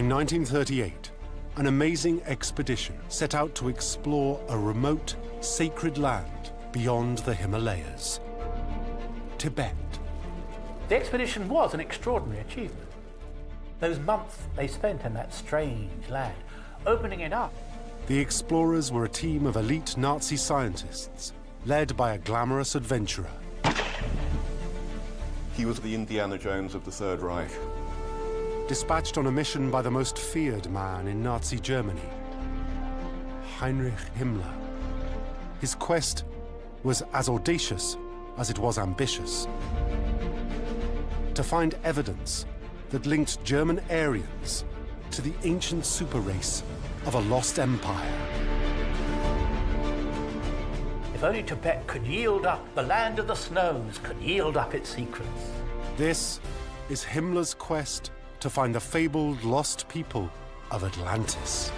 In 1938, an amazing expedition set out to explore a remote, sacred land beyond the Himalayas, Tibet. The expedition was an extraordinary achievement. Those months they spent in that strange land, opening it up. The explorers were a team of elite Nazi scientists, led by a glamorous adventurer. He was the Indiana Jones of the Third Reich. Dispatched on a mission by the most feared man in Nazi Germany, Heinrich Himmler. His quest was as audacious as it was ambitious. To find evidence that linked German Aryans to the ancient super race of a lost empire. If only Tibet could yield up, the land of the snows could yield up its secrets. This is Himmler's quest to find the fabled lost people of Atlantis.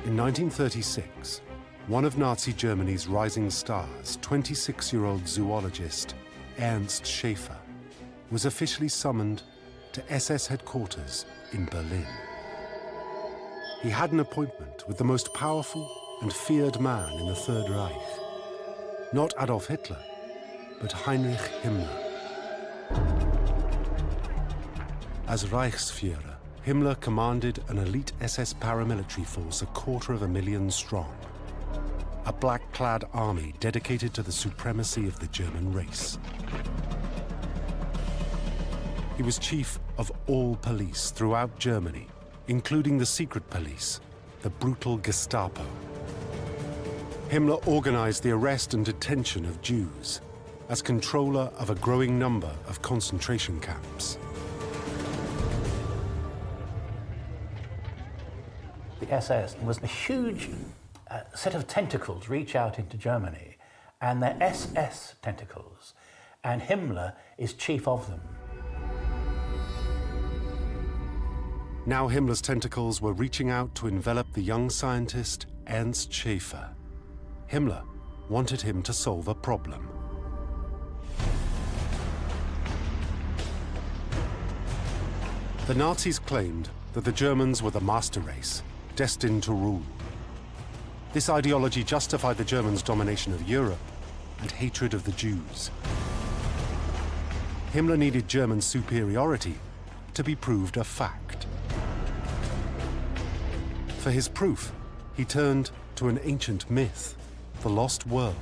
In 1936, one of Nazi Germany's rising stars, 26-year-old zoologist Ernst Schaefer, was officially summoned to SS headquarters in Berlin. He had an appointment with the most powerful and feared man in the Third Reich. Not Adolf Hitler, but Heinrich Himmler. As Reichsführer, Himmler commanded an elite SS paramilitary force 250,000 strong. A black-clad army dedicated to the supremacy of the German race. He was chief of all police throughout Germany, including the secret police, the brutal Gestapo. Himmler organized the arrest and detention of Jews as controller of a growing number of concentration camps. The SS was a huge set of tentacles reach out into Germany, and they're SS tentacles, and Himmler is chief of them. Now Himmler's tentacles were reaching out to envelop the young scientist Ernst Schaefer. Himmler wanted him to solve a problem. The Nazis claimed that the Germans were the master race, destined to rule. This ideology justified the Germans' domination of Europe and hatred of the Jews. Himmler needed German superiority to be proved a fact. For his proof, he turned to an ancient myth, the lost world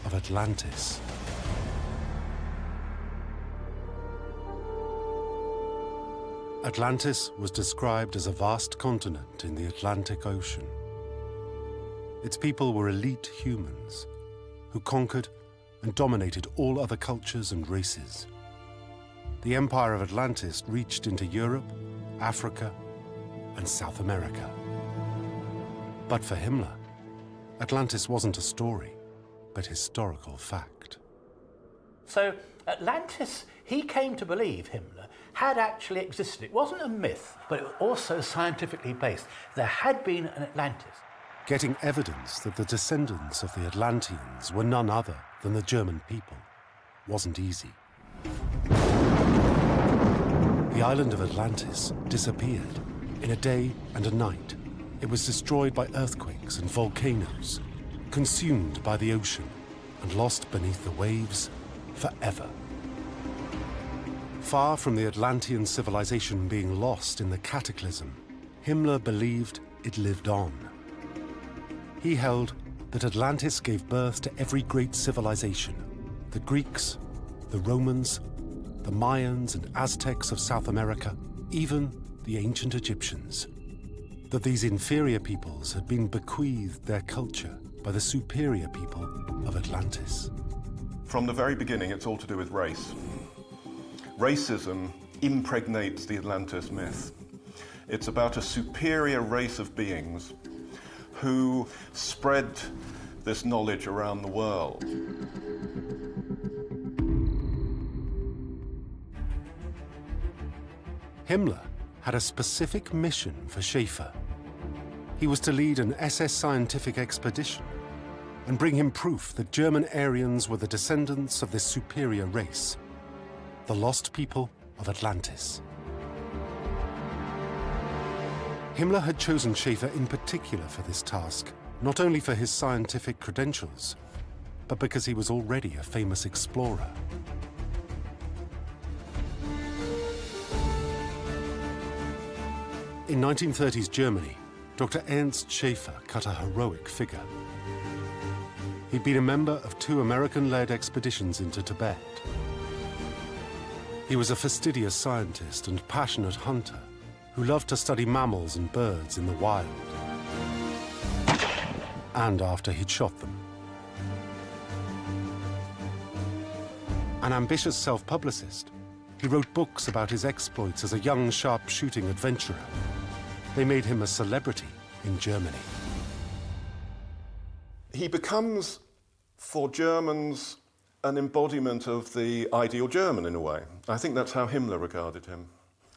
of Atlantis. Atlantis was described as a vast continent in the Atlantic Ocean. Its people were elite humans who conquered and dominated all other cultures and races. The empire of Atlantis reached into Europe, Africa, and South America. But for Himmler, Atlantis wasn't a story, but historical fact. So Atlantis, he came to believe, Himmler, had actually existed. It wasn't a myth, but it was also scientifically based. There had been an Atlantis. Getting evidence that the descendants of the Atlanteans were none other than the German people wasn't easy. The island of Atlantis disappeared in a day and a night. It was destroyed by earthquakes and volcanoes, consumed by the ocean, and lost beneath the waves forever. Far from the Atlantean civilization being lost in the cataclysm, Himmler believed it lived on. He held that Atlantis gave birth to every great civilization: the Greeks, the Romans, the Mayans and Aztecs of South America, even the ancient Egyptians. That these inferior peoples had been bequeathed their culture by the superior people of Atlantis. From the very beginning, it's all to do with race. Racism impregnates the Atlantis myth. It's about a superior race of beings who spread this knowledge around the world. Himmler had a specific mission for Schaefer. He was to lead an SS scientific expedition and bring him proof that German Aryans were the descendants of this superior race, the lost people of Atlantis. Himmler had chosen Schaefer in particular for this task, not only for his scientific credentials, but because he was already a famous explorer. In 1930s Germany, Dr. Ernst Schaefer cut a heroic figure. He'd been a member of 2 American-led expeditions into Tibet. He was a fastidious scientist and passionate hunter who loved to study mammals and birds in the wild, and after he'd shot them. An ambitious self-publicist, he wrote books about his exploits as a young sharpshooting adventurer. They made him a celebrity in Germany. He becomes, for Germans, an embodiment of the ideal German in a way. I think that's how Himmler regarded him.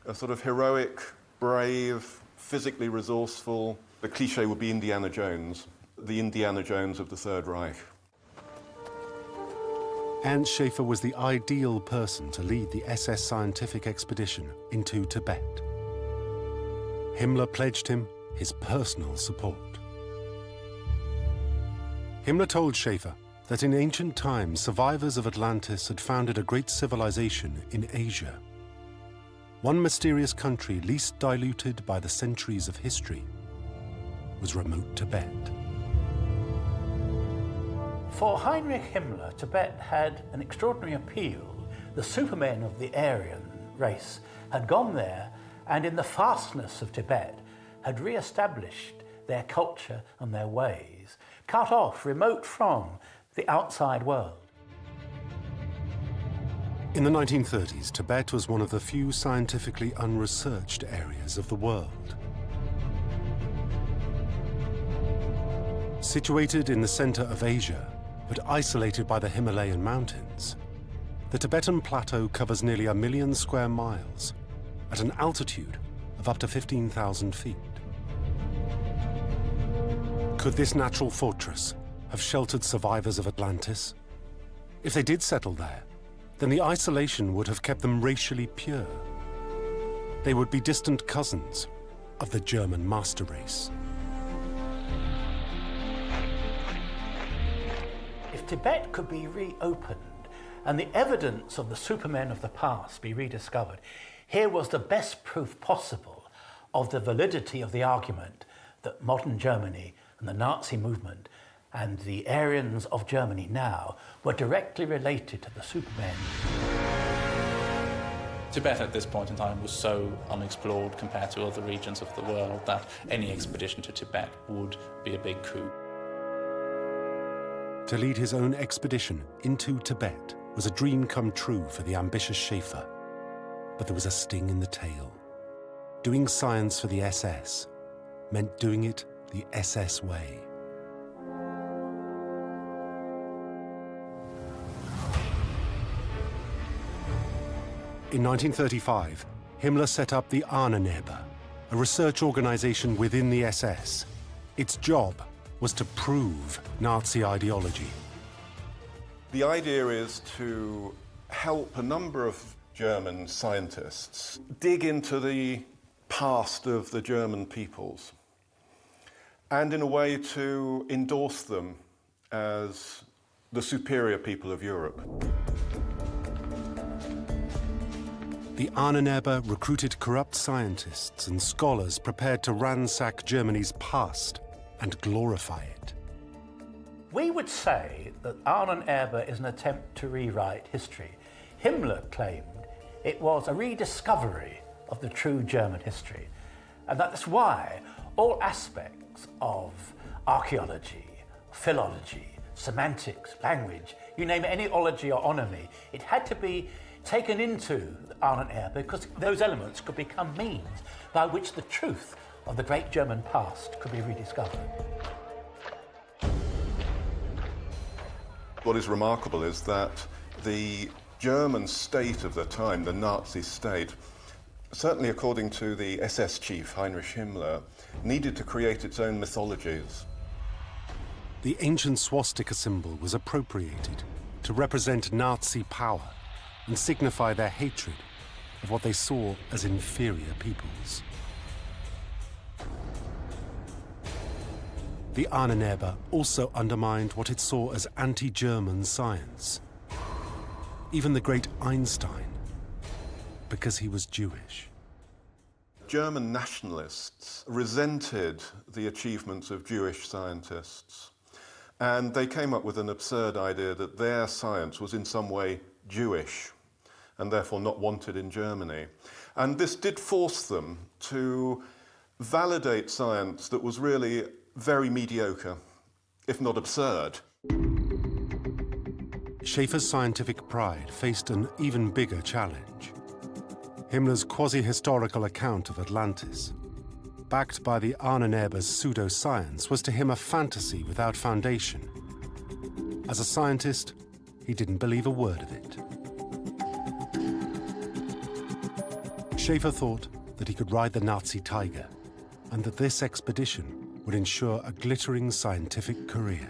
A sort of heroic, brave, physically resourceful. The cliche would be Indiana Jones, the Indiana Jones of the Third Reich. Ernst Schaefer was the ideal person to lead the SS scientific expedition into Tibet. Himmler pledged him his personal support. Himmler told Schaefer that in ancient times, survivors of Atlantis had founded a great civilization in Asia. One mysterious country least diluted by the centuries of history was remote Tibet. For Heinrich Himmler, Tibet had an extraordinary appeal. The supermen of the Aryan race had gone there and in the fastness of Tibet had re-established their culture and their ways, cut off, remote from the outside world. In the 1930s, Tibet was one of the few scientifically unresearched areas of the world. Situated in the center of Asia, but isolated by the Himalayan mountains, the Tibetan plateau covers nearly 1 million square miles at an altitude of up to 15,000 feet. Could this natural fortress have sheltered survivors of Atlantis? If they did settle there, then the isolation would have kept them racially pure. They would be distant cousins of the German master race. If Tibet could be reopened and the evidence of the supermen of the past be rediscovered, here was the best proof possible of the validity of the argument that modern Germany and the Nazi movement and the Aryans of Germany now were directly related to the supermen. Tibet at this point in time was so unexplored compared to other regions of the world that any expedition to Tibet would be a big coup. To lead his own expedition into Tibet was a dream come true for the ambitious Schaefer. But there was a sting in the tail. Doing science for the SS meant doing it the SS way. In 1935, Himmler set up the Ahnenerbe, a research organization within the SS. Its job was to prove Nazi ideology. The idea is to help a number of German scientists dig into the past of the German peoples and in a way to endorse them as the superior people of Europe. The Ahnenerbe recruited corrupt scientists and scholars prepared to ransack Germany's past and glorify it. We would say that Ahnenerbe is an attempt to rewrite history. Himmler claimed it was a rediscovery of the true German history. And that's why all aspects of archaeology, philology, semantics, language, you name it, any ology or onomy, it had to be taken into Ahnenerbe because those elements could become means by which the truth of the great German past could be rediscovered. What is remarkable is that the German state of the time, the Nazi state, certainly according to the SS chief Heinrich Himmler, needed to create its own mythologies. the ancient swastika symbol was appropriated to represent Nazi power and signify their hatred of what they saw as inferior peoples. The Ahnenerbe also undermined what it saw as anti-German science. Even the great Einstein, because he was Jewish. German nationalists resented the achievements of Jewish scientists, and they came up with an absurd idea that their science was in some way Jewish and therefore not wanted in Germany. And this did force them to validate science that was really very mediocre, if not absurd. Schaefer's scientific pride faced an even bigger challenge. Himmler's quasi-historical account of Atlantis, backed by the Ahnenerbe's pseudo-science, was to him a fantasy without foundation. As a scientist, he didn't believe a word of it. Schaefer thought that he could ride the Nazi tiger, and that this expedition would ensure a glittering scientific career.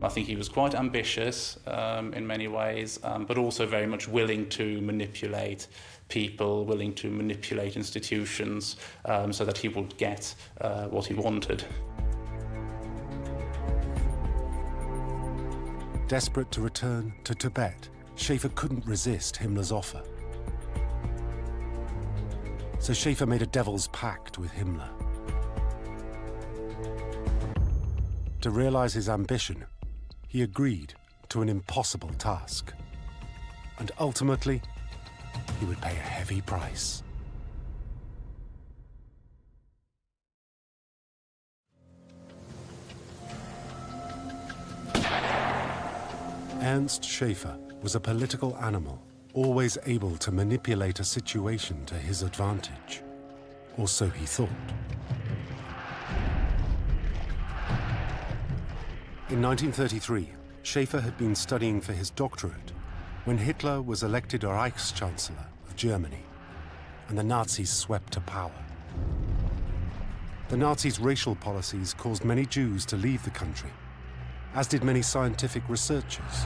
I think he was quite ambitious in many ways, but also very much willing to manipulate people, willing to manipulate institutions so that he would get what he wanted. Desperate to return to Tibet, Schaefer couldn't resist Himmler's offer. So Schaefer made a devil's pact with Himmler. To realize his ambition, he agreed to an impossible task. And ultimately, he would pay a heavy price. Ernst Schaefer was a political animal, always able to manipulate a situation to his advantage. Or so he thought. In 1933, Schaefer had been studying for his doctorate when Hitler was elected Reichschancellor of Germany and the Nazis swept to power. The Nazis' racial policies caused many Jews to leave the country, as did many scientific researchers.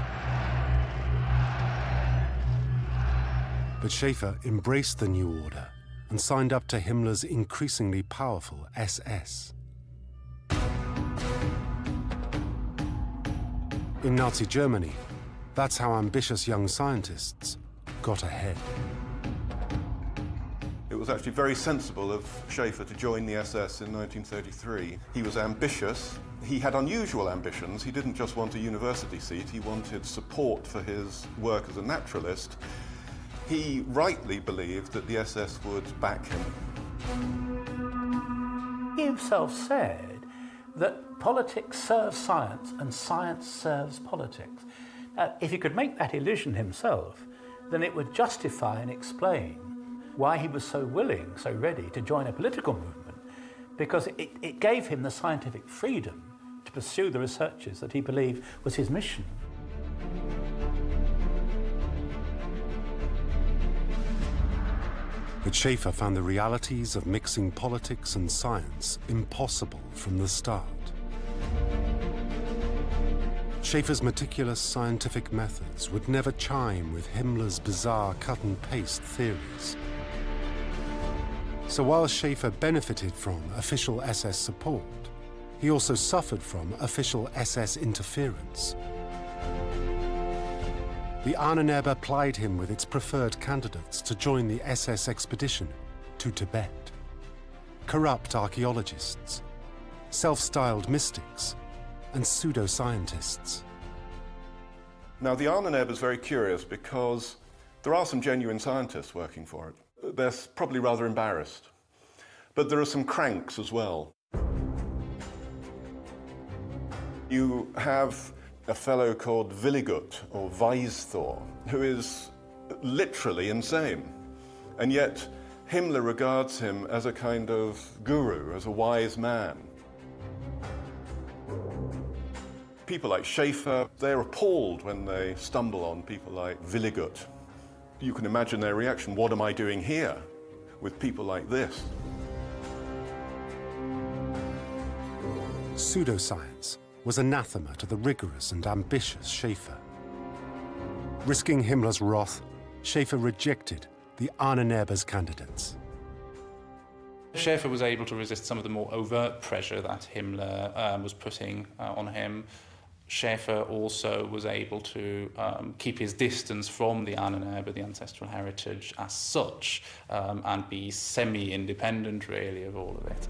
But Schaefer embraced the new order and signed up to Himmler's increasingly powerful SS. In Nazi Germany, that's how ambitious young scientists got ahead. It was actually very sensible of Schaefer to join the SS in 1933. He was ambitious. He had unusual ambitions. He didn't just want a university seat. He wanted support for his work as a naturalist. He rightly believed that the SS would back him. He himself said that politics serves science and science serves politics. If he could make that illusion himself, then it would justify and explain why he was so willing, so ready to join a political movement, because it gave him the scientific freedom to pursue the researches that he believed was his mission. But Schaefer found the realities of mixing politics and science impossible from the start. Schaefer's meticulous scientific methods would never chime with Himmler's bizarre cut-and-paste theories. So while Schaefer benefited from official SS support, he also suffered from official SS interference. The Ahnenerbe plied him with its preferred candidates to join the SS expedition to Tibet. Corrupt archaeologists, self-styled mystics, and pseudoscientists. Now, the Ahnenerbe is very curious because there are some genuine scientists working for it. They're probably rather embarrassed. But there are some cranks as well. You have a fellow called Willigut, or Weisthor, who is literally insane. And yet, Himmler regards him as a kind of guru, as a wise man. People like Schaefer, they're appalled when they stumble on people like Willigut. You can imagine their reaction, what am I doing here with people like this? pseudoscience was anathema to the rigorous and ambitious Schaefer. Risking Himmler's wrath, Schaefer rejected the Ahnenerbe's candidates. Schaefer was able to resist some of the more overt pressure that Himmler was putting on him. Schaefer also was able to keep his distance from the Ahnenerbe, the ancestral heritage, as such, and be semi-independent, really, of all of it.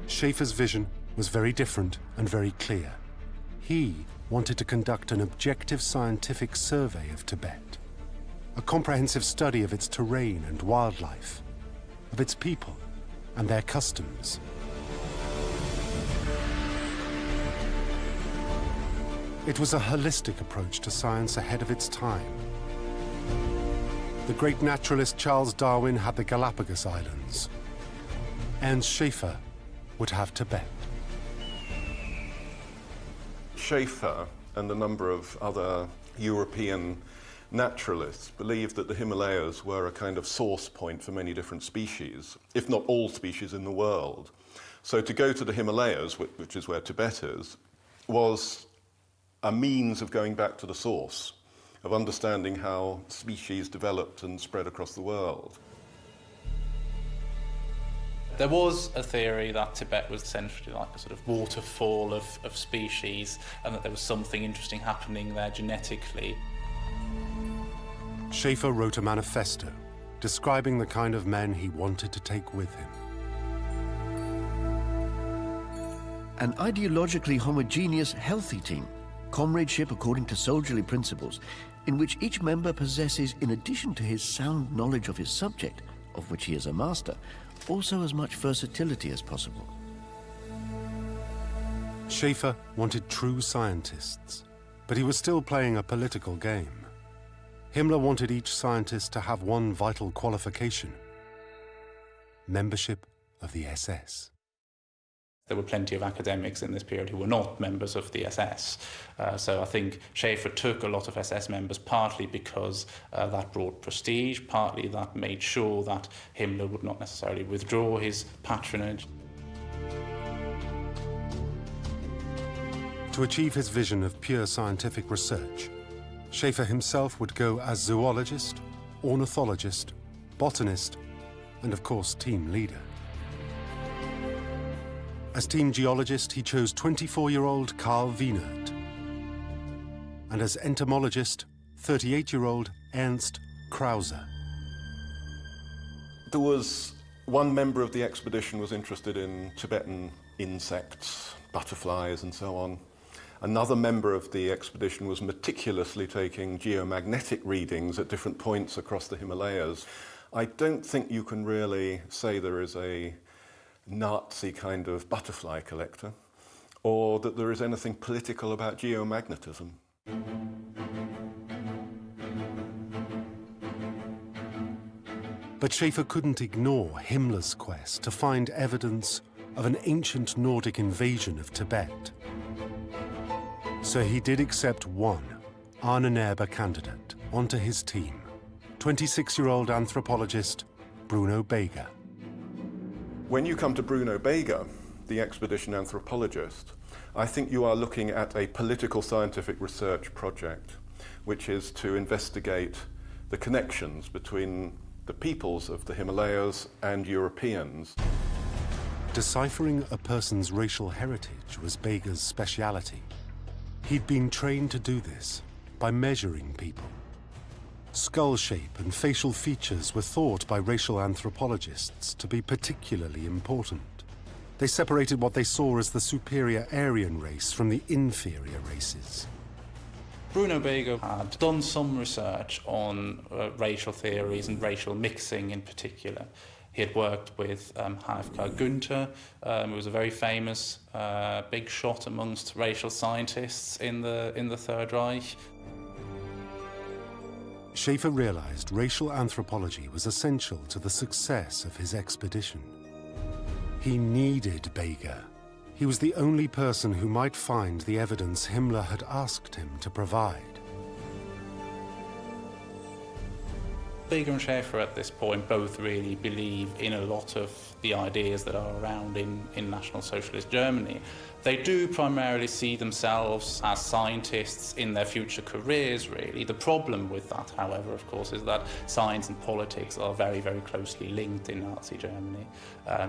Schaefer's vision was very different and very clear. He wanted to conduct an objective scientific survey of Tibet, a comprehensive study of its terrain and wildlife, of its people and their customs. It was a holistic approach to science ahead of its time. The great naturalist Charles Darwin had the Galapagos Islands. Ernst Schaefer would have Tibet. Schaefer and a number of other European naturalists believed that the Himalayas were a kind of source point for many different species, if not all species in the world. So to go to the Himalayas, which is where Tibet is, was a means of going back to the source, of understanding how species developed and spread across the world. There was a theory that Tibet was essentially like a sort of waterfall of species, and that there was something interesting happening there genetically. Schaefer wrote a manifesto describing the kind of men he wanted to take with him. An ideologically homogeneous, healthy team, comradeship according to soldierly principles, in which each member possesses, in addition to his sound knowledge of his subject, of which he is a master, also as much versatility as possible. Schaefer wanted true scientists, but he was still playing a political game. Himmler wanted each scientist to have one vital qualification: membership of the SS. There were plenty of academics in this period who were not members of the SS. So I think Schaefer took a lot of SS members partly because that brought prestige, partly that made sure that Himmler would not necessarily withdraw his patronage. To achieve his vision of pure scientific research, Schaefer himself would go as zoologist, ornithologist, botanist, and of course team leader. As team geologist, he chose 24-year-old Karl Wienert, and as entomologist, 38-year-old Ernst Krause. There was one member of the expedition was interested in Tibetan insects, butterflies and so on. Another member of the expedition was meticulously taking geomagnetic readings at different points across the Himalayas. I don't think you can really say there is a Nazi kind of butterfly collector, or that there is anything political about geomagnetism. But Schaefer couldn't ignore Himmler's quest to find evidence of an ancient Nordic invasion of Tibet. So he did accept one Ahnenerbe candidate onto his team, 26-year-old anthropologist Bruno Beger. When you come to Bruno Beger, the expedition anthropologist, I think you are looking at a political scientific research project, which is to investigate the connections between the peoples of the Himalayas and Europeans. Deciphering a person's racial heritage was Beger's speciality. He'd been trained to do this by measuring people. Skull shape and facial features were thought by racial anthropologists to be particularly important. They separated what they saw as the superior Aryan race from the inferior races. Bruno Beger had done some research on racial theories and racial mixing in particular. He had worked with Heinrich Günther, who was a very famous big shot amongst racial scientists in the Third Reich. Schaefer realized racial anthropology was essential to the success of his expedition. He needed Beger. He was the only person who might find the evidence Himmler had asked him to provide. Allegro and Schaefer at this point both really believe in a lot of the ideas that are around in National Socialist Germany. They do primarily see themselves as scientists in their future careers, really. The problem with that, however, of course, is that science and politics are very, very closely linked in Nazi Germany.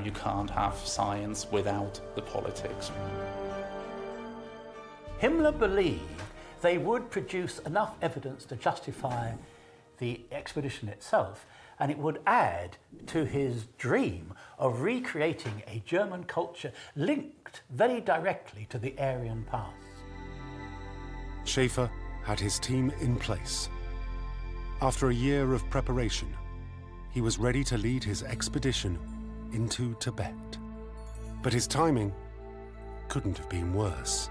You can't have science without the politics. Himmler believed they would produce enough evidence to justify the expedition itself, and it would add to his dream of recreating a German culture linked very directly to the Aryan past. Schaefer had his team in place. After a year of preparation, he was ready to lead his expedition into Tibet. But his timing couldn't have been worse.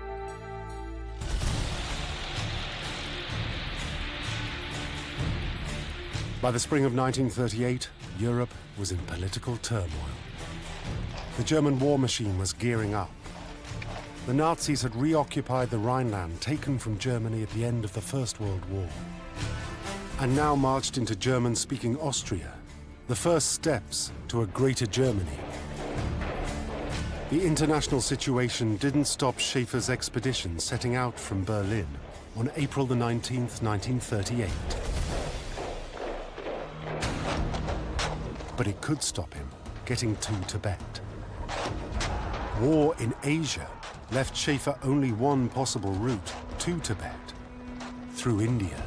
By the spring of 1938, Europe was in political turmoil. The German war machine was gearing up. The Nazis had reoccupied the Rhineland taken from Germany at the end of the First World War, and now marched into German-speaking Austria, the first steps to a greater Germany. The international situation didn't stop Schaefer's expedition setting out from Berlin on April the 19th, 1938. But it could stop him getting to Tibet. War in Asia left Schaefer only one possible route to Tibet, through India.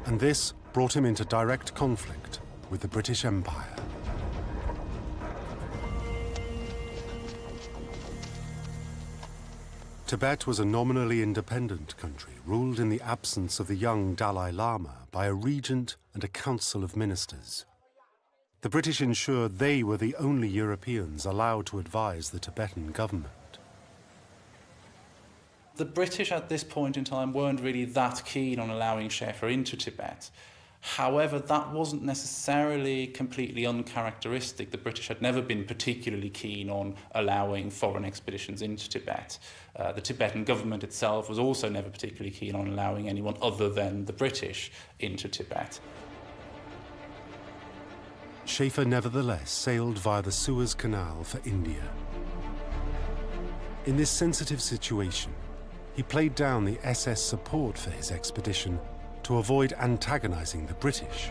And this brought him into direct conflict with the British Empire. Tibet was a nominally independent country, ruled in the absence of the young Dalai Lama by a regent and a council of ministers. The British ensured they were the only Europeans allowed to advise the Tibetan government. The British at this point in time weren't really that keen on allowing Schaefer into Tibet. However, that wasn't necessarily completely uncharacteristic. The British had never been particularly keen on allowing foreign expeditions into Tibet. The Tibetan government itself was also never particularly keen on allowing anyone other than the British into Tibet. Schaefer nevertheless sailed via the Suez Canal for India. In this sensitive situation, he played down the SS support for his expedition to avoid antagonizing the British.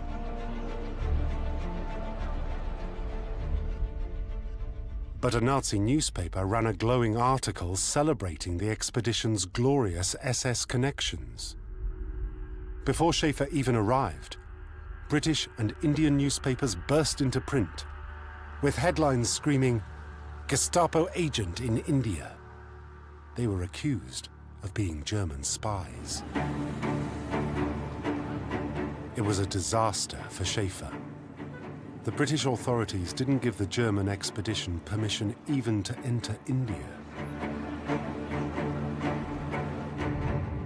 But a Nazi newspaper ran a glowing article celebrating the expedition's glorious SS connections. Before Schaefer even arrived, British and Indian newspapers burst into print, with headlines screaming, "Gestapo agent in India." They were accused of being German spies. It was a disaster for Schaefer. The British authorities didn't give the German expedition permission even to enter India.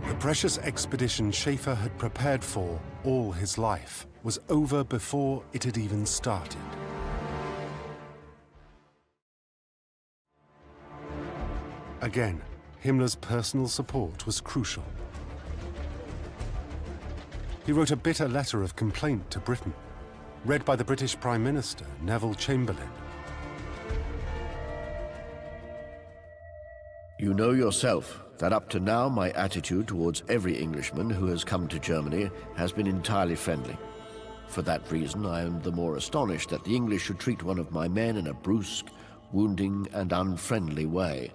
The precious expedition Schaefer had prepared for all his life was over before it had even started. Again, Himmler's personal support was crucial. He wrote a bitter letter of complaint to Britain, read by the British Prime Minister, Neville Chamberlain. You know yourself that up to now my attitude towards every Englishman who has come to Germany has been entirely friendly. For that reason, I am the more astonished that the English should treat one of my men in a brusque, wounding and unfriendly way.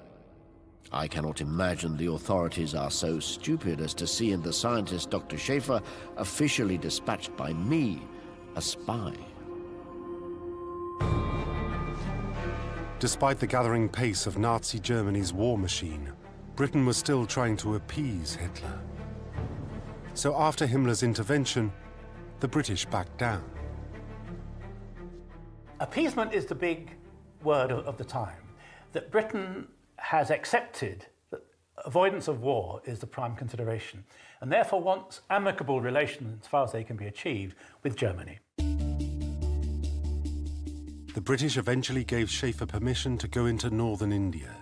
I cannot imagine the authorities are so stupid as to see in the scientist Dr. Schaefer, officially dispatched by me, a spy. Despite the gathering pace of Nazi Germany's war machine, Britain was still trying to appease Hitler. So after Himmler's intervention, the British backed down. Appeasement is the big word of the time, that Britain has accepted that avoidance of war is the prime consideration, and therefore wants amicable relations as far as they can be achieved with Germany. The British eventually gave Schaefer permission to go into northern India,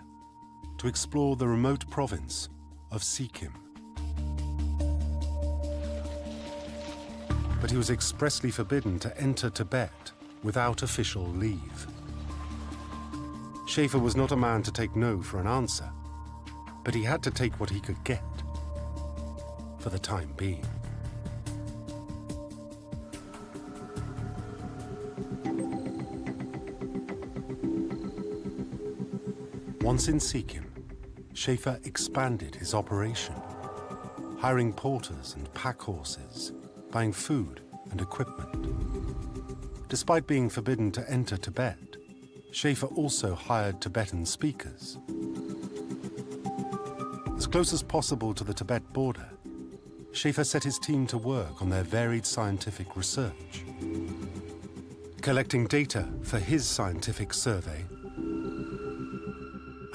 to explore the remote province of Sikkim. but he was expressly forbidden to enter Tibet without official leave. Schaefer was not a man to take no for an answer, but he had to take what he could get, for the time being. Once in Sikkim, Schaefer expanded his operation, hiring porters and pack horses, buying food and equipment. Despite being forbidden to enter Tibet, Schaefer also hired Tibetan speakers. As close as possible to the Tibet border, Schaefer set his team to work on their varied scientific research, collecting data for his scientific survey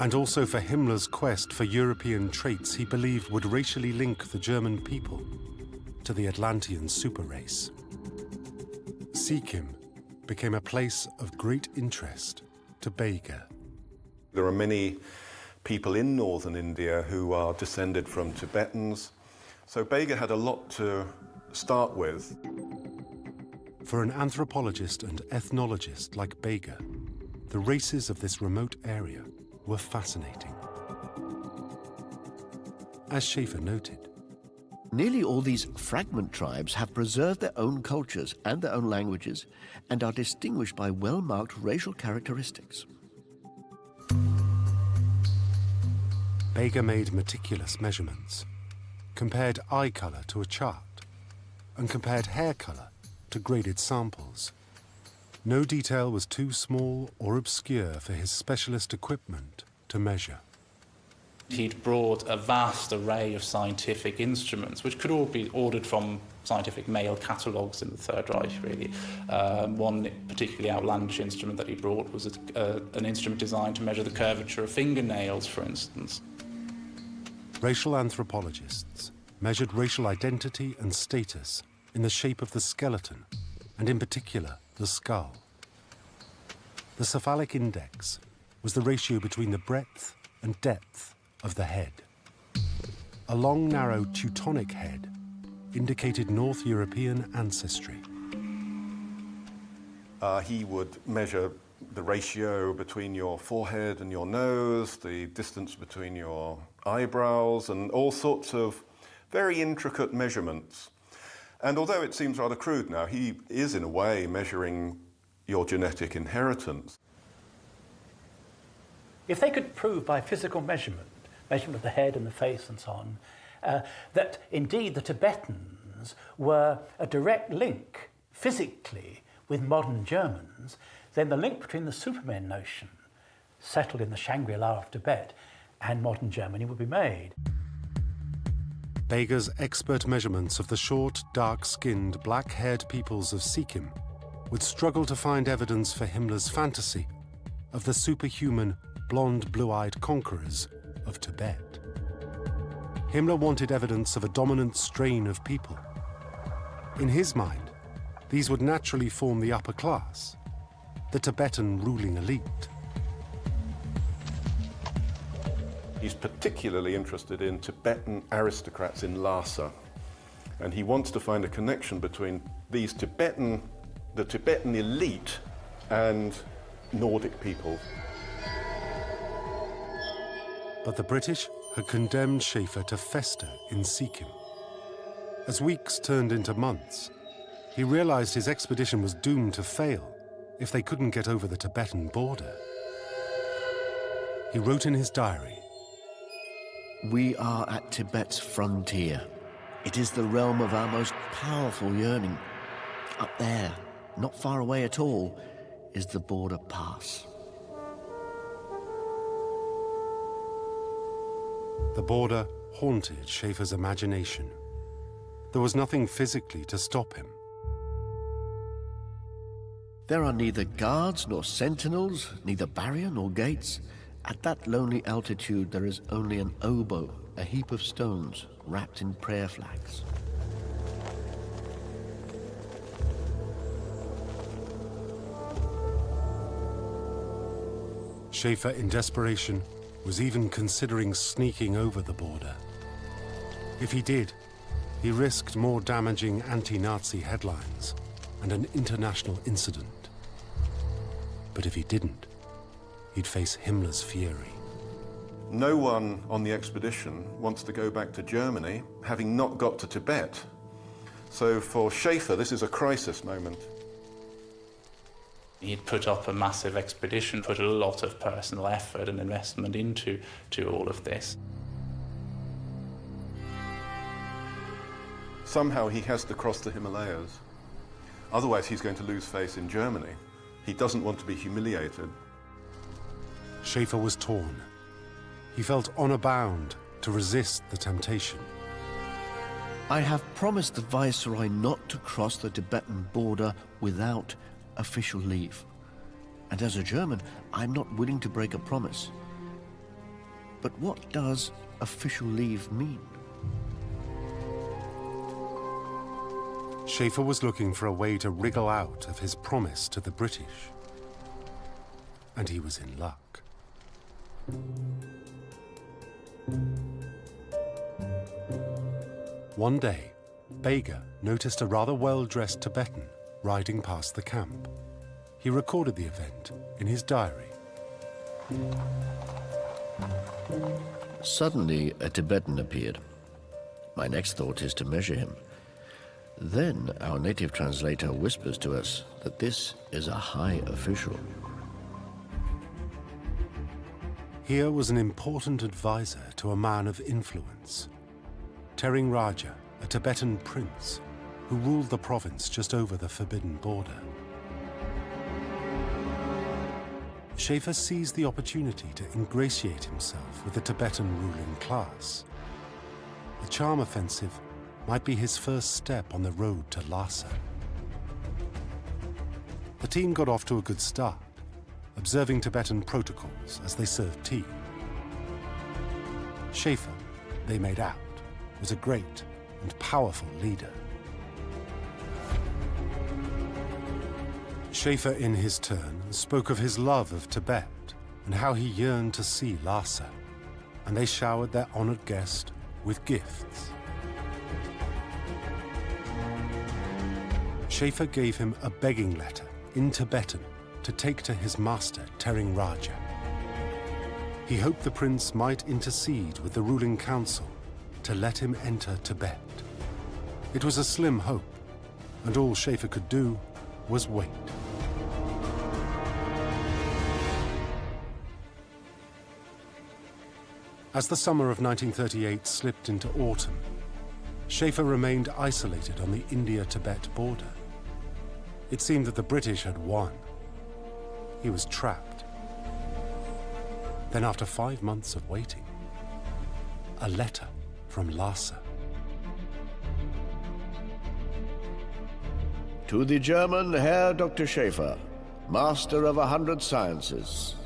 and also for Himmler's quest for European traits he believed would racially link the German people to the Atlantean super race. Sikkim became a place of great interest to Bega. There are many people in northern India who are descended from Tibetans, so Bega had a lot to start with. For an anthropologist and ethnologist like Bega, the races of this remote area were fascinating. As Schaefer noted, nearly all these fragment tribes have preserved their own cultures and their own languages and are distinguished by well-marked racial characteristics. Bega made meticulous measurements, compared eye color to a chart, and compared hair color to graded samples. No detail was too small or obscure for his specialist equipment to measure. He'd brought a vast array of scientific instruments, which could all be ordered from scientific mail catalogues in the Third Reich, really. One particularly outlandish instrument that he brought was an instrument designed to measure the curvature of fingernails, for instance. Racial anthropologists measured racial identity and status in the shape of the skeleton, and in particular, the skull. The cephalic index was the ratio between the breadth and depth of the head. A long, narrow Teutonic head indicated North European ancestry. He would measure the ratio between your forehead and your nose, the distance between your eyebrows, and all sorts of very intricate measurements. And although it seems rather crude now, he is in a way measuring your genetic inheritance. If they could prove by physical measurement of the head and the face and so on, that indeed the Tibetans were a direct link physically with modern Germans, then the link between the Supermen notion settled in the Shangri-La of Tibet and modern Germany would be made. Bega's expert measurements of the short, dark-skinned, black-haired peoples of Sikkim would struggle to find evidence for Himmler's fantasy of the superhuman, blonde, blue-eyed conquerors of Tibet. Himmler wanted evidence of a dominant strain of people. In his mind, these would naturally form the upper class, the Tibetan ruling elite. He's particularly interested in Tibetan aristocrats in Lhasa, and he wants to find a connection between the Tibetan elite and Nordic people. But the British had condemned Schaefer to fester in Sikkim. As weeks turned into months, he realized his expedition was doomed to fail if they couldn't get over the Tibetan border. He wrote in his diary, "We are at Tibet's frontier. It is the realm of our most powerful yearning. Up there, not far away at all, is the border pass." The border haunted Schaefer's imagination. There was nothing physically to stop him. There are neither guards nor sentinels, neither barrier nor gates. At that lonely altitude, there is only an oboe, a heap of stones wrapped in prayer flags. Schaefer, in desperation, was even considering sneaking over the border. If he did, he risked more damaging anti-Nazi headlines and an international incident. But if he didn't, he'd face Himmler's fury. No one on the expedition wants to go back to Germany, having not got to Tibet. So for Schaefer, this is a crisis moment. He'd put up a massive expedition, put a lot of personal effort and investment into all of this. Somehow he has to cross the Himalayas. Otherwise he's going to lose face in Germany. He doesn't want to be humiliated. Schaefer was torn. He felt honor bound to resist the temptation. I have promised the Viceroy not to cross the Tibetan border without official leave. And as a German, I'm not willing to break a promise. But what does official leave mean? Schaefer was looking for a way to wriggle out of his promise to the British. And he was in luck. One day, Bega noticed a rather well-dressed Tibetan riding past the camp. He recorded the event in his diary. Suddenly, a Tibetan appeared. My next thought is to measure him. Then our native translator whispers to us that this is a high official. Here was an important advisor to a man of influence, Tering Raja, a Tibetan prince who ruled the province just over the forbidden border. Schaefer seized the opportunity to ingratiate himself with the Tibetan ruling class. The charm offensive might be his first step on the road to Lhasa. The team got off to a good start, observing Tibetan protocols as they served tea. Schaefer, they made out, was a great and powerful leader. Schaefer, in his turn, spoke of his love of Tibet and how he yearned to see Lhasa, and they showered their honored guest with gifts. Schaefer gave him a begging letter in Tibetan to take to his master, Tering Raja. He hoped the prince might intercede with the ruling council to let him enter Tibet. It was a slim hope, and all Schaefer could do was wait. As the summer of 1938 slipped into autumn, Schaefer remained isolated on the India-Tibet border. It seemed that the British had won. He was trapped. Then, after 5 months of waiting, a letter from Lhasa. To the German Herr Dr. Schaefer, Master of 100 Sciences.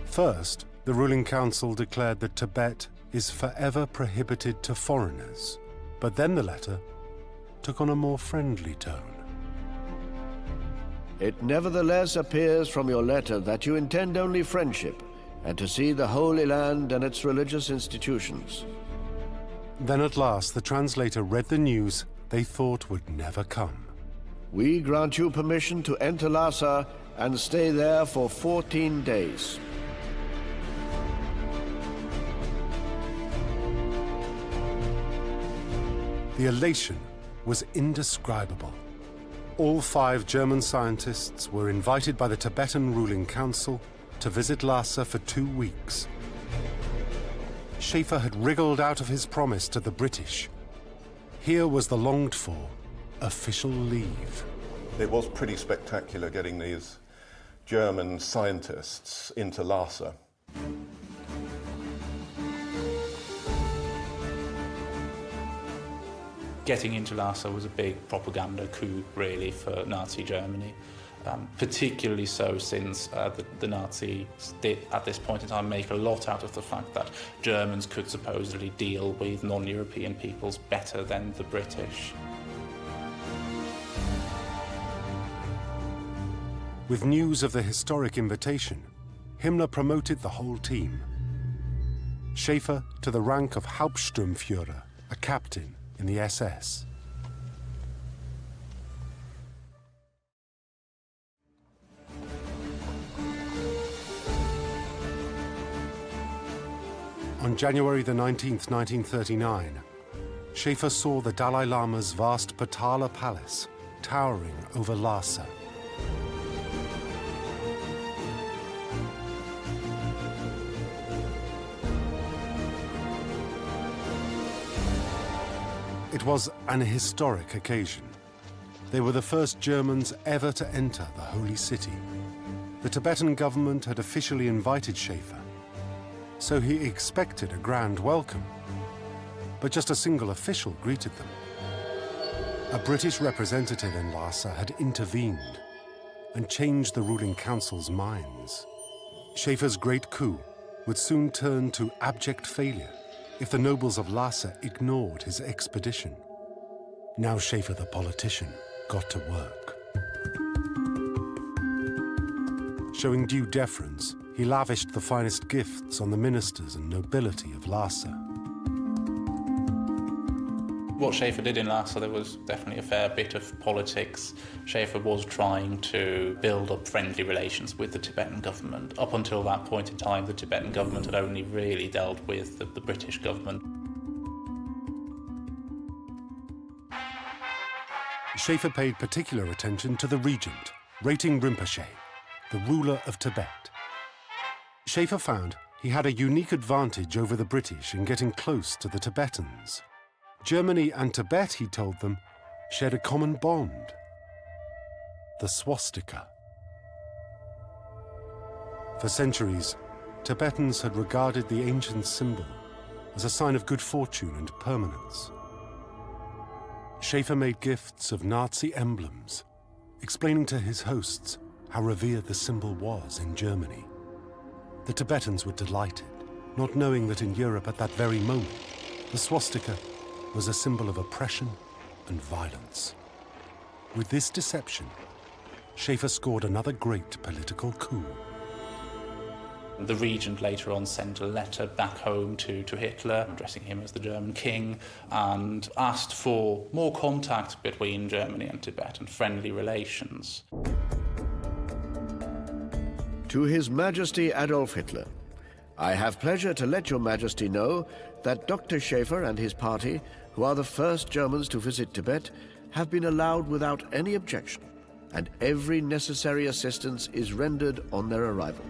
First, the ruling council declared that Tibet is forever prohibited to foreigners. But then the letter took on a more friendly tone. It nevertheless appears from your letter that you intend only friendship, and to see the Holy Land and its religious institutions. Then at last the translator read the news they thought would never come. We grant you permission to enter Lhasa and stay there for 14 days. The elation was indescribable. All 5 German scientists were invited by the Tibetan ruling council to visit Lhasa for 2 weeks. Schaefer had wriggled out of his promise to the British. Here was the longed-for official leave. It was pretty spectacular getting these German scientists into Lhasa. Getting into Lhasa was a big propaganda coup, really, for Nazi Germany. Particularly so since the Nazis did, at this point in time, make a lot out of the fact that Germans could supposedly deal with non-European peoples better than the British. With news of the historic invitation, Himmler promoted the whole team. Schaefer to the rank of Hauptsturmführer, a captain, in the SS. On January the 19th, 1939, Schaefer saw the Dalai Lama's vast Potala Palace towering over Lhasa. It was an historic occasion. They were the first Germans ever to enter the holy city. The Tibetan government had officially invited Schaefer, so he expected a grand welcome. But just a single official greeted them. A British representative in Lhasa had intervened and changed the ruling council's minds. Schaefer's great coup would soon turn to abject failure if the nobles of Lhasa ignored his expedition. Now Schaefer the politician got to work. Showing due deference, he lavished the finest gifts on the ministers and nobility of Lhasa. What Schaefer did in Lhasa, there was definitely a fair bit of politics. Schaefer was trying to build up friendly relations with the Tibetan government. Up until that point in time, the Tibetan government had only really dealt with the British government. Schaefer paid particular attention to the regent, Rating Rinpoche, the ruler of Tibet. Schaefer found he had a unique advantage over the British in getting close to the Tibetans. Germany and Tibet, he told them, shared a common bond: the swastika. For centuries, Tibetans had regarded the ancient symbol as a sign of good fortune and permanence. Schaefer made gifts of Nazi emblems, explaining to his hosts how revered the symbol was in Germany. The Tibetans were delighted, not knowing that in Europe at that very moment, the swastika was a symbol of oppression and violence. With this deception, Schaefer scored another great political coup. The regent later on sent a letter back home to Hitler, addressing him as the German king, and asked for more contact between Germany and Tibet and friendly relations. To His Majesty Adolf Hitler, I have pleasure to let Your Majesty know that Dr. Schaefer and his party, who are the first Germans to visit Tibet, have been allowed without any objection, and every necessary assistance is rendered on their arrival.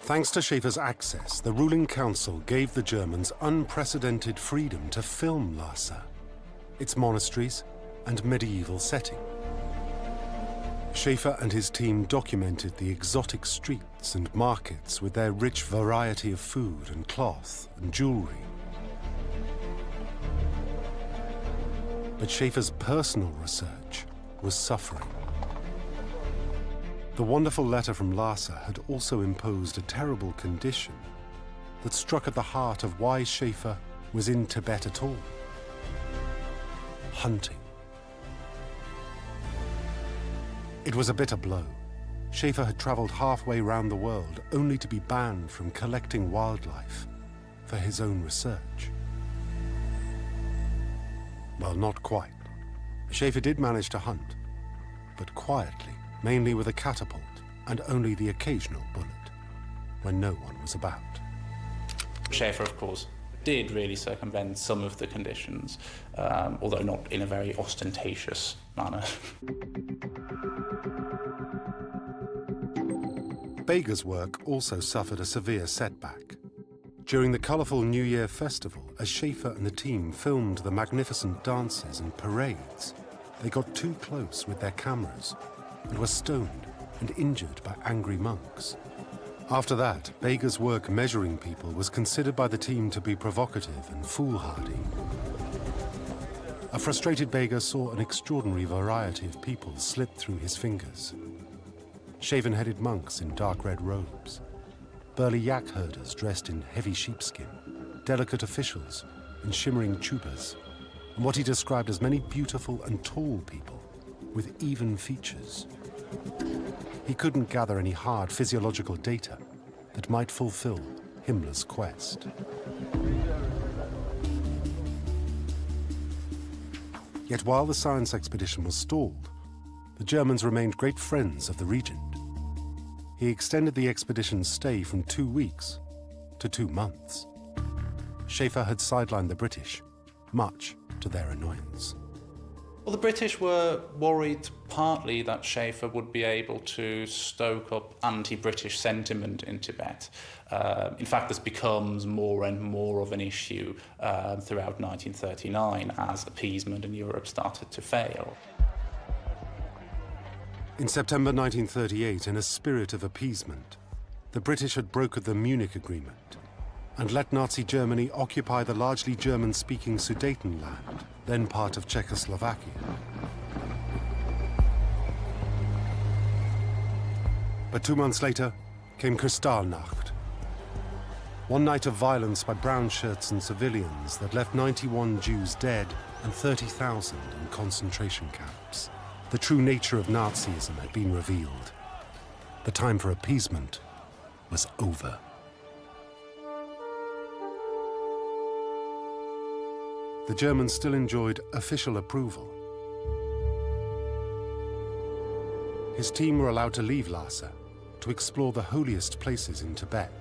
Thanks to Schaefer's access, the ruling council gave the Germans unprecedented freedom to film Lhasa, its monasteries and medieval setting. Schaefer and his team documented the exotic streets and markets with their rich variety of food and cloth and jewelry. But Schaefer's personal research was suffering. The wonderful letter from Lhasa had also imposed a terrible condition that struck at the heart of why Schaefer was in Tibet at all: hunting. It was a bitter blow. Schaefer had traveled halfway round the world only to be banned from collecting wildlife for his own research. Well, not quite. Schaefer did manage to hunt, but quietly, mainly with a catapult and only the occasional bullet, when no one was about. Schaefer, of course, did really circumvent some of the conditions, although not in a very ostentatious manner. Beger's work also suffered a severe setback. During the colourful New Year festival, as Schaefer and the team filmed the magnificent dances and parades, they got too close with their cameras and were stoned and injured by angry monks. After that, Beger's work measuring people was considered by the team to be provocative and foolhardy. A frustrated Beger saw an extraordinary variety of people slip through his fingers. Shaven-headed monks in dark red robes, burly yak herders dressed in heavy sheepskin, delicate officials in shimmering chubas, and what he described as many beautiful and tall people with even features. He couldn't gather any hard physiological data, that might fulfill Himmler's quest. Yet while the science expedition was stalled, the Germans remained great friends of the regent. He extended the expedition's stay from 2 weeks to 2 months. Schaefer had sidelined the British, much to their annoyance. Well, the British were worried partly that Schaefer would be able to stoke up anti-British sentiment in Tibet. In fact, this becomes more and more of an issue throughout 1939 as appeasement in Europe started to fail. In September 1938, in a spirit of appeasement, the British had brokered the Munich Agreement and let Nazi Germany occupy the largely German-speaking Sudetenland, then part of Czechoslovakia. But 2 months later came Kristallnacht, one night of violence by brown shirts and civilians that left 91 Jews dead and 30,000 in concentration camps. The true nature of Nazism had been revealed. The time for appeasement was over. The Germans still enjoyed official approval. His team were allowed to leave Lhasa to explore the holiest places in Tibet,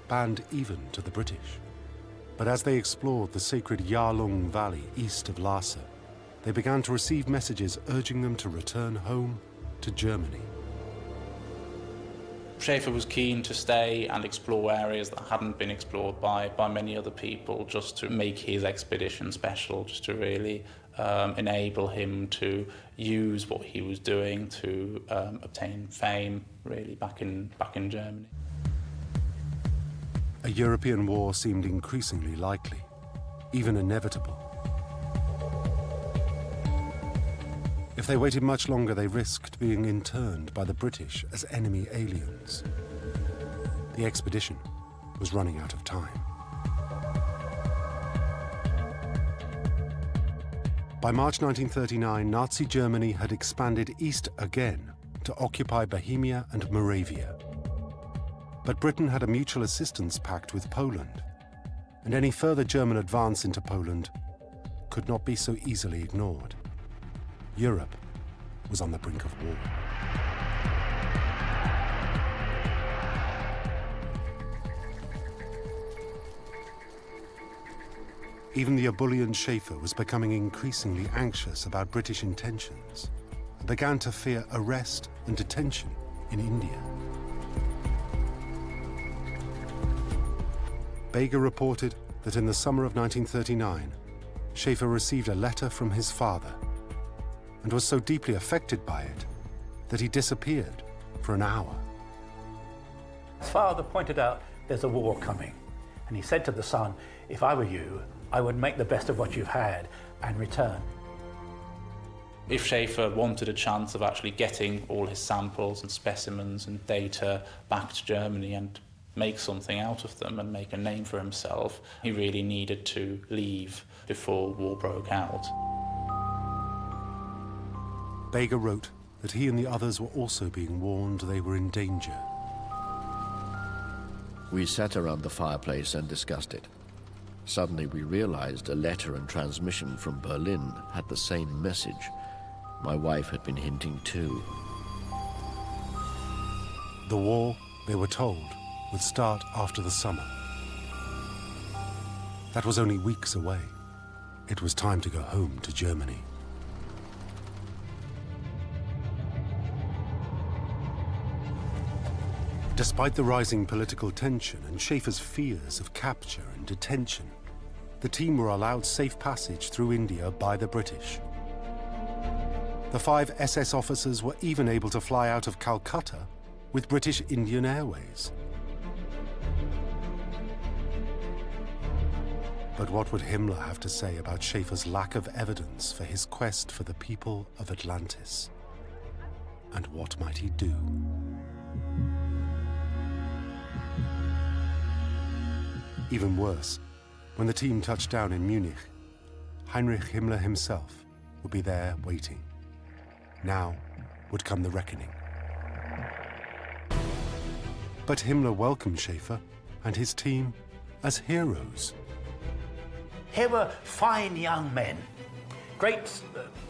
banned even to the British. But as they explored the sacred Yarlung Valley east of Lhasa, they began to receive messages urging them to return home to Germany. Schaefer was keen to stay and explore areas that hadn't been explored by many other people, just to make his expedition special, just to really enable him to use what he was doing to obtain fame, really, back in Germany. A European war seemed increasingly likely, even inevitable. If they waited much longer, they risked being interned by the British as enemy aliens. The expedition was running out of time. By March 1939, Nazi Germany had expanded east again to occupy Bohemia and Moravia. But Britain had a mutual assistance pact with Poland, and any further German advance into Poland could not be so easily ignored. Europe was on the brink of war. Even the ebullient Schaefer was becoming increasingly anxious about British intentions and began to fear arrest and detention in India. Bager reported that in the summer of 1939, Schaefer received a letter from his father and was so deeply affected by it that he disappeared for an hour. His father pointed out there's a war coming, and he said to the son, if I were you, I would make the best of what you've had and return. If Schaefer wanted a chance of actually getting all his samples and specimens and data back to Germany and make something out of them and make a name for himself, he really needed to leave before war broke out. Bager wrote that he and the others were also being warned they were in danger. We sat around the fireplace and discussed it. Suddenly we realized a letter and transmission from Berlin had the same message. My wife had been hinting too. The war, they were told, would start after the summer. That was only weeks away. It was time to go home to Germany. Despite the rising political tension and Schaefer's fears of capture and detention, the team were allowed safe passage through India by the British. The 5 SS officers were even able to fly out of Calcutta with British Indian Airways. But what would Himmler have to say about Schaefer's lack of evidence for his quest for the people of Atlantis? And what might he do? Even worse, when the team touched down in Munich, Heinrich Himmler himself would be there waiting. Now would come the reckoning. But Himmler welcomed Schaefer and his team as heroes. Here were fine young men, great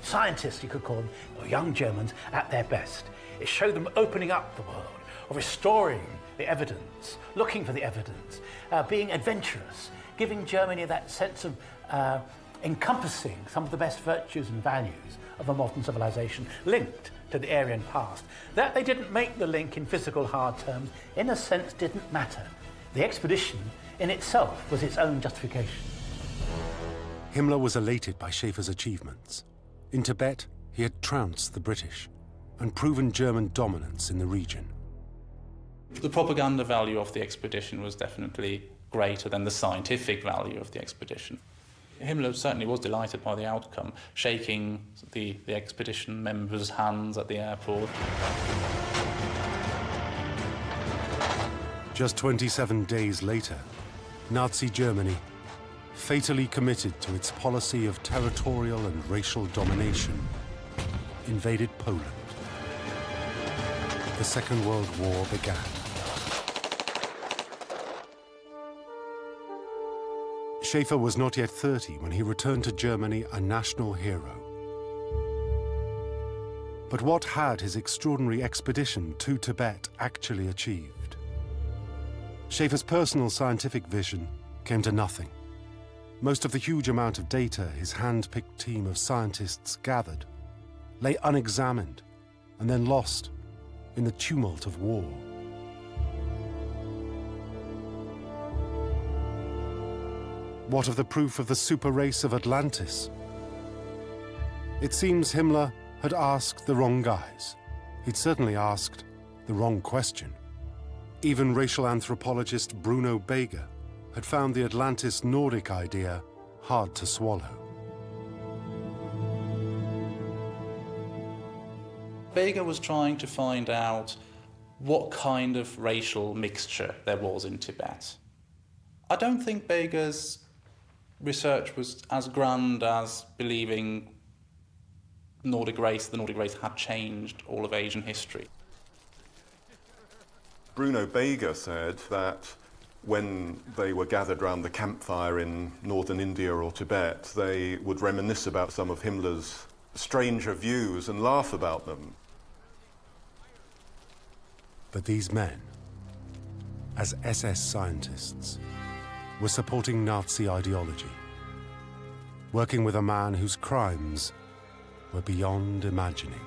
scientists, you could call them, or young Germans at their best. It showed them opening up the world, or restoring the evidence, looking for the evidence, being adventurous, giving Germany that sense of encompassing some of the best virtues and values of a modern civilization linked to the Aryan past. That they didn't make the link in physical hard terms, in a sense, didn't matter. The expedition in itself was its own justification. Himmler was elated by Schaefer's achievements. In Tibet, he had trounced the British and proven German dominance in the region. The propaganda value of the expedition was definitely greater than the scientific value of the expedition. Himmler certainly was delighted by the outcome, shaking the expedition members' hands at the airport. Just 27 days later, Nazi Germany, fatally committed to its policy of territorial and racial domination, invaded Poland. The Second World War began. Schaefer was not yet 30 when he returned to Germany a national hero. But what had his extraordinary expedition to Tibet actually achieved? Schaefer's personal scientific vision came to nothing. Most of the huge amount of data his hand-picked team of scientists gathered lay unexamined and then lost in the tumult of war. What of the proof of the super race of Atlantis? It seems Himmler had asked the wrong guys. He'd certainly asked the wrong question. Even racial anthropologist Bruno Beger had found the Atlantis Nordic idea hard to swallow. Beger was trying to find out what kind of racial mixture there was in Tibet. I don't think Beger's research was as grand as believing the Nordic race had changed all of Asian history. Bruno Beger said that when they were gathered round the campfire in northern India or Tibet, they would reminisce about some of Himmler's stranger views and laugh about them. But these men, as SS scientists, were supporting Nazi ideology, working with a man whose crimes were beyond imagining.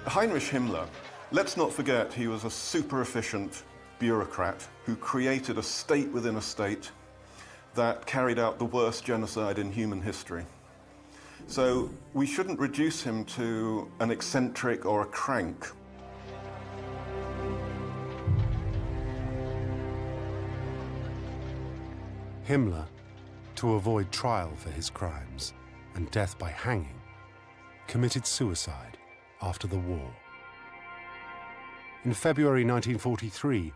Heinrich Himmler, let's not forget he was a super efficient bureaucrat who created a state within a state that carried out the worst genocide in human history. So we shouldn't reduce him to an eccentric or a crank. Himmler, to avoid trial for his crimes and death by hanging, committed suicide after the war. In February 1943,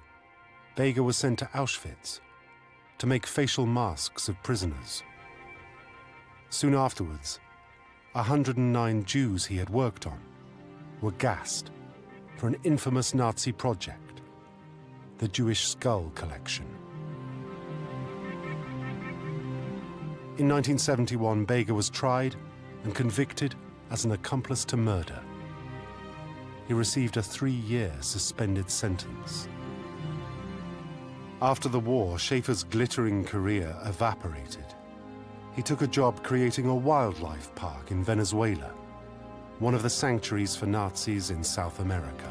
Beger was sent to Auschwitz to make facial masks of prisoners. Soon afterwards, 109 Jews he had worked on were gassed for an infamous Nazi project, the Jewish Skull Collection. In 1971, Beger was tried and convicted as an accomplice to murder. He received a 3-year suspended sentence. After the war, Schaefer's glittering career evaporated. He took a job creating a wildlife park in Venezuela, one of the sanctuaries for Nazis in South America.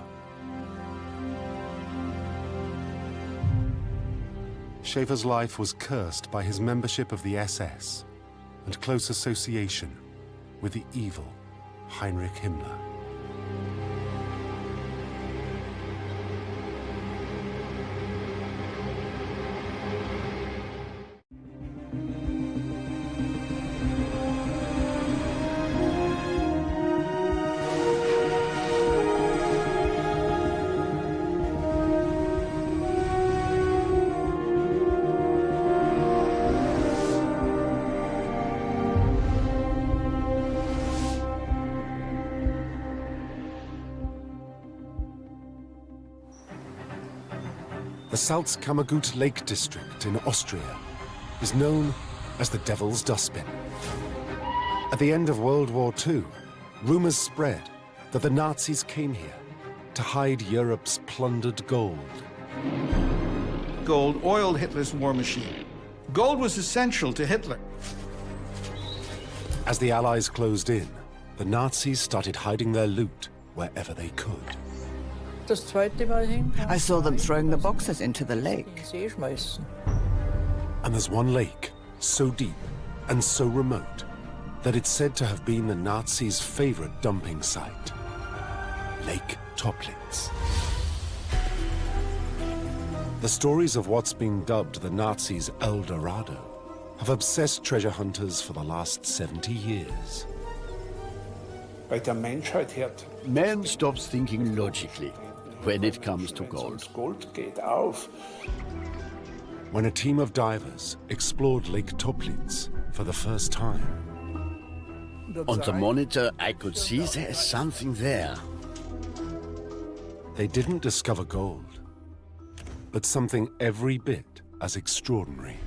Schaefer's life was cursed by his membership of the SS and close association with the evil Heinrich Himmler. The Salzkammergut Lake District in Austria is known as the Devil's Dustbin. At the end of World War II, rumors spread that the Nazis came here to hide Europe's plundered gold. Gold oiled Hitler's war machine. Gold was essential to Hitler. As the Allies closed in, the Nazis started hiding their loot wherever they could. I saw them throwing the boxes into the lake. And there's one lake so deep and so remote that it's said to have been the Nazis' favorite dumping site. Lake Toplitz. The stories of what's been dubbed the Nazis' El Dorado have obsessed treasure hunters for the last 70 years. Man stops thinking logically when it comes to gold. When a team of divers explored Lake Toplitz for the first time. On the monitor, I could see there is something there. They didn't discover gold, but something every bit as extraordinary.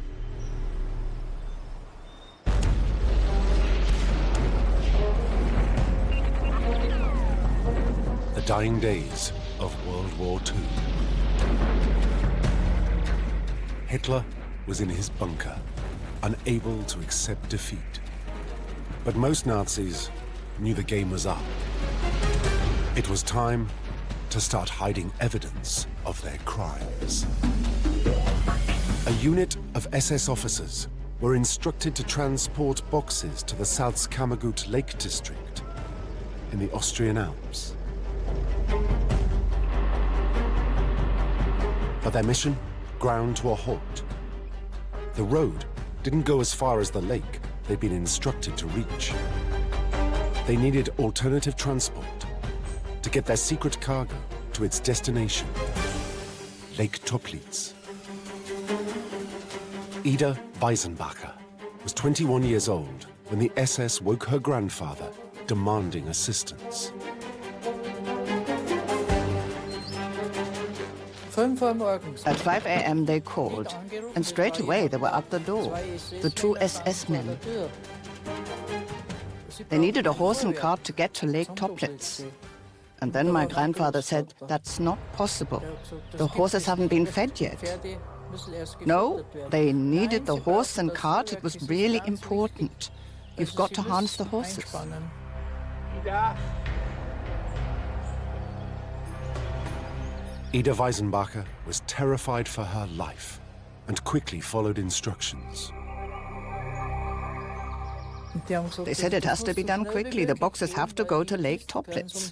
The dying days of World War II. Hitler was in his bunker, unable to accept defeat. But most Nazis knew the game was up. It was time to start hiding evidence of their crimes. A unit of SS officers were instructed to transport boxes to the Salzkammergut Lake District in the Austrian Alps. But their mission ground to a halt. The road didn't go as far as the lake they'd been instructed to reach. They needed alternative transport to get their secret cargo to its destination, Lake Toplitz. Ida Weisenbacher was 21 years old when the SS woke her grandfather, demanding assistance. At 5 a.m. they called, and straight away they were at the door, the two SS men. They needed a horse and cart to get to Lake Toplitz. And then my grandfather said, that's not possible. The horses haven't been fed yet. No, they needed the horse and cart. It was really important. You've got to harness the horses. Ida Weisenbacher was terrified for her life and quickly followed instructions. They said it has to be done quickly. The boxes have to go to Lake Toplitz.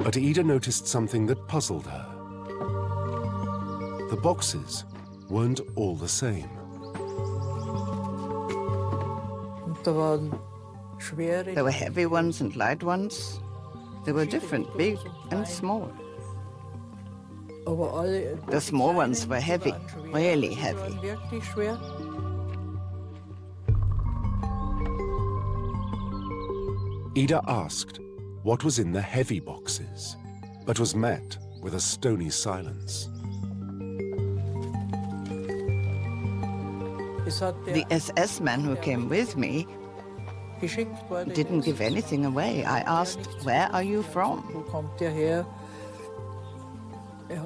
But Ida noticed something that puzzled her. The boxes weren't all the same. There were heavy ones and light ones. They were different, big and small. The small ones were heavy, really heavy. Ida asked what was in the heavy boxes, but was met with a stony silence. The SS man who came with me didn't give anything away. I asked, where are you from?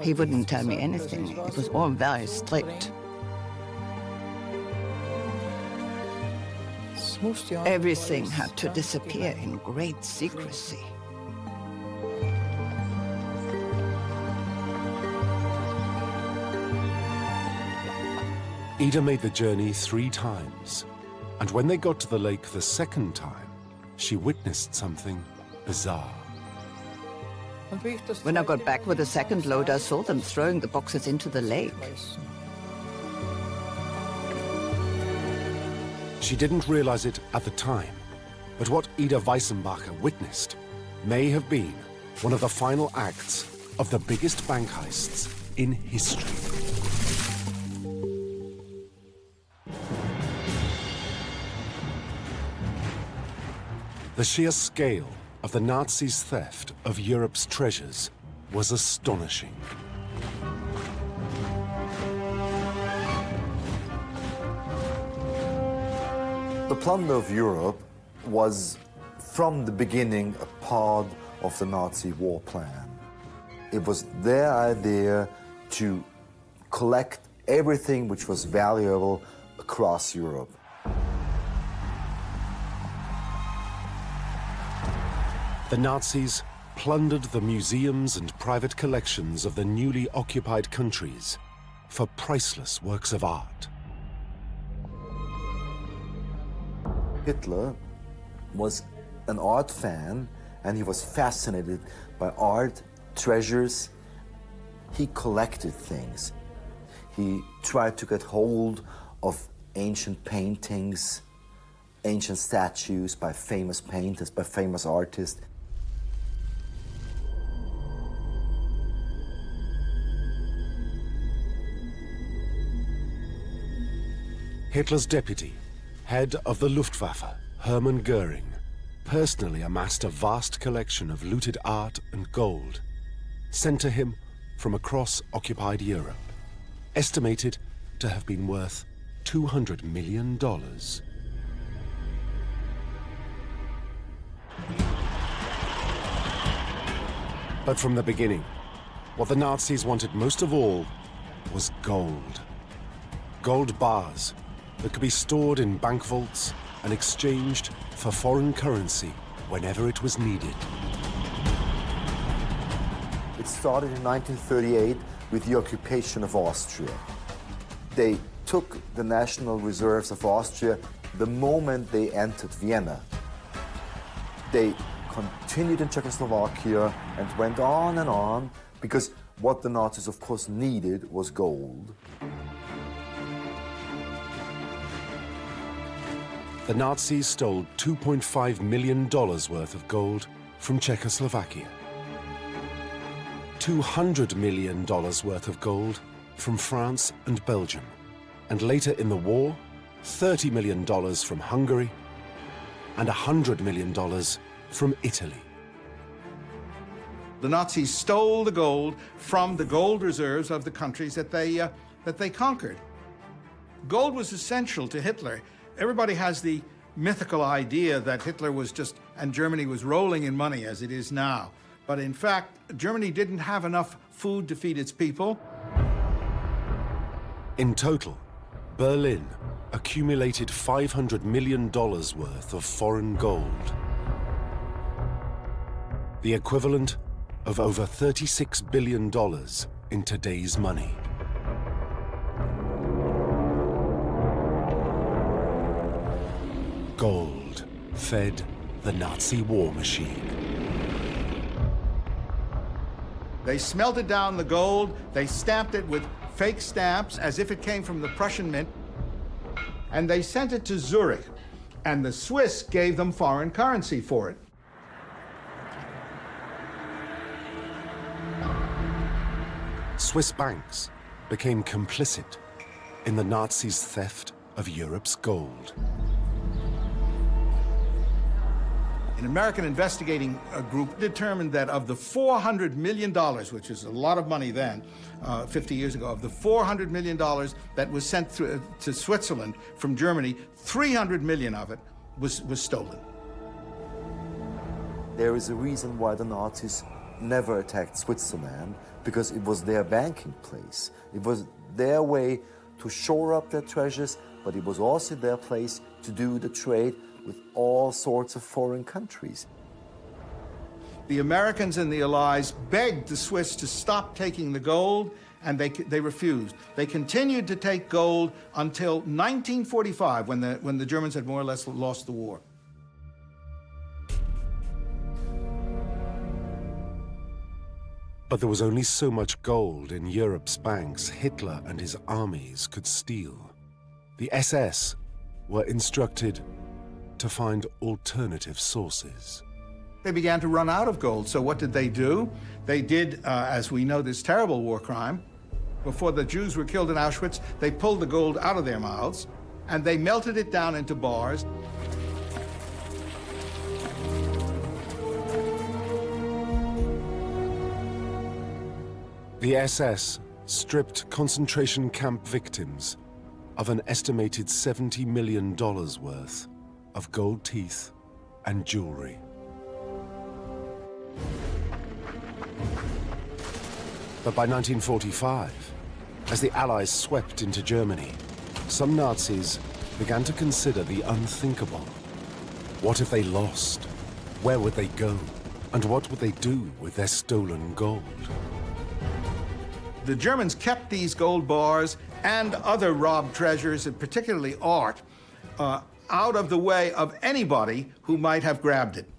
He wouldn't tell me anything. It was all very strict. Everything had to disappear in great secrecy. Ida made the journey 3 times, and when they got to the lake the second time, she witnessed something bizarre. When I got back with the second load, I saw them throwing the boxes into the lake. She didn't realize it at the time, but what Ida Weisenbacher witnessed may have been one of the final acts of the biggest bank heists in history. The sheer scale of the Nazis' theft of Europe's treasures was astonishing. The plunder of Europe was, from the beginning, a part of the Nazi war plan. It was their idea to collect everything which was valuable across Europe. The Nazis plundered the museums and private collections of the newly occupied countries for priceless works of art. Hitler was an art fan, and he was fascinated by art, treasures. He collected things. He tried to get hold of ancient paintings, ancient statues by famous painters, by famous artists. Hitler's deputy, head of the Luftwaffe, Hermann Goering, personally amassed a vast collection of looted art and gold, sent to him from across occupied Europe, estimated to have been worth $200 million. But from the beginning, what the Nazis wanted most of all was gold. Gold bars that could be stored in bank vaults and exchanged for foreign currency whenever it was needed. It started in 1938 with the occupation of Austria. They took the national reserves of Austria the moment they entered Vienna. They continued in Czechoslovakia and went on, because what the Nazis, of course, needed was gold. The Nazis stole $2.5 million worth of gold from Czechoslovakia, $200 million worth of gold from France and Belgium, and later in the war, $30 million from Hungary and $100 million from Italy. The Nazis stole the gold from the gold reserves of the countries that they conquered. Gold was essential to Hitler. Everybody has the mythical idea that Hitler was just, and Germany was rolling in money as it is now. But in fact, Germany didn't have enough food to feed its people. In total, Berlin accumulated $500 million worth of foreign gold, the equivalent of over $36 billion in today's money. Gold fed the Nazi war machine. They smelted down the gold, they stamped it with fake stamps as if it came from the Prussian mint, and they sent it to Zurich, and the Swiss gave them foreign currency for it. Swiss banks became complicit in the Nazis' theft of Europe's gold. An American investigating group determined that of the $400 million, which is a lot of money then, 50 years ago, of the $400 million that was sent through, to Switzerland from Germany, 300 million of it was stolen. There is a reason why the Nazis never attacked Switzerland, because it was their banking place. It was their way to shore up their treasures, but it was also their place to do the trade with all sorts of foreign countries. The Americans and the Allies begged the Swiss to stop taking the gold, and they refused. They continued to take gold until 1945, when the Germans had more or less lost the war. But there was only so much gold in Europe's banks Hitler and his armies could steal. The SS were instructed to find alternative sources. They began to run out of gold, so what did they do? They did, as we know, this terrible war crime. Before the Jews were killed in Auschwitz, they pulled the gold out of their mouths, and they melted it down into bars. The SS stripped concentration camp victims of an estimated $70 million worth of gold teeth and jewelry. But by 1945, as the Allies swept into Germany, some Nazis began to consider the unthinkable. What if they lost? Where would they go? And what would they do with their stolen gold? The Germans kept these gold bars and other robbed treasures, and particularly art, out of the way of anybody who might have grabbed it.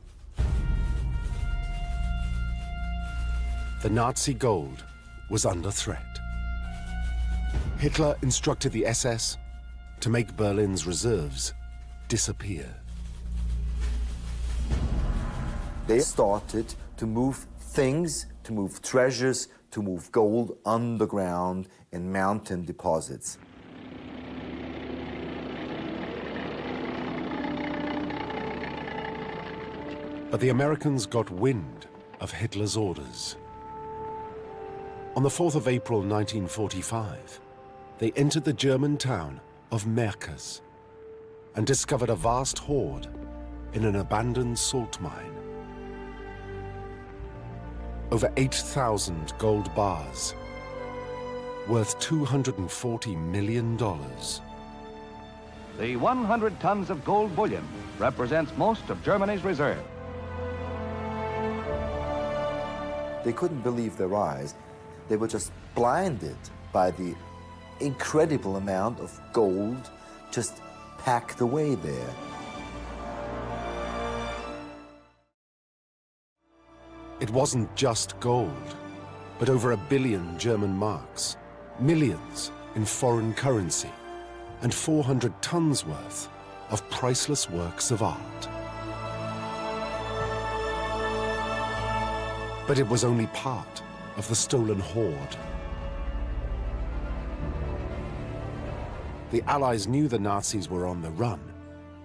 The Nazi gold was under threat. Hitler instructed the SS to make Berlin's reserves disappear. They started to move things, to move treasures, to move gold underground in mountain deposits. But the Americans got wind of Hitler's orders. On the 4th of April 1945, they entered the German town of Merkers and discovered a vast hoard in an abandoned salt mine. Over 8,000 gold bars, worth $240 million. The 100 tons of gold bullion represents most of Germany's reserve. They couldn't believe their eyes. They were just blinded by the incredible amount of gold just packed away there. It wasn't just gold, but over 1 billion German marks, millions in foreign currency, and 400 tons worth of priceless works of art. But it was only part of the stolen hoard. The Allies knew the Nazis were on the run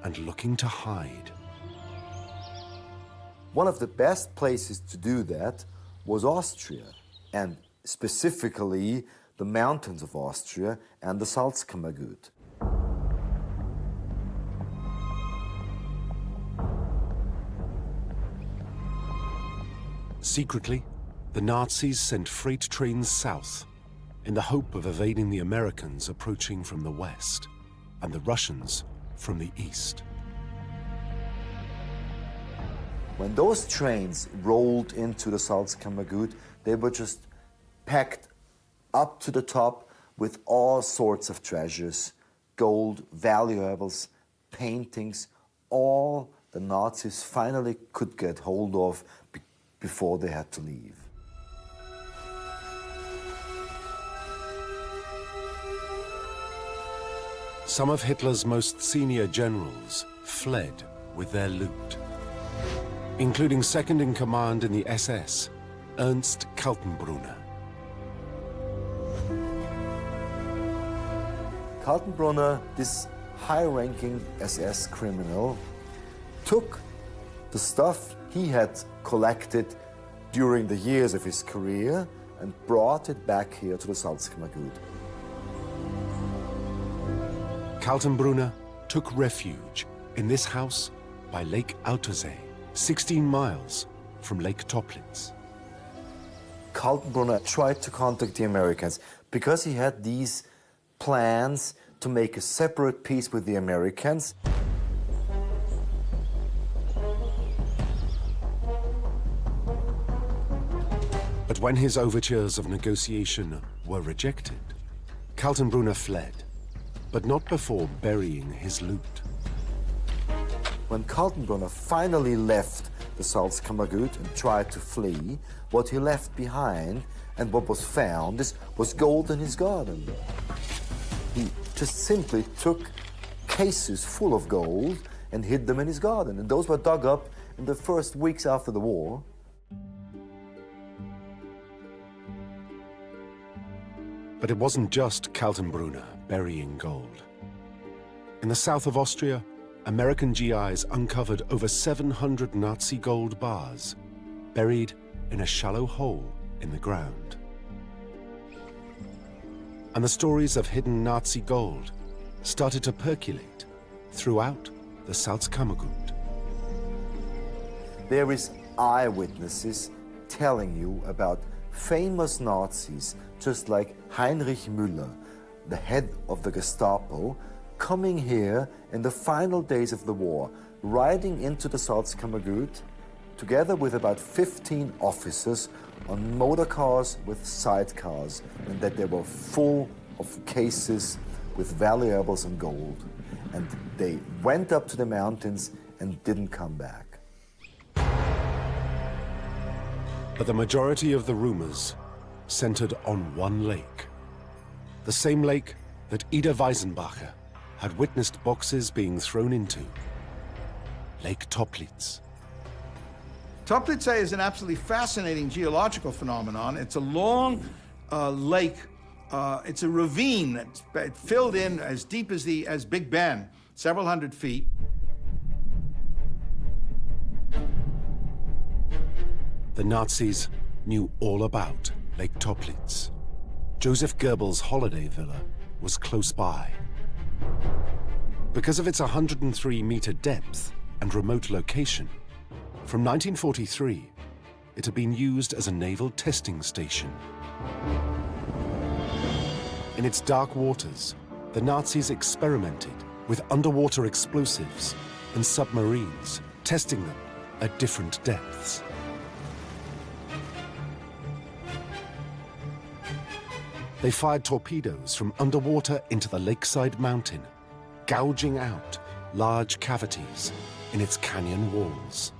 and looking to hide. One of the best places to do that was Austria, and specifically the mountains of Austria and the Salzkammergut. Secretly, the Nazis sent freight trains south in the hope of evading the Americans approaching from the west and the Russians from the east. When those trains rolled into the Salzkammergut, they were just packed up to the top with all sorts of treasures, gold, valuables, paintings, all the Nazis finally could get hold of before they had to leave. Some of Hitler's most senior generals fled with their loot, including second in command in the SS, Ernst Kaltenbrunner. Kaltenbrunner, this high-ranking SS criminal, took the stuff he had collected during the years of his career and brought it back here to the Salzkammergut. Kaltenbrunner took refuge in this house by Lake Toplitz, 16 miles from Lake Toplitz. Kaltenbrunner tried to contact the Americans because he had these plans to make a separate peace with the Americans. But when his overtures of negotiation were rejected, Kaltenbrunner fled, but not before burying his loot. When Kaltenbrunner finally left the Salzkammergut and tried to flee, what he left behind and what was found was gold in his garden. He just simply took cases full of gold and hid them in his garden, and those were dug up in the first weeks after the war. But it wasn't just Kaltenbrunner burying gold. In the south of Austria, American GIs uncovered over 700 Nazi gold bars buried in a shallow hole in the ground. and the stories of hidden Nazi gold started to percolate throughout the Salzkammergut. There is eyewitnesses telling you about famous Nazis, just like Heinrich Himmler, the head of the Gestapo, coming here in the final days of the war, riding into the Salzkammergut, together with about 15 officers on motor cars with sidecars, and that they were full of cases with valuables and gold. And they went up to the mountains and didn't come back. But the majority of the rumors centered on one lake. The same lake that Ida Weisenbacher had witnessed boxes being thrown into. Lake Toplitz. Toplitz is an absolutely fascinating geological phenomenon. It's a long lake. It's a ravine that's filled in as deep as Big Ben, several hundred feet. The Nazis knew all about Lake Toplitz. Joseph Goebbels' holiday villa was close by. Because of its 103-meter depth and remote location, from 1943, it had been used as a naval testing station. In its dark waters, the Nazis experimented with underwater explosives and submarines, testing them at different depths. They fired torpedoes from underwater into the lakeside mountain, gouging out large cavities in its canyon walls.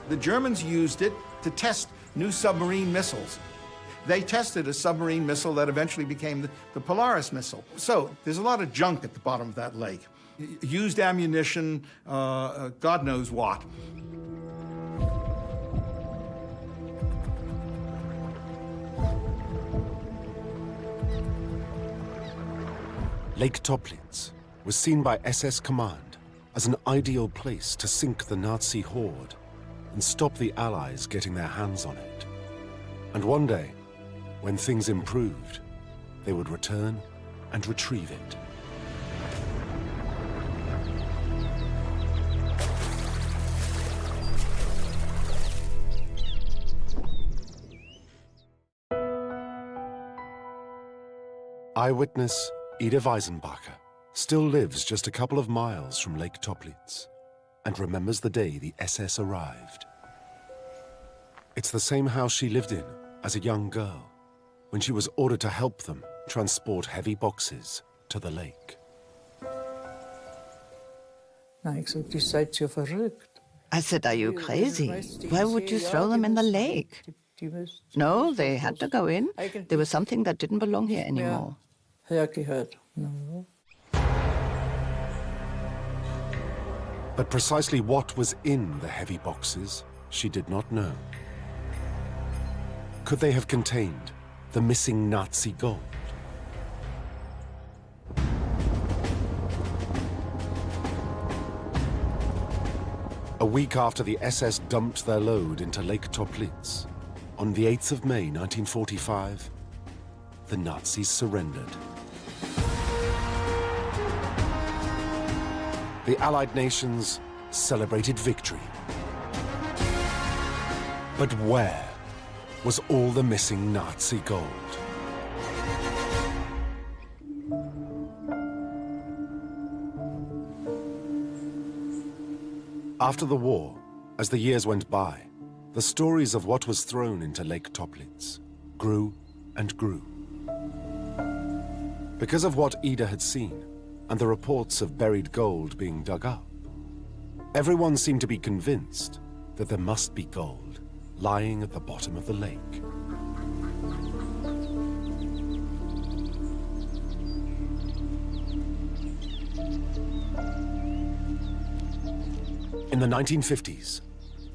The Germans used it to test new submarine missiles. They tested a submarine missile that eventually became the Polaris missile. So there's a lot of junk at the bottom of that lake. Used ammunition, God knows what. Lake Toplitz was seen by SS Command as an ideal place to sink the Nazi horde and stop the Allies getting their hands on it. And one day, when things improved, they would return and retrieve it. Eyewitness Ida Weisenbacher still lives just a couple of miles from Lake Toplitz and remembers the day the SS arrived. It's the same house she lived in as a young girl when she was ordered to help them transport heavy boxes to the lake. I said, are you crazy? Why would you throw them in the lake? No, they had to go in. There was something that didn't belong here anymore. But precisely what was in the heavy boxes, she did not know. Could they have contained the missing Nazi gold? A week after the SS dumped their load into Lake Toplitz, on the 8th of May 1945, the Nazis surrendered. The Allied nations celebrated victory. But where was all the missing Nazi gold? After the war, as the years went by, the stories of what was thrown into Lake Toplitz grew and grew. Because of what Ida had seen, and the reports of buried gold being dug up, everyone seemed to be convinced that there must be gold lying at the bottom of the lake. In the 1950s,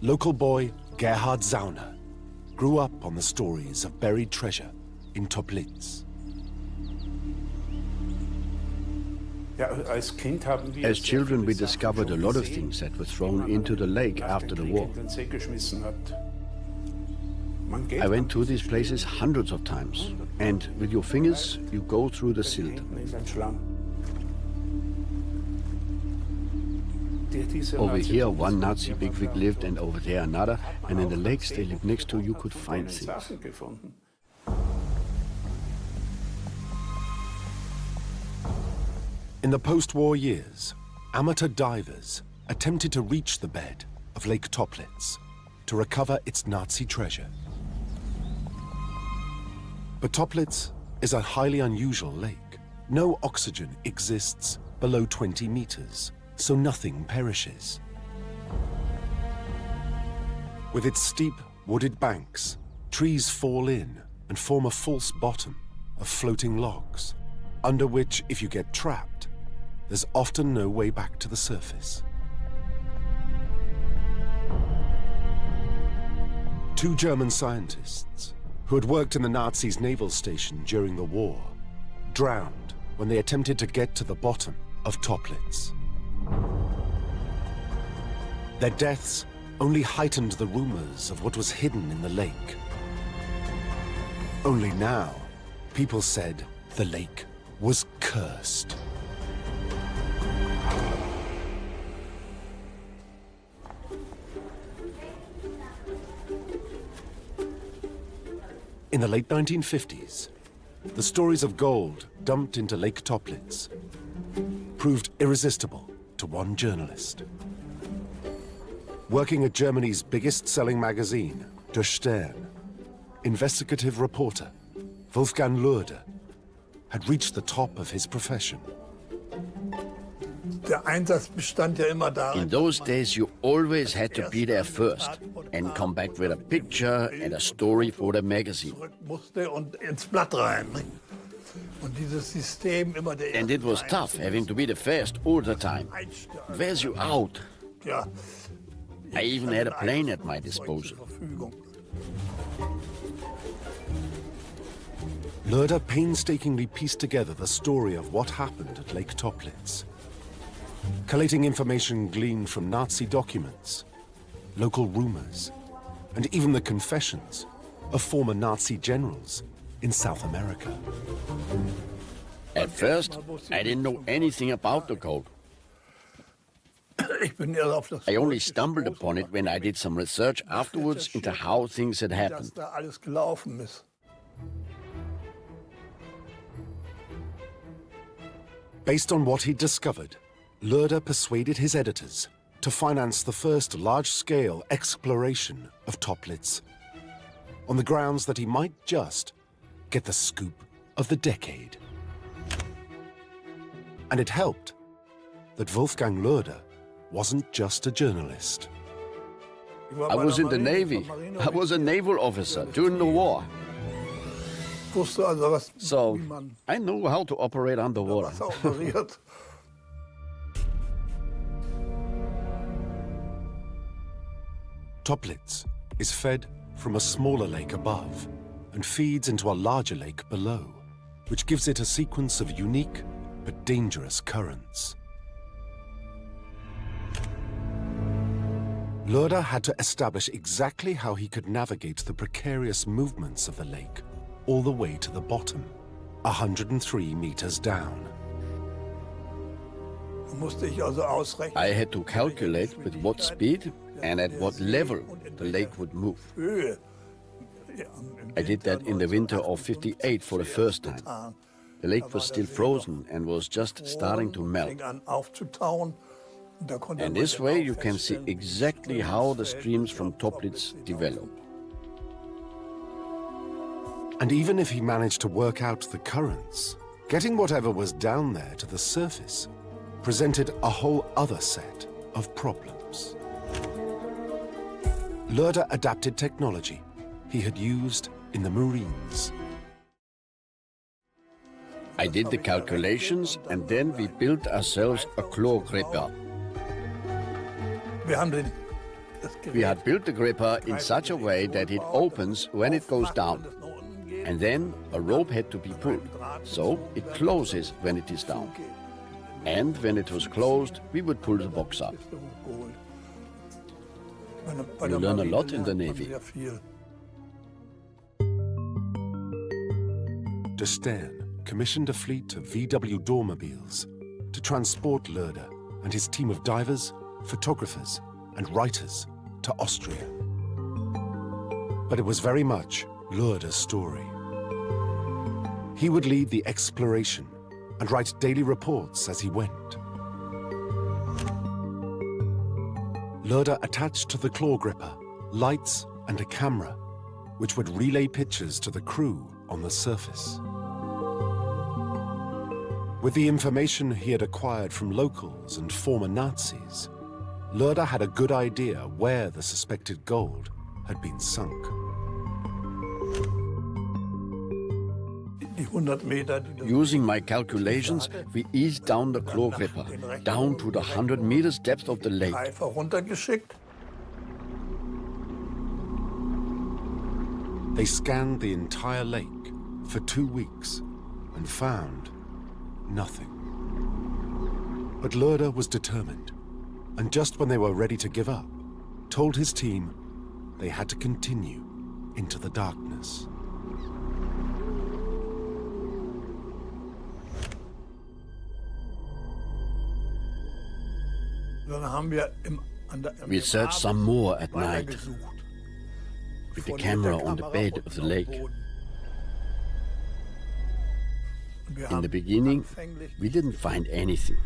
local boy Gerhard Zauner grew up on the stories of buried treasure in Toplitz. As children, we discovered a lot of things that were thrown into the lake after the war. I went to these places hundreds of times, And with your fingers, you go through the silt. Over here, one Nazi bigwig lived, and over there another. And in the lakes they lived next to, you could find things. In the post-war years, amateur divers attempted to reach the bed of Lake Toplitz to recover its Nazi treasure. But Toplitz is a highly unusual lake. No oxygen exists below 20 meters, so nothing perishes. With its steep, wooded banks, trees fall in and form a false bottom of floating logs, under which, if you get trapped, there's often no way back to the surface. Two German scientists who had worked in the Nazis' naval station during the war drowned when they attempted to get to the bottom of Toplitz. Their deaths only heightened the rumors of what was hidden in the lake. Only now, people said the lake was cursed. In the late 1950s, the stories of gold dumped into Lake Toplitz proved irresistible to one journalist. Working at Germany's biggest-selling magazine, Der Stern, investigative reporter Wolfgang Loerde had reached the top of his profession. In those days, you always had to be there first and come back with a picture and a story for the magazine. And it was tough having to be the first all the time. It wears you out. I even had a plane at my disposal. Loerde painstakingly pieced together the story of what happened at Lake Toplitz, collating information gleaned from Nazi documents, local rumors, and even the confessions of former Nazi generals in South America. At first, I didn't know anything about the code. I only stumbled upon it when I did some research afterwards into how things had happened. Based on what he'd discovered, Loerde persuaded his editors to finance the first large-scale exploration of Toplitz, on the grounds that he might just get the scoop of the decade. And it helped that Wolfgang Loerde wasn't just a journalist. I was in the Navy. I was a naval officer during the war. So I know how to operate underwater. Toplitz is fed from a smaller lake above and feeds into a larger lake below, which gives it a sequence of unique but dangerous currents. Loerde had to establish exactly how he could navigate the precarious movements of the lake all the way to the bottom, 103 meters down. I had to calculate with what speed and at what level the lake would move. I did that in the winter of '58 for the first time. The lake was still frozen and was just starting to melt. And this way you can see exactly how the streams from Toplitz develop. And even if he managed to work out the currents, getting whatever was down there to the surface presented a whole other set of problems. Loerde adapted technology he had used in the Marines. I did the calculations and then we built ourselves a claw gripper. We had built the gripper in such a way that it opens when it goes down. And then a rope had to be pulled, so it closes when it is down. And when it was closed, we would pull the box up. You learn a lot in the Navy. de Stern commissioned a fleet of VW Dormobiles to transport Loerder and his team of divers, photographers, and writers to Austria. But it was very much Loerder's story. He would lead the exploration and write daily reports as he went. Loerder attached to the claw gripper lights and a camera, which would relay pictures to the crew on the surface. With the information he had acquired from locals and former Nazis, Loerder had a good idea where the suspected gold had been sunk. Using my calculations, we eased down the claw gripper, down to the 100 meters depth of the lake. They scanned the entire lake for 2 weeks and found nothing. But Loerder was determined, and just when they were ready to give up, told his team they had to continue into the darkness. We searched some more at night, with the camera on the bed of the lake. In the beginning, we didn't find anything.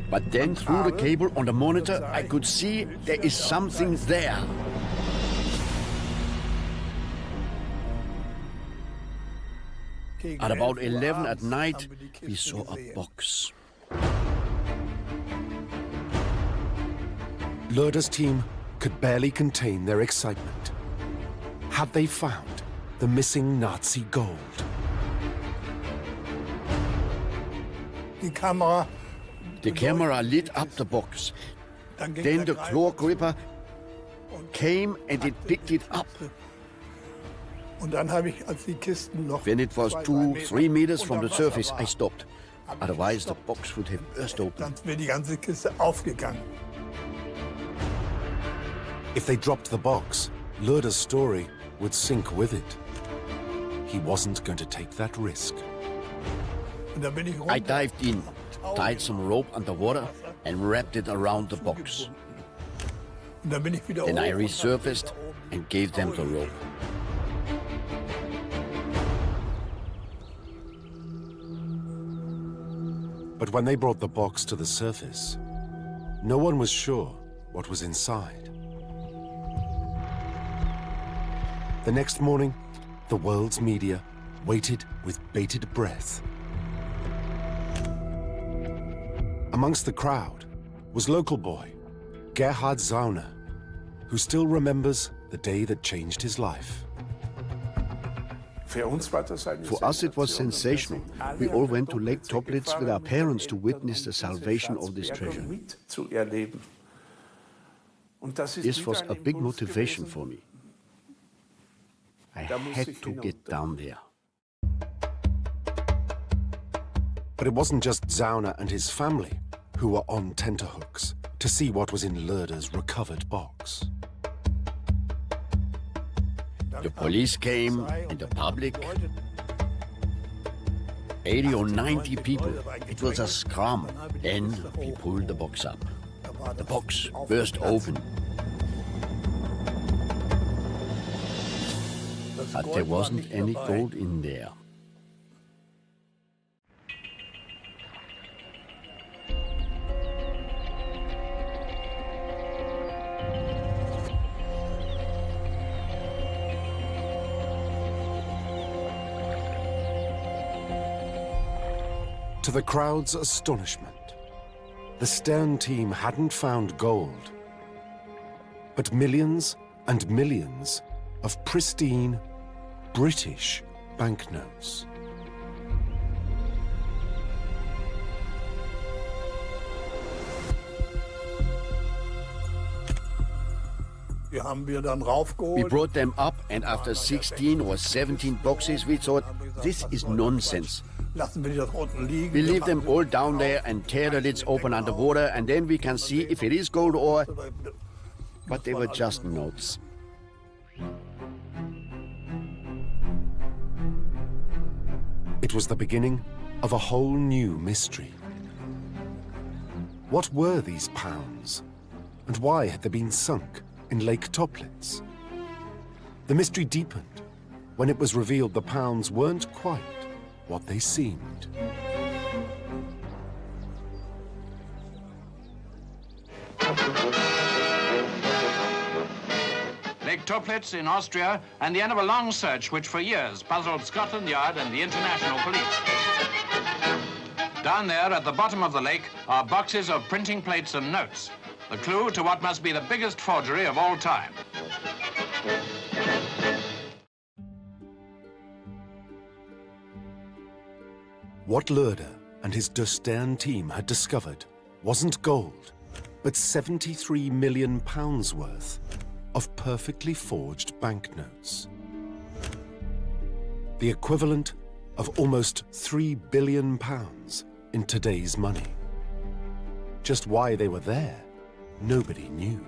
But then through the cable on the monitor, I could see there is something there. At about 11 at night, we saw a box. Loerder's team could barely contain their excitement. Had they found the missing Nazi gold? The camera lit up the box. Then the claw gripper came and it picked it up. When it was 2-3 meters from the surface, I stopped. Otherwise, the box would have burst open. If they dropped the box, Loerder's story would sink with it. He wasn't going to take that risk. I dived in, tied some rope underwater, and wrapped it around the box. Then I resurfaced and gave them the rope. But when they brought the box to the surface, no one was sure what was inside. The next morning, the world's media waited with bated breath. Amongst the crowd was local boy Gerhard Zauner, who still remembers the day that changed his life. For us it was sensational. We all went to Lake Toplitz with our parents to witness the salvation of this treasure. This was a big motivation for me. I had to get down there. But it wasn't just Zauner and his family who were on tenterhooks to see what was in Loerder's recovered box. The police came and the public. 80 or 90 people. It was a scrum. Then we pulled the box up. The box burst open. But there wasn't any gold in there. To the crowd's astonishment, the Stern team hadn't found gold, but millions and millions of pristine British banknotes. We brought them up, and after 16 or 17 boxes, we thought, this is nonsense. We leave them all down there and tear the lids open underwater, and then we can see if it is gold or... But they were just notes. It was the beginning of a whole new mystery. What were these pounds? And why had they been sunk in Lake Toplitz? The mystery deepened when it was revealed the pounds weren't quite what they seemed. Lake Toplitz in Austria, and the end of a long search which for years puzzled Scotland Yard and the international police. Down there at the bottom of the lake are boxes of printing plates and notes, the clue to what must be the biggest forgery of all time. What Loerder and his de Stern team had discovered wasn't gold, but 73 million pounds worth of perfectly forged banknotes. The equivalent of almost 3 billion pounds in today's money. Just why they were there, nobody knew.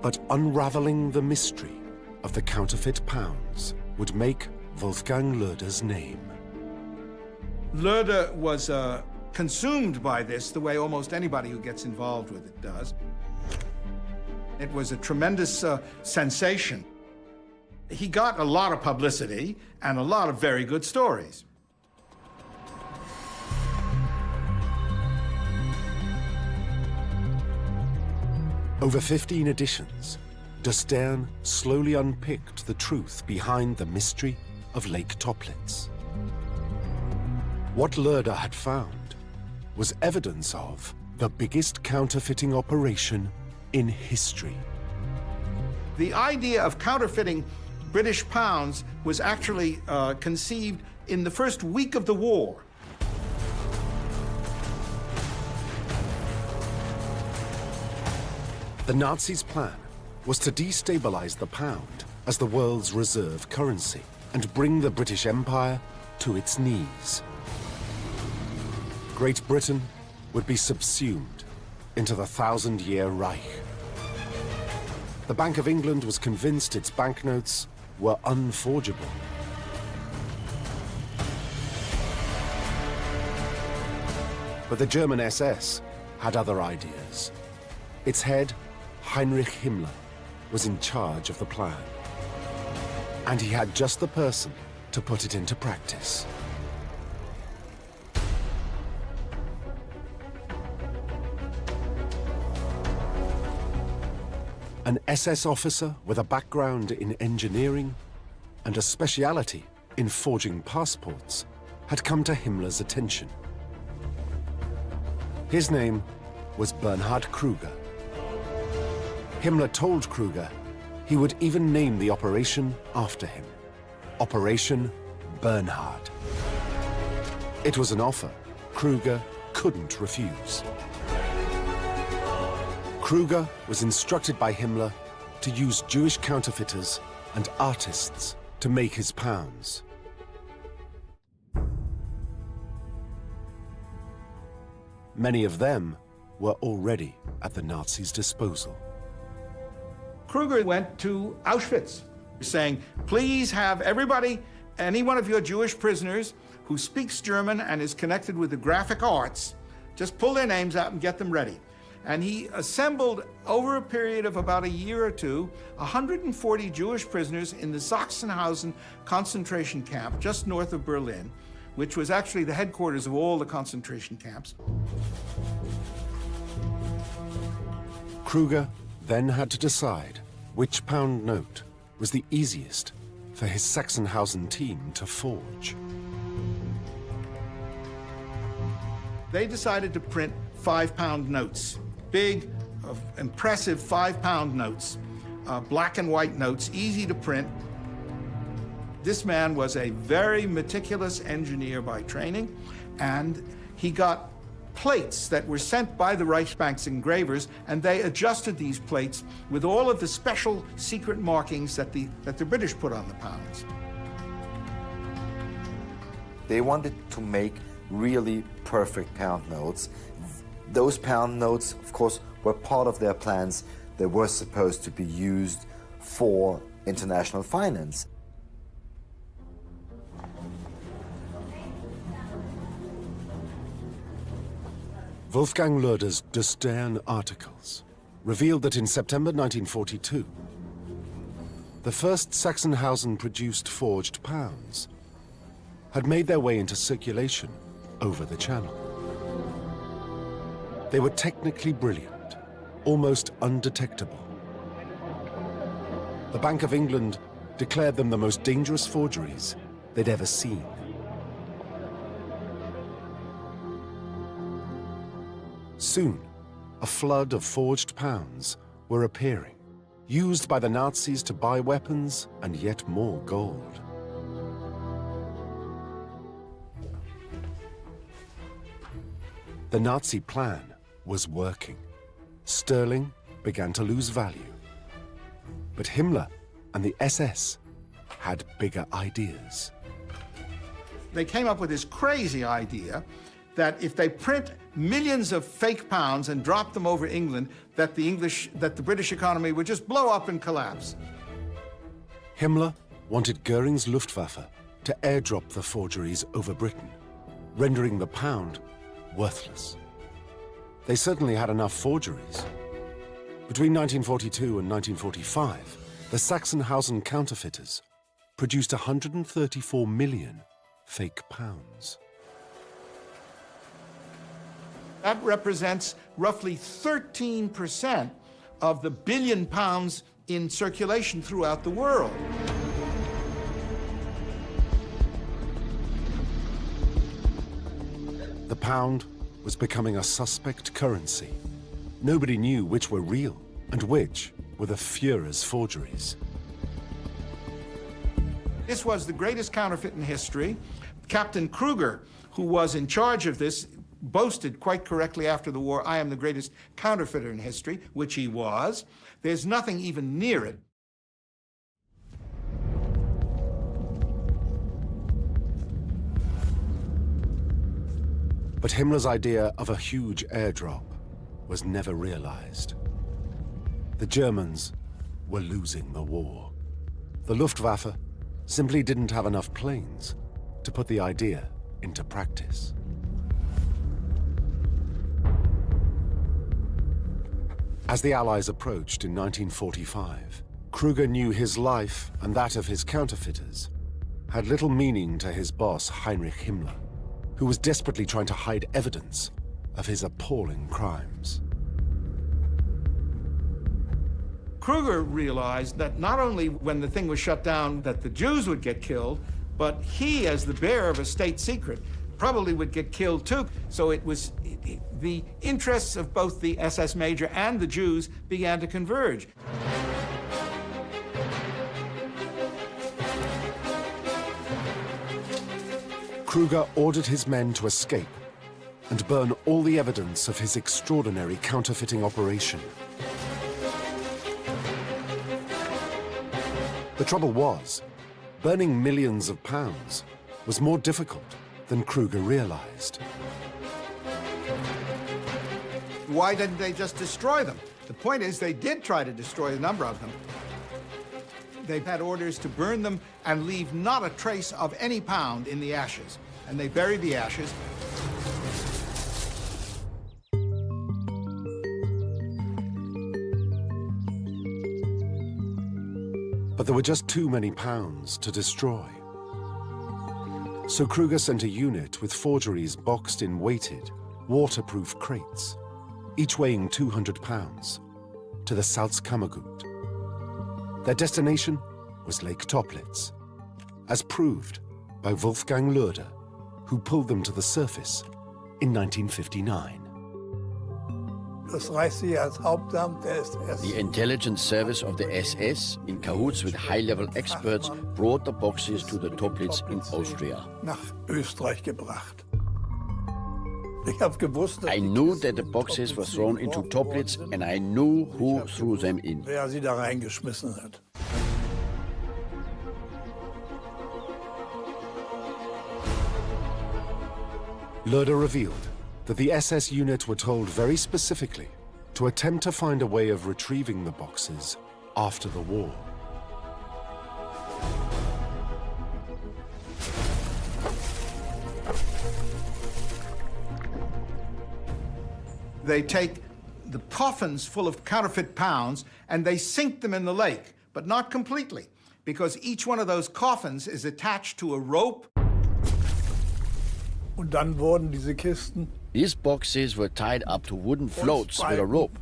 But unraveling the mystery of the counterfeit pounds would make Wolfgang Loerder's name. Loerder was consumed by this the way almost anybody who gets involved with it does. It was a tremendous sensation. He got a lot of publicity and a lot of very good stories. Over 15 editions, de Stern slowly unpicked the truth behind the mystery of Lake Toplitz. What Loerder had found was evidence of the biggest counterfeiting operation in history. The idea of counterfeiting British pounds was actually conceived in the first week of the war. The Nazis' plan was to destabilize the pound as the world's reserve currency and bring the British Empire to its knees. Great Britain would be subsumed into the 1,000-year Reich. The Bank of England was convinced its banknotes were unforgeable. But the German SS had other ideas. Its head, Heinrich Himmler, was in charge of the plan. And he had just the person to put it into practice. An SS officer with a background in engineering and a speciality in forging passports had come to Himmler's attention. His name was Bernhard Kruger. Himmler told Kruger he would even name the operation after him, Operation Bernhard. It was an offer Kruger couldn't refuse. Kruger was instructed by Himmler to use Jewish counterfeiters and artists to make his pounds. Many of them were already at the Nazis' disposal. Kruger went to Auschwitz, saying, please have everybody, any one of your Jewish prisoners who speaks German and is connected with the graphic arts, just pull their names out and get them ready. And he assembled, over a period of about a year or two, 140 Jewish prisoners in the Sachsenhausen concentration camp just north of Berlin, which was actually the headquarters of all the concentration camps. Kruger then had to decide which pound note was the easiest for his Sachsenhausen team to forge. They decided to print 5-pound notes. Big, impressive 5-pound notes, black and white notes, easy to print. This man was a very meticulous engineer by training, and he got plates that were sent by the Reichsbank's engravers, and they adjusted these plates with all of the special secret markings that the British put on the pounds. They wanted to make really perfect pound notes. Those pound notes, of course, were part of their plans They were supposed to be used for international finance. Wolfgang Loeder's De Stern articles revealed that in September 1942, the first Sachsenhausen-produced forged pounds had made their way into circulation over the Channel. They were technically brilliant, almost undetectable. The Bank of England declared them the most dangerous forgeries they'd ever seen. Soon, a flood of forged pounds were appearing, used by the Nazis to buy weapons and yet more gold. The Nazi plan was working. Sterling began to lose value. But Himmler and the SS had bigger ideas. They came up with this crazy idea that if they print millions of fake pounds and drop them over England, that the British economy would just blow up and collapse. Himmler wanted Goering's Luftwaffe to airdrop the forgeries over Britain, rendering the pound worthless. They certainly had enough forgeries. Between 1942 and 1945, the Sachsenhausen counterfeiters produced 134 million fake pounds. That represents roughly 13% of the billion pounds in circulation throughout the world. The pound was becoming a suspect currency. Nobody knew which were real and which were the Führer's forgeries. This was the greatest counterfeit in history. Captain Kruger, who was in charge of this, boasted quite correctly after the war, "I am the greatest counterfeiter in history," which he was. There's nothing even near it. But Himmler's idea of a huge airdrop was never realized. The Germans were losing the war. The Luftwaffe simply didn't have enough planes to put the idea into practice. As the Allies approached in 1945, Kruger knew his life and that of his counterfeiters had little meaning to his boss, Heinrich Himmler, who was desperately trying to hide evidence of his appalling crimes. Kruger realized that not only when the thing was shut down that the Jews would get killed, but he, as the bearer of a state secret, probably would get killed too. So the interests of both the SS major and the Jews began to converge. Kruger ordered his men to escape and burn all the evidence of his extraordinary counterfeiting operation. The trouble was, burning millions of pounds was more difficult than Kruger realized. Why didn't they just destroy them? The point is, they did try to destroy a number of them. They had orders to burn them and leave not a trace of any pound in the ashes. And they buried the ashes. But there were just too many pounds to destroy. So Kruger sent a unit with forgeries boxed in weighted, waterproof crates, each weighing 200 pounds, to the Salzkammergut. Their destination was Lake Toplitz, as proved by Wolfgang Loeder, who pulled them to the surface in 1959. The intelligence service of the SS, in cahoots with high-level experts, brought the boxes to the Toplitz in Austria. I knew that the boxes were thrown into Toplitz, and I knew who threw them in. Loeder revealed that the SS unit were told very specifically to attempt to find a way of retrieving the boxes after the war. They take the coffins full of counterfeit pounds and they sink them in the lake, but not completely, because each one of those coffins is attached to a rope. Und dann wurden diese Kisten These boxes were tied up to wooden floats with a rope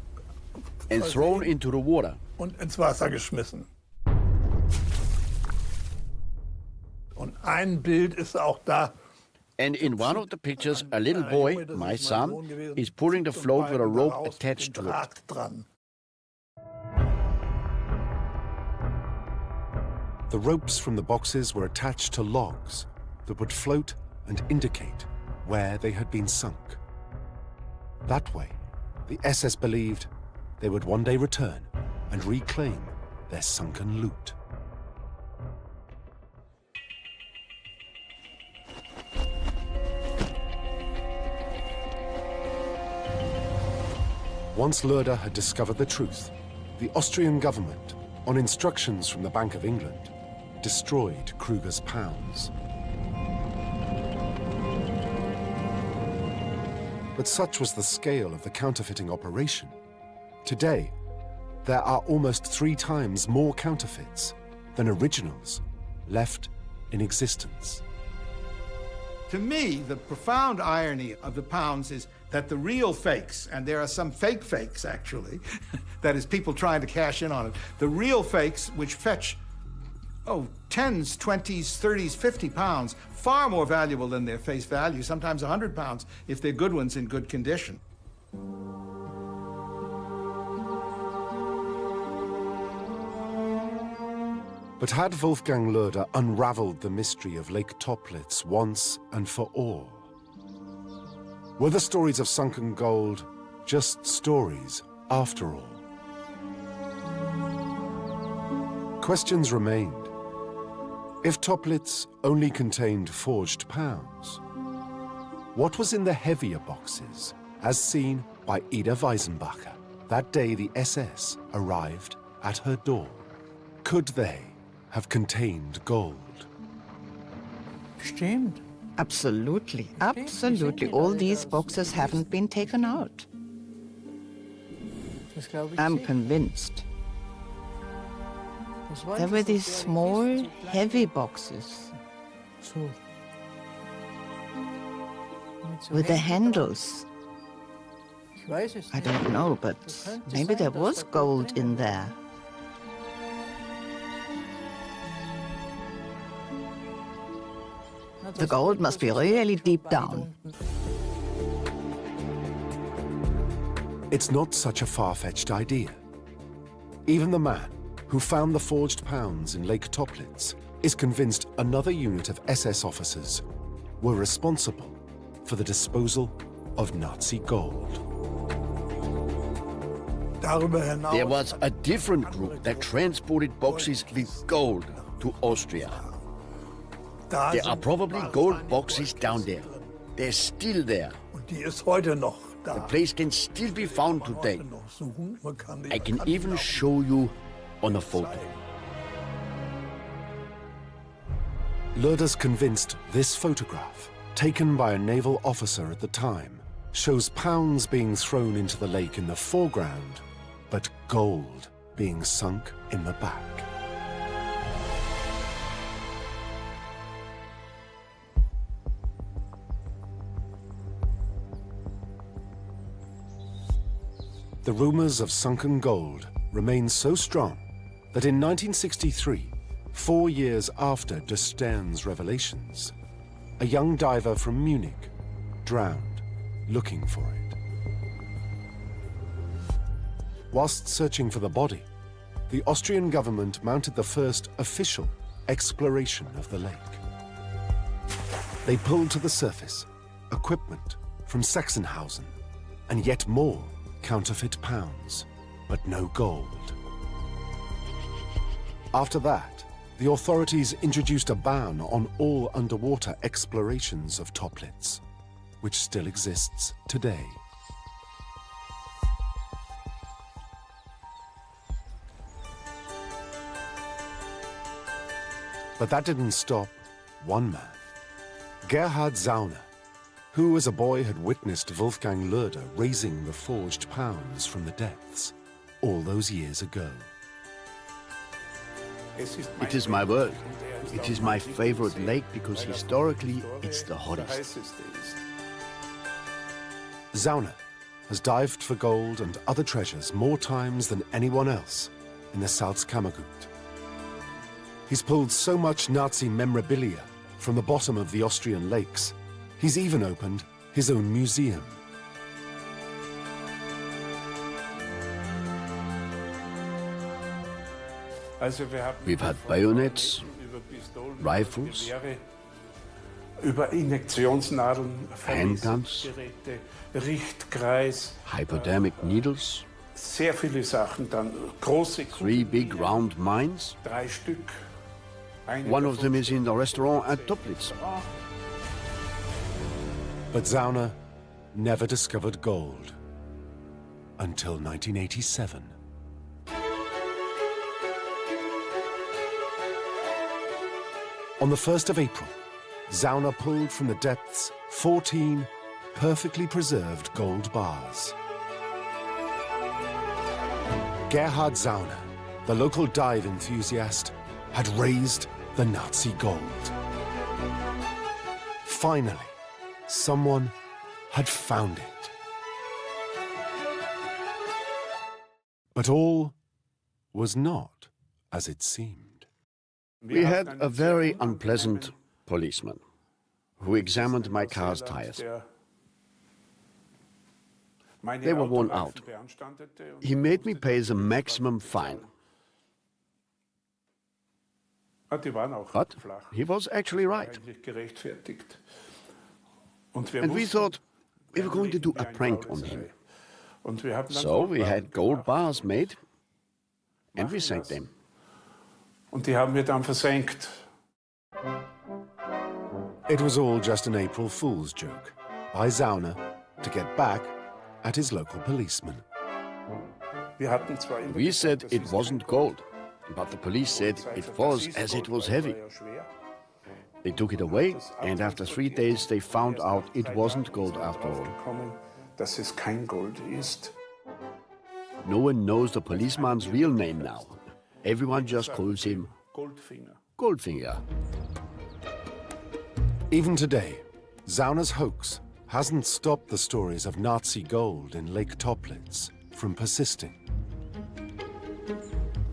and thrown into the water. und ins Wasser geschmissen. Und ein Bild ist auch da. And in one of the pictures, a little boy, my son, is pulling the float with a rope attached to it. Dran. The ropes from the boxes were attached to logs that would float and indicate where they had been sunk. That way, the SS believed they would one day return and reclaim their sunken loot. Once Loerder had discovered the truth, the Austrian government, on instructions from the Bank of England, destroyed Kruger's pounds. But such was the scale of the counterfeiting operation. Today, there are almost 3 times more counterfeits than originals left in existence. To me, the profound irony of the pounds is that the real fakes, and there are some fake fakes actually, that is people trying to cash in on it, the real fakes which fetch, 10s, 20s, 30s, 50 pounds, far more valuable than their face value, sometimes 100 pounds if they're good ones in good condition. But had Wolfgang Loerder unraveled the mystery of Lake Toplitz once and for all? Were the stories of sunken gold just stories after all? Questions remained. If Toplitz only contained forged pounds, what was in the heavier boxes, as seen by Ida Weisenbacher that day the SS arrived at her door? Could they have contained gold? Stimmt. Absolutely, absolutely. All these boxes haven't been taken out. I'm convinced. There were these small, heavy boxes with the handles. I don't know, but maybe there was gold in there. The gold must be really deep down. It's not such a far-fetched idea. Even the man who found the forged pounds in Lake Toplitz is convinced another unit of SS officers were responsible for the disposal of Nazi gold. There was a different group that transported boxes with gold to Austria. There are probably gold boxes down there. They're still there. The place can still be found today. I can even show you on a photo. Loerder's convinced this photograph, taken by a naval officer at the time, shows pounds being thrown into the lake in the foreground, but gold being sunk in the back. The rumors of sunken gold remain so strong that in 1963, 4 years after de Stern's revelations, a young diver from Munich drowned looking for it. Whilst searching for the body, the Austrian government mounted the first official exploration of the lake. They pulled to the surface equipment from Sachsenhausen and yet more counterfeit pounds, but no gold. After that, the authorities introduced a ban on all underwater explorations of Toplitz, which still exists today. But that didn't stop one man, Gerhard Zauner, who as a boy had witnessed Wolfgang Loerder raising the forged pounds from the depths all those years ago. It is my world. It is my favorite lake because historically it's the hottest. Zauner has dived for gold and other treasures more times than anyone else in the Salzkammergut. He's pulled so much Nazi memorabilia from the bottom of the Austrian lakes, he's even opened his own museum. We've had bayonets, rifles, handguns, hypodermic needles, 3 big round mines. One of them is in the restaurant at Toplitz. But Zauner never discovered gold until 1987. On the 1st of April, Zauner pulled from the depths 14 perfectly preserved gold bars. Gerhard Zauner, the local dive enthusiast, had raised the Nazi gold. Finally, someone had found it. But all was not as it seemed. We had a very unpleasant policeman who examined my car's tires. They were worn out. He made me pay the maximum fine. But he was actually right. And we thought we were going to do a prank on him. So we had gold bars made and we sank them. It was all just an April Fool's joke by Zauner to get back at his local policeman. We said it wasn't gold, but the police said it was as it was heavy. They took it away, and after 3 days they found out it wasn't gold after all. No one knows the policeman's real name now. Everyone just calls him Goldfinger. Even today, Zauner's hoax hasn't stopped the stories of Nazi gold in Lake Toplitz from persisting.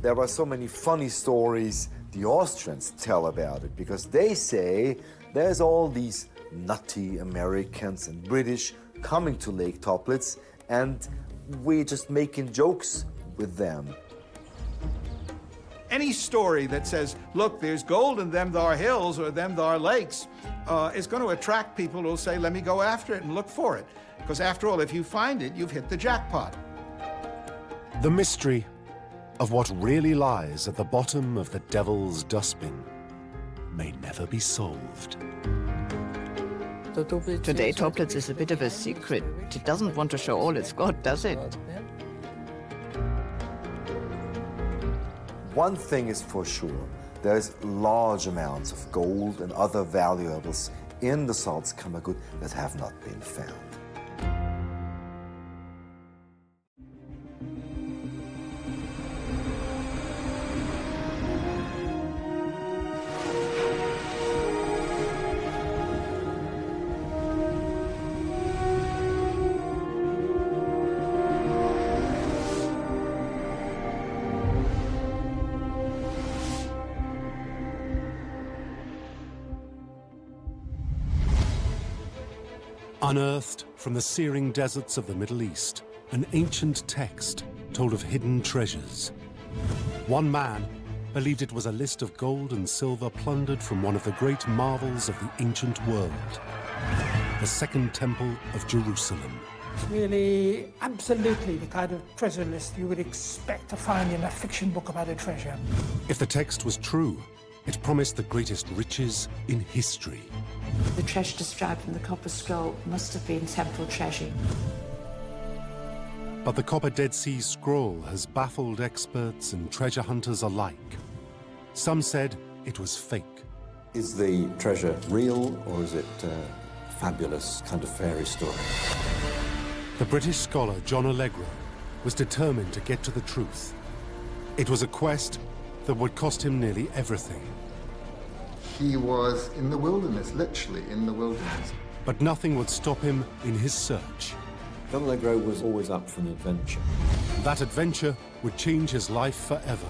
There are so many funny stories the Austrians tell about it, because they say there's all these nutty Americans and British coming to Lake Toplitz and we're just making jokes with them. Any story that says, look, there's gold in them there hills or them there lakes is going to attract people who will say, let me go after it and look for it. Because after all, if you find it, you've hit the jackpot. The mystery of what really lies at the bottom of the devil's dustbin may never be solved. Today, Toplitz is a bit of a secret. It doesn't want to show all it's got, does it? One thing is for sure, there's large amounts of gold and other valuables in the Salzkammergut that have not been found. Unearthed from the searing deserts of the Middle East, an ancient text told of hidden treasures. One man believed it was a list of gold and silver plundered from one of the great marvels of the ancient world, the Second Temple of Jerusalem. It's really absolutely the kind of treasure list you would expect to find in a fiction book about a treasure. If the text was true, it promised the greatest riches in history. The treasure described in the copper scroll must have been temple treasure. But the Copper Dead Sea Scroll has baffled experts and treasure hunters alike. Some said it was fake. Is the treasure real, or is it a fabulous kind of fairy story? The British scholar John Allegro was determined to get to the truth. It was a quest that would cost him nearly everything. He was in the wilderness, literally in the wilderness. But nothing would stop him in his search. John Allegro was always up for an adventure. That adventure would change his life forever.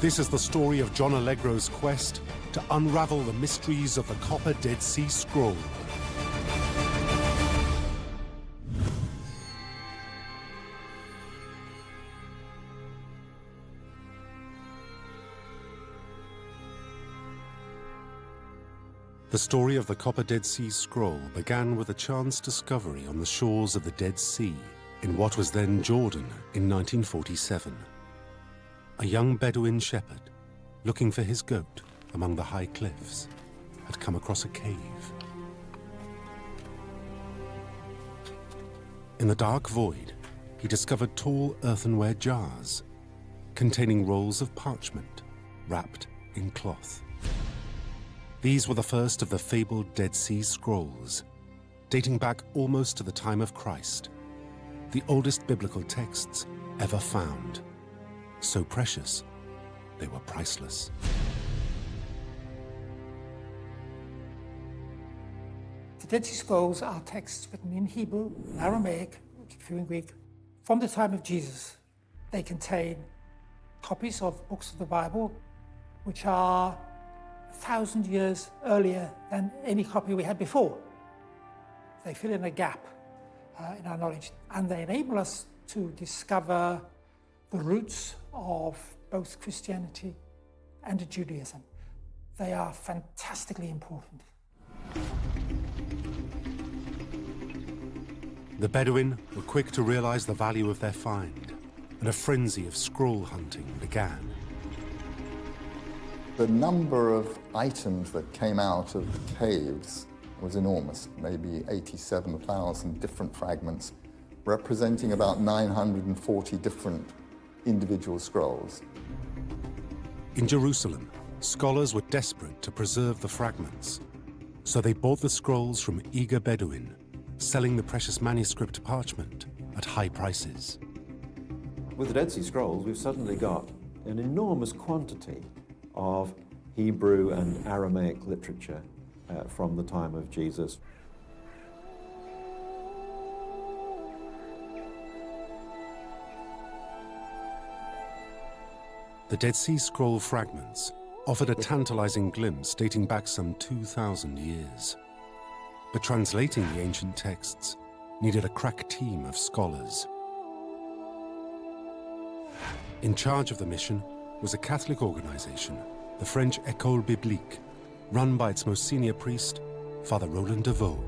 This is the story of John Allegro's quest to unravel the mysteries of the Copper Dead Sea Scroll. The story of the Copper Dead Sea Scroll began with a chance discovery on the shores of the Dead Sea in what was then Jordan in 1947. A young Bedouin shepherd, looking for his goat among the high cliffs, had come across a cave. In the dark void, he discovered tall earthenware jars containing rolls of parchment wrapped in cloth. These were the first of the fabled Dead Sea Scrolls, dating back almost to the time of Christ, the oldest biblical texts ever found. So precious, they were priceless. The Dead Sea Scrolls are texts written in Hebrew, Aramaic, a few in Greek, from the time of Jesus. They contain copies of books of the Bible, which are 1,000 years earlier than any copy we had before. They fill in a gap in our knowledge, and they enable us to discover the roots of both Christianity and Judaism. They are fantastically important. The Bedouin were quick to realize the value of their find, and a frenzy of scroll hunting began. The number of items that came out of the caves was enormous, maybe 87,000 different fragments, representing about 940 different individual scrolls. In Jerusalem, scholars were desperate to preserve the fragments, so they bought the scrolls from eager Bedouin, selling the precious manuscript parchment at high prices. With the Dead Sea Scrolls, we've suddenly got an enormous quantity of Hebrew and Aramaic literature from the time of Jesus. The Dead Sea Scroll fragments offered a tantalizing glimpse dating back some 2,000 years. But translating the ancient texts needed a crack team of scholars. In charge of the mission was a Catholic organization, the French École Biblique, run by its most senior priest, Father Roland Deveau.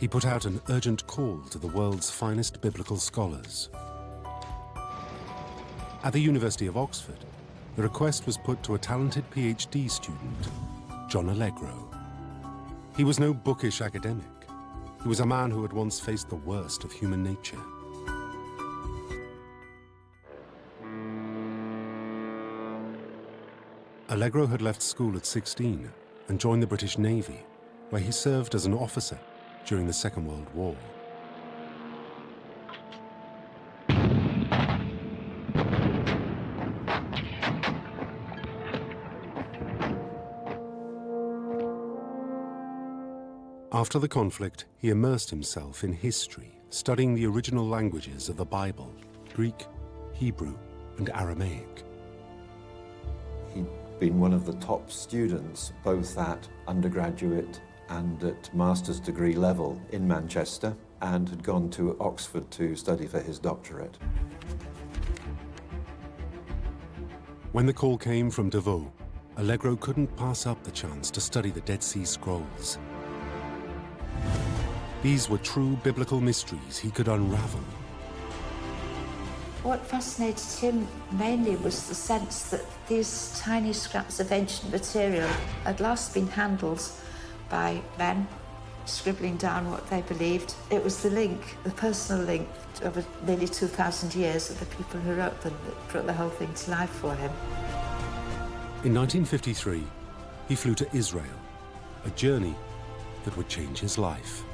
He put out an urgent call to the world's finest biblical scholars. At the University of Oxford, the request was put to a talented PhD student, John Allegro. He was no bookish academic. He was a man who had once faced the worst of human nature. Allegro had left school at 16 and joined the British Navy, where he served as an officer during the Second World War. After the conflict, he immersed himself in history, studying the original languages of the Bible, Greek, Hebrew, and Aramaic. He'd been one of the top students, both at undergraduate and at master's degree level in Manchester, and had gone to Oxford to study for his doctorate. When the call came from Deveau, Allegro couldn't pass up the chance to study the Dead Sea Scrolls. These were true biblical mysteries he could unravel. What fascinated him mainly was the sense that these tiny scraps of ancient material had last been handled by men scribbling down what they believed. It was the link, the personal link over nearly 2,000 years of the people who wrote them that brought the whole thing to life for him. In 1953, he flew to Israel, a journey that would change his life.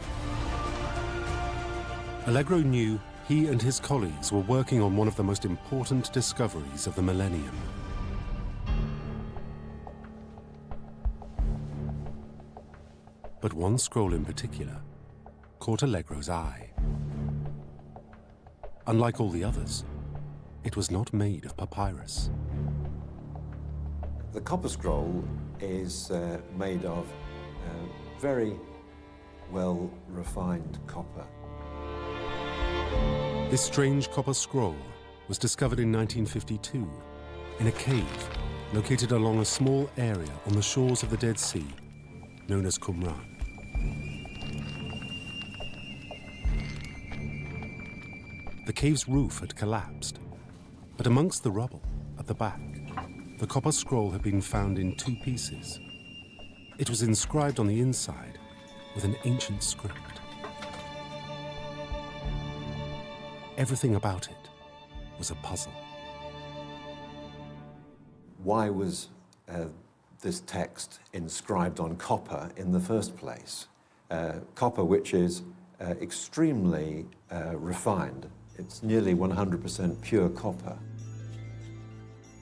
Allegro knew he and his colleagues were working on one of the most important discoveries of the millennium. But one scroll in particular caught Allegro's eye. Unlike all the others, it was not made of papyrus. The copper scroll is made of very well-refined copper. This strange copper scroll was discovered in 1952 in a cave located along a small area on the shores of the Dead Sea known as Qumran. The cave's roof had collapsed, but amongst the rubble at the back, the copper scroll had been found in two pieces. It was inscribed on the inside with an ancient script. Everything about it was a puzzle. Why was this text inscribed on copper in the first place? Copper, which is extremely refined. It's nearly 100% pure copper.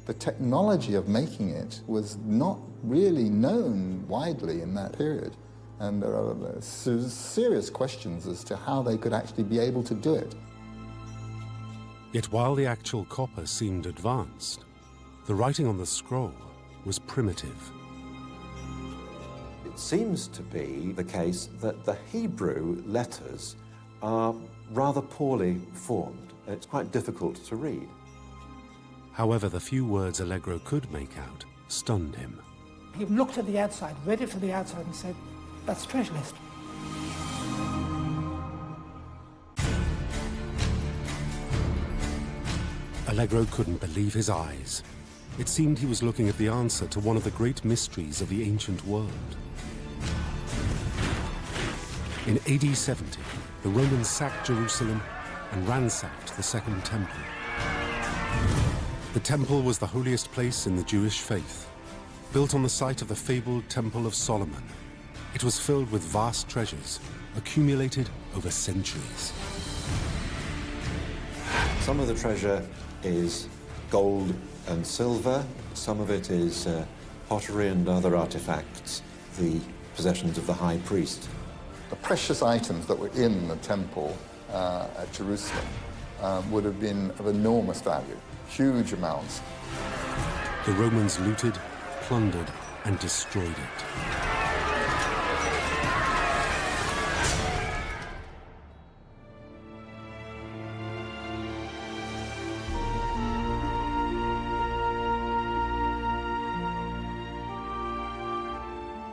The technology of making it was not really known widely in that period. And there are serious questions as to how they could actually be able to do it. Yet while the actual copper seemed advanced, the writing on the scroll was primitive. It seems to be the case that the Hebrew letters are rather poorly formed. It's quite difficult to read. However, the few words Allegro could make out stunned him. He looked at the outside, read it from the outside and said, that's treasure list. Allegro couldn't believe his eyes. It seemed he was looking at the answer to one of the great mysteries of the ancient world. In AD 70, the Romans sacked Jerusalem and ransacked the Second Temple. The temple was the holiest place in the Jewish faith. Built on the site of the fabled Temple of Solomon, it was filled with vast treasures accumulated over centuries. Some of the treasure is gold and silver. Some of it is pottery and other artifacts, the possessions of the high priest. The precious items that were in the temple at Jerusalem would have been of enormous value, huge amounts. The Romans looted, plundered, and destroyed it.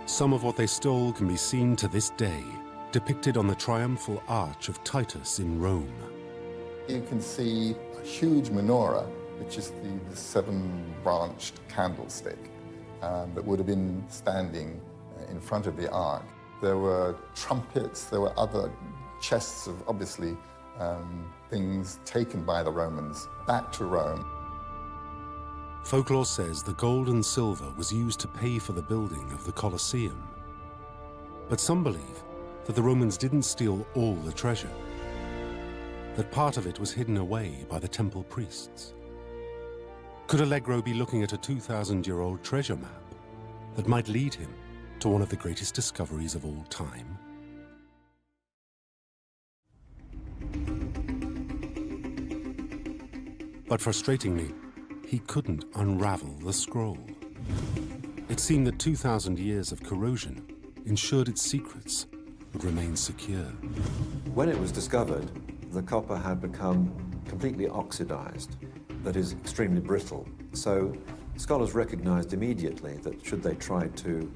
Some of what they stole can be seen to this day, depicted on the triumphal arch of Titus in Rome. You can see a huge menorah, which is the seven-branched candlestick that would have been standing in front of the ark. There were trumpets, there were other chests of, obviously, things taken by the Romans back to Rome. Folklore says the gold and silver was used to pay for the building of the Colosseum. But some believe that the Romans didn't steal all the treasure, that part of it was hidden away by the temple priests. Could Allegro be looking at a 2,000-year-old treasure map that might lead him to one of the greatest discoveries of all time? But frustratingly, he couldn't unravel the scroll. It seemed that 2,000 years of corrosion ensured its secrets would remain secure. When it was discovered, the copper had become completely oxidized, that is, extremely brittle. So scholars recognized immediately that should they try to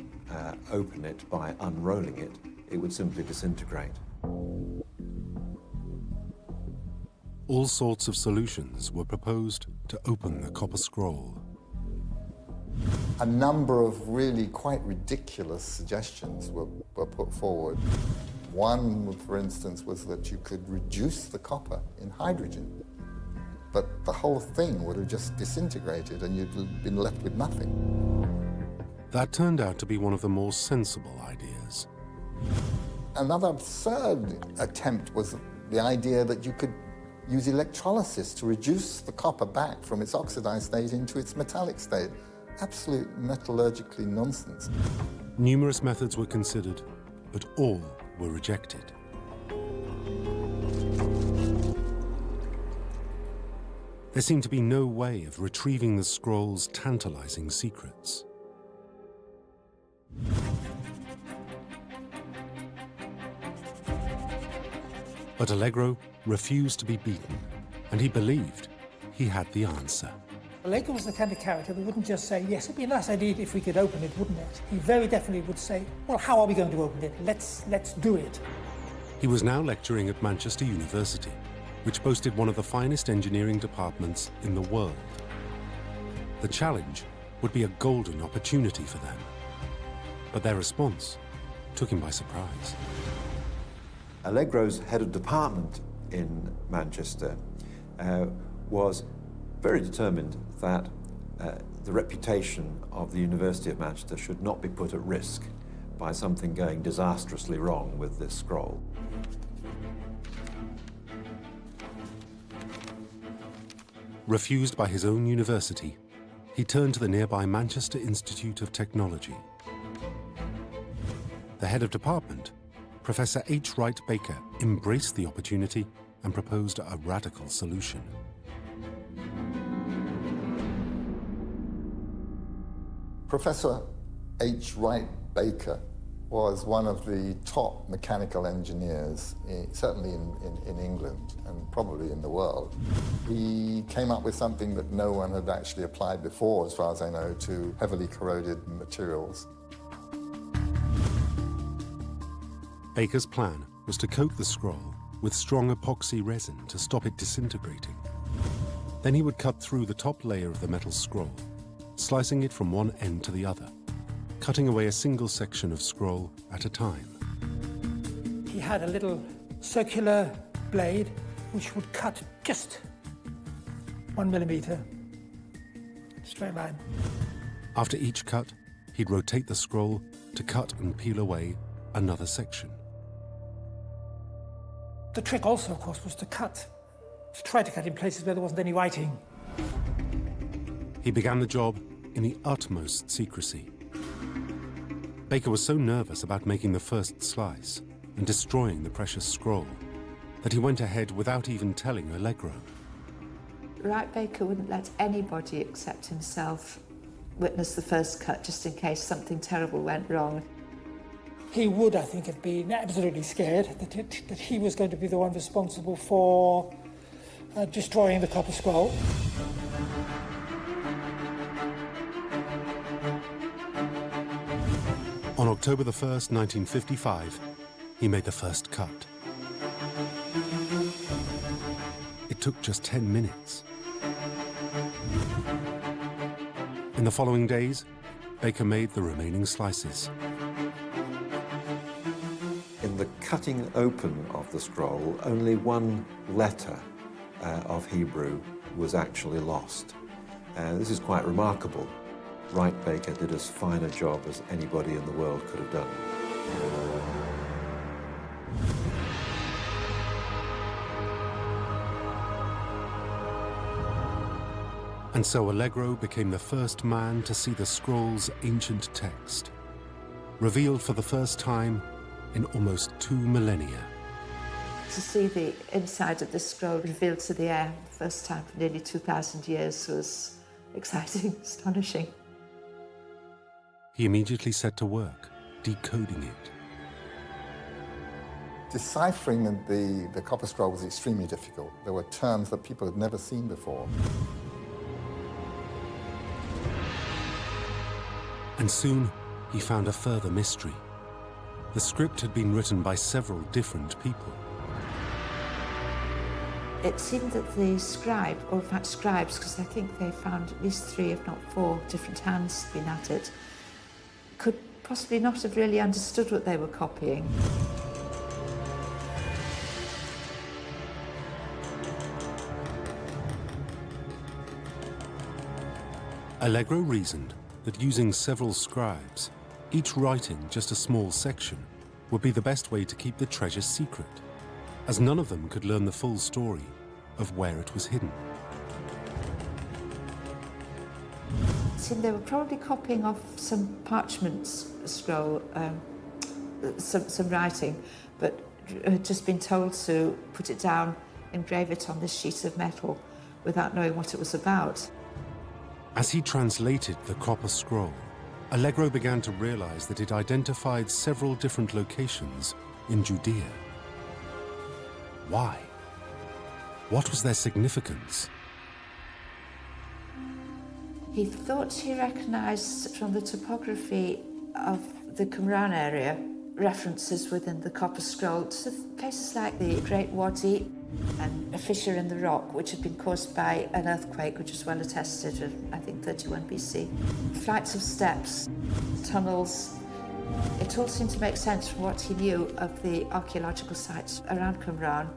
open it by unrolling it, it would simply disintegrate. All sorts of solutions were proposed to open the copper scroll. A number of really quite ridiculous suggestions were put forward. One, for instance, was that you could reduce the copper in hydrogen, but the whole thing would have just disintegrated and you'd have been left with nothing. That turned out to be one of the more sensible ideas. Another absurd attempt was the idea that you could use electrolysis to reduce the copper back from its oxidized state into its metallic state. Absolute metallurgically nonsense. Numerous methods were considered, but all were rejected. There seemed to be no way of retrieving the scroll's tantalizing secrets. But Allegro refused to be beaten, and he believed he had the answer. Allegro was the kind of character that wouldn't just say, yes, it'd be a nice idea if we could open it, wouldn't it? He very definitely would say, well, how are we going to open it? Let's do it. He was now lecturing at Manchester University, which boasted one of the finest engineering departments in the world. The challenge would be a golden opportunity for them. But their response took him by surprise. Allegro's head of department in Manchester was very determined that the reputation of the University of Manchester should not be put at risk by something going disastrously wrong with this scroll. Refused by his own university, he turned to the nearby Manchester Institute of Technology. The head of department, Professor H. Wright Baker, embraced the opportunity and proposed a radical solution. Professor H. Wright Baker was one of the top mechanical engineers, certainly in England and probably in the world. He came up with something that no one had actually applied before, as far as I know, to heavily corroded materials. Baker's plan was to coat the scroll with strong epoxy resin to stop it disintegrating. Then he would cut through the top layer of the metal scroll, slicing it from one end to the other, cutting away a single section of scroll at a time. He had a little circular blade which would cut just 1 millimeter, straight line. After each cut, he'd rotate the scroll to cut and peel away another section. The trick also, of course, was to try to cut in places where there wasn't any writing. He began the job in the utmost secrecy. Baker was so nervous about making the first slice and destroying the precious scroll that he went ahead without even telling Allegro. Wright Baker wouldn't let anybody except himself witness the first cut, just in case something terrible went wrong. He would, I think, have been absolutely scared that he was going to be the one responsible for destroying the copper scroll. On October the 1st, 1955, he made the first cut. It took just 10 minutes. In the following days, Baker made the remaining slices. In the cutting open of the scroll, only one letter of Hebrew was actually lost. This is quite remarkable. Wright Baker did as fine a job as anybody in the world could have done. And so Allegro became the first man to see the scroll's ancient text, revealed for the first time in almost 2 millennia. To see the inside of the scroll revealed to the air the first time for nearly 2,000 years was exciting, astonishing. He immediately set to work, decoding it. Deciphering the copper scroll was extremely difficult. There were terms that people had never seen before. And soon, he found a further mystery. The script had been written by several different people. It seemed that the scribe, or in fact scribes, because I think they found at least 3, if not 4, different hands been at it, could possibly not have really understood what they were copying. Allegro reasoned that using several scribes, each writing just a small section, would be the best way to keep the treasure secret, as none of them could learn the full story of where it was hidden. See, they were probably copying off some parchment scroll, some writing, but had just been told to put it down, engrave it on this sheet of metal without knowing what it was about. As he translated the copper scroll, Allegro began to realize that it identified several different locations in Judea. Why? What was their significance? He thought he recognised from the topography of the Qumran area references within the copper scroll to places like the Great Wadi and a fissure in the rock which had been caused by an earthquake which was well attested in, I think, 31 BC. Flights of steps, tunnels. It all seemed to make sense from what he knew of the archaeological sites around Qumran.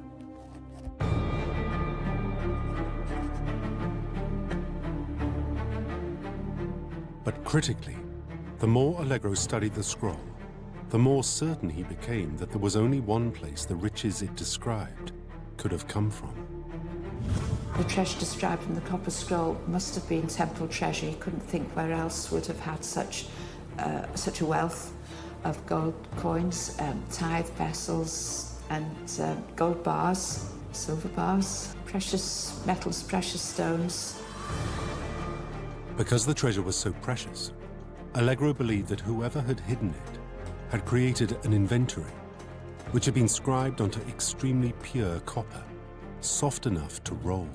But critically, the more Allegro studied the scroll, the more certain he became that there was only one place the riches it described could have come from. The treasure described in the copper scroll must have been temple treasure. He couldn't think where else would have had such a wealth of gold coins, tithe vessels, and gold bars, silver bars, precious metals, precious stones. Because the treasure was so precious, Allegro believed that whoever had hidden it had created an inventory which had been scribed onto extremely pure copper, soft enough to roll.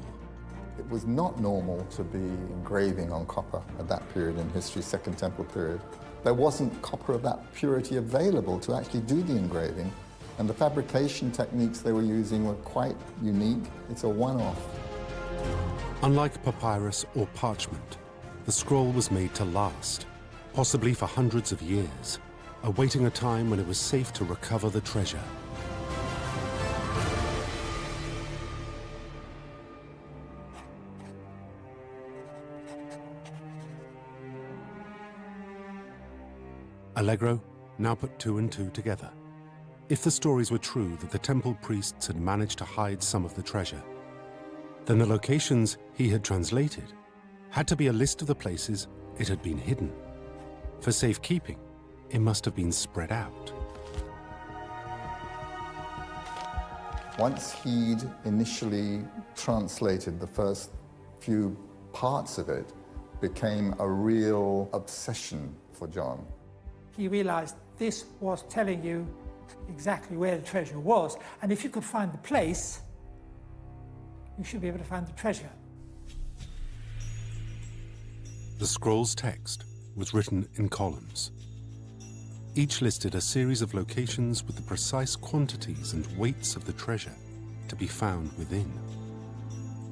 It was not normal to be engraving on copper at that period in history, Second Temple period. There wasn't copper of that purity available to actually do the engraving, and the fabrication techniques they were using were quite unique. It's a one-off. Unlike papyrus or parchment, the scroll was made to last, possibly for hundreds of years, awaiting a time when it was safe to recover the treasure. Allegro now put two and two together. If the stories were true that the temple priests had managed to hide some of the treasure, then the locations he had translated had to be a list of the places it had been hidden. For safekeeping, it must have been spread out. Once he'd initially translated the first few parts of it, became a real obsession for John. He realized this was telling you exactly where the treasure was, and if you could find the place, you should be able to find the treasure. The scroll's text was written in columns. Each listed a series of locations with the precise quantities and weights of the treasure to be found within.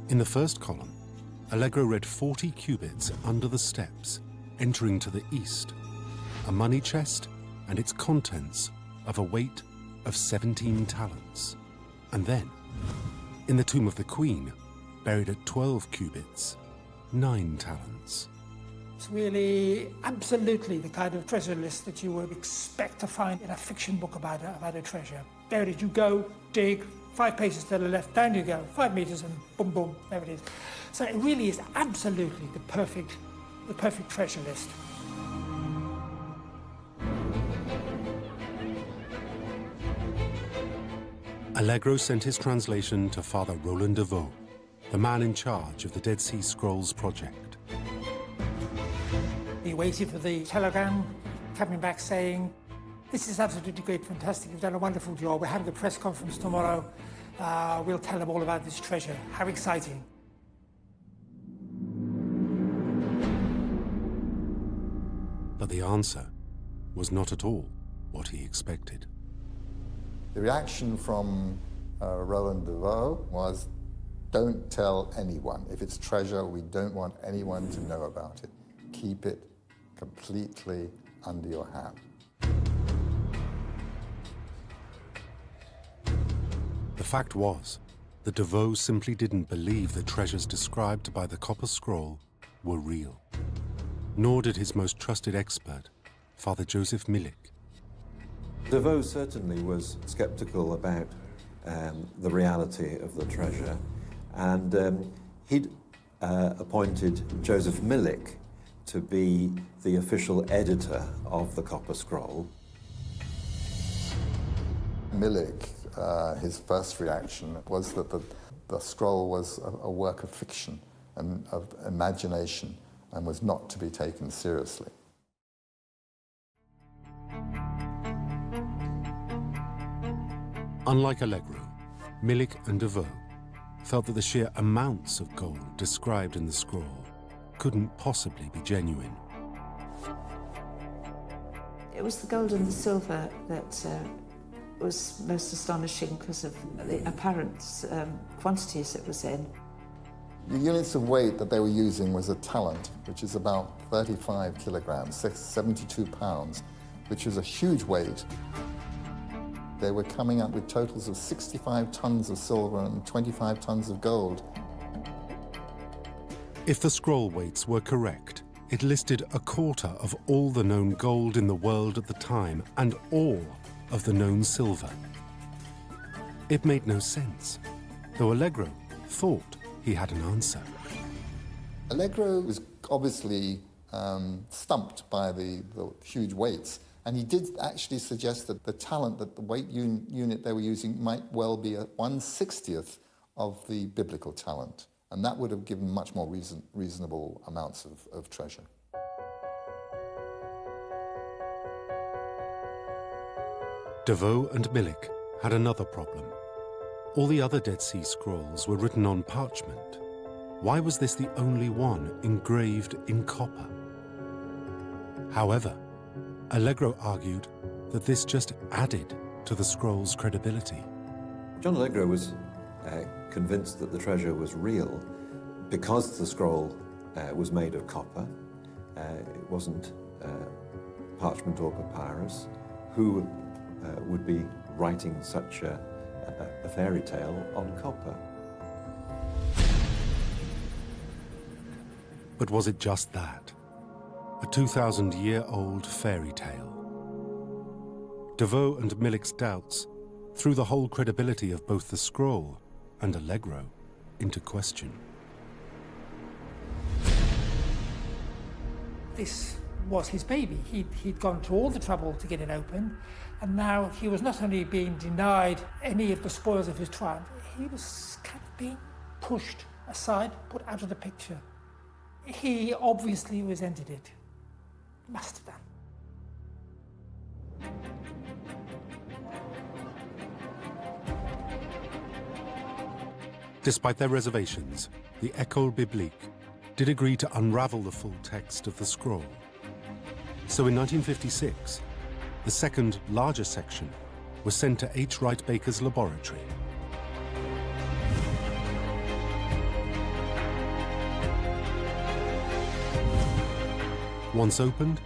In the first column, Allegro read 40 cubits under the steps, entering to the east, a money chest and its contents of a weight of 17 talents. And then, in the tomb of the queen, buried at 12 cubits, 9 talents. It's really absolutely the kind of treasure list that you would expect to find in a fiction book about a treasure. There it is, you go, dig, 5 paces to the left, down you go, 5 meters, and boom, boom, there it is. So it really is absolutely the perfect treasure list. Allegro sent his translation to Father Roland de Vaux, the man in charge of the Dead Sea Scrolls project. He waited for the telegram coming back saying, "This is absolutely great, fantastic, you've done a wonderful job. We're having a press conference tomorrow. We'll tell them all about this treasure. How exciting." But the answer was not at all what he expected. The reaction from Roland de Vaux was, don't tell anyone. If it's treasure, we don't want anyone to know about it. Keep it completely under your hat. The fact was that de Vaux simply didn't believe the treasures described by the copper scroll were real. nor did his most trusted expert, Father Joseph Milik. Devoe certainly was sceptical about the reality of the treasure, and he'd appointed Joseph Milik to be the official editor of the Copper Scroll. Milik, his first reaction was that the scroll was a work of fiction and of imagination and was not to be taken seriously. Unlike Allegro, Milik and Devoe felt that the sheer amounts of gold described in the scroll couldn't possibly be genuine. It was the gold and the silver that was most astonishing because of the apparent quantities it was in. The units of weight that they were using was a talent, which is about 35 kilograms, 72 pounds, which is a huge weight. They were coming up with totals of 65 tons of silver and 25 tons of gold. If the scroll weights were correct, it listed a quarter of all the known gold in the world at the time and all of the known silver. It made no sense, though Allegro thought he had an answer. Allegro was obviously stumped by the huge weights, and he did actually suggest that the talent, that the weight unit they were using might well be 1/60th of the biblical talent, and that would have given much more reasonable amounts of treasure. Devoe and Milik had another problem. All the other Dead Sea Scrolls were written on parchment. Why was this the only one engraved in copper? However, Allegro argued that this just added to the scroll's credibility. John Allegro was convinced that the treasure was real because the scroll was made of copper. It wasn't parchment or papyrus. Who would be writing such a fairy tale on copper? But was it just that? A 2,000-year-old fairy tale? Devoe and Milik's doubts threw the whole credibility of both the scroll and Allegro into question. This was his baby. He'd gone to all the trouble to get it open, and now he was not only being denied any of the spoils of his triumph, he was kind of being pushed aside, put out of the picture. He obviously resented it. Must have done. Despite their reservations, the École Biblique did agree to unravel the full text of the scroll. So in 1956, the second, larger section was sent to H. Wright Baker's laboratory. Once opened,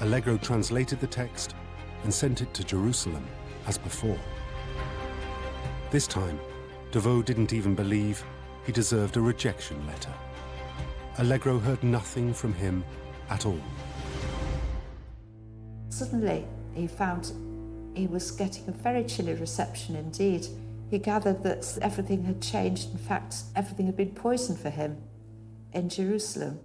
Allegro translated the text and sent it to Jerusalem as before. This time, Devoe didn't even believe he deserved a rejection letter. Allegro heard nothing from him at all. Suddenly, he found he was getting a very chilly reception indeed. He gathered that everything had changed. In fact, everything had been poisoned for him in Jerusalem.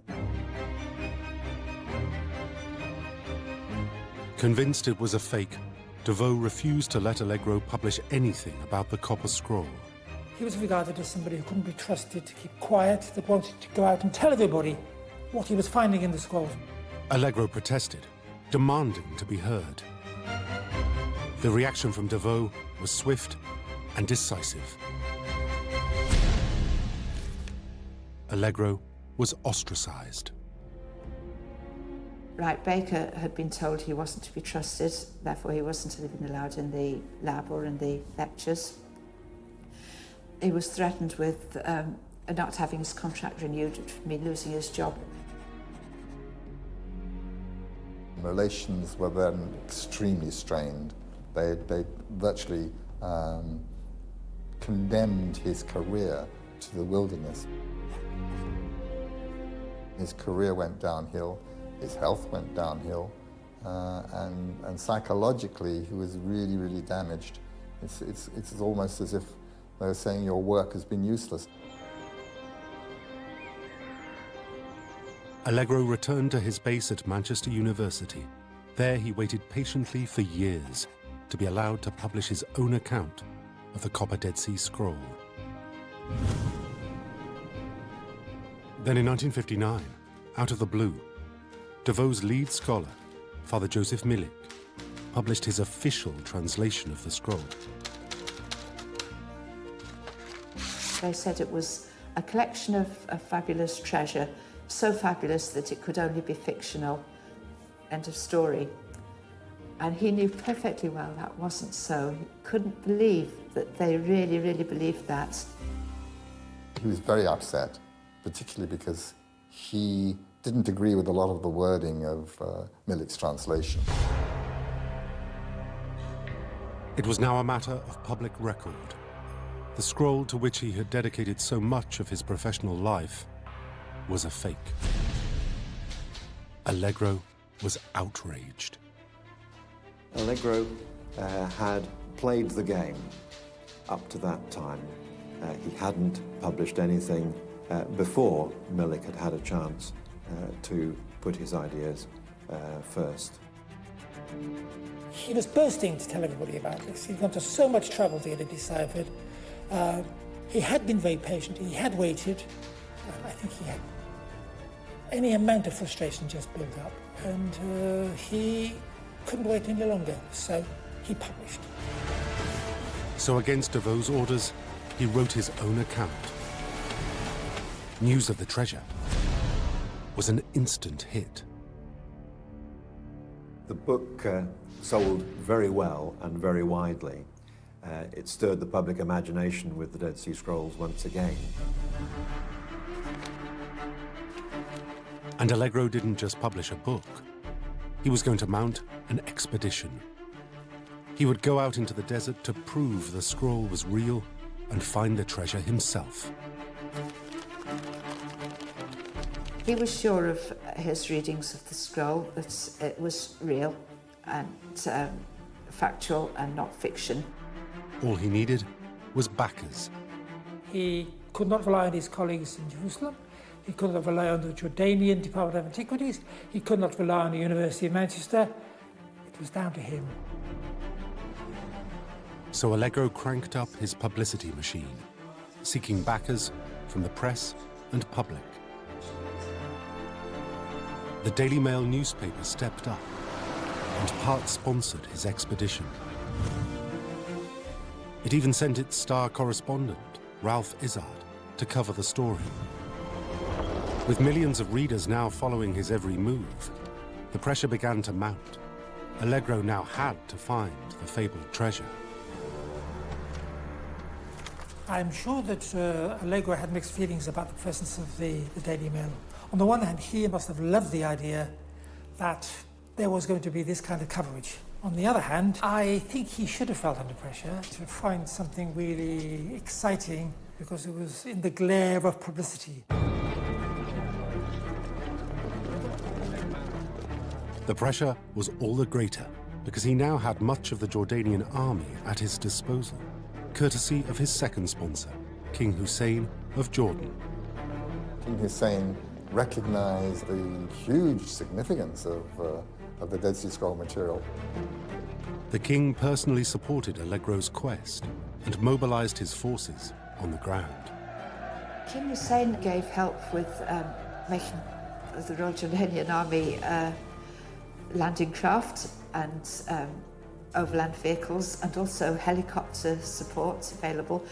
Convinced it was a fake, Devoe refused to let Allegro publish anything about the Copper Scroll. He was regarded as somebody who couldn't be trusted to keep quiet, that wanted to go out and tell everybody what he was finding in the scrolls. Allegro protested, demanding to be heard. The reaction from Devoe was swift and decisive. Allegro was ostracized. Wright Baker had been told he wasn't to be trusted, therefore he wasn't even allowed in the lab or in the lectures. He was threatened with not having his contract renewed, which would mean losing his job. Relations were then extremely strained. They virtually condemned his career to the wilderness. His career went downhill, his health went downhill, and psychologically he was really, really damaged. It's almost as if they were saying your work has been useless. Allegro returned to his base at Manchester University. There he waited patiently for years to be allowed to publish his own account of the Copper Dead Sea Scroll. Then in 1959, out of the blue, Devoe's lead scholar, Father Joseph Milik, published his official translation of the scroll. They said it was a collection of fabulous treasure, so fabulous that it could only be fictional. End of story. And he knew perfectly well that wasn't so. He couldn't believe that they really, really believed that. He was very upset, particularly because he didn't agree with a lot of the wording of Milik's translation. It was now a matter of public record. The scroll to which he had dedicated so much of his professional life was a fake. Allegro was outraged. Allegro had played the game up to that time. He hadn't published anything before Milik had had a chance to put his ideas first. He was bursting to tell everybody about this. He'd gone to so much trouble to get it deciphered. He had been very patient. He had waited. I think he had any amount of frustration just built up. And he couldn't wait any longer, so he published. So against Devoe's orders, he wrote his own account. News of the treasure was an instant hit. The book sold very well and very widely. It stirred the public imagination with the Dead Sea Scrolls once again. And Allegro didn't just publish a book. He was going to mount an expedition. He would go out into the desert to prove the scroll was real and find the treasure himself. He was sure of his readings of the scroll, that it was real and factual and not fiction. All he needed was backers. He could not rely on his colleagues in Jerusalem. He could not rely on the Jordanian Department of Antiquities. He could not rely on the University of Manchester. It was down to him. So Allegro cranked up his publicity machine, seeking backers from the press and public. The Daily Mail newspaper stepped up and part-sponsored his expedition. It even sent its star correspondent, Ralph Izzard, to cover the story. With millions of readers now following his every move, the pressure began to mount. Allegro now had to find the fabled treasure. I'm sure that Allegro had mixed feelings about the presence of the Daily Mail. On the one hand, he must have loved the idea that there was going to be this kind of coverage. On the other hand, I think he should have felt under pressure to find something really exciting because it was in the glare of publicity. The pressure was all the greater because he now had much of the Jordanian army at his disposal, courtesy of his second sponsor, King Hussein of Jordan. King Hussein recognized the huge significance of the Dead Sea Scroll material. The king personally supported Allegro's quest and mobilized his forces on the ground. King Hussein gave help with making the Royal Jordanian Army landing craft and overland vehicles, and also helicopter support available,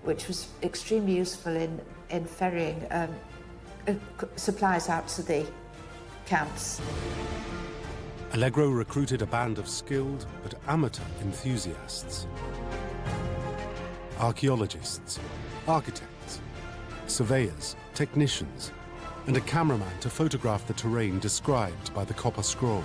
which was extremely useful in ferrying supplies out to the camps. Allegro recruited a band of skilled but amateur enthusiasts. Archaeologists, architects, surveyors, technicians, and a cameraman to photograph the terrain described by the Copper Scroll.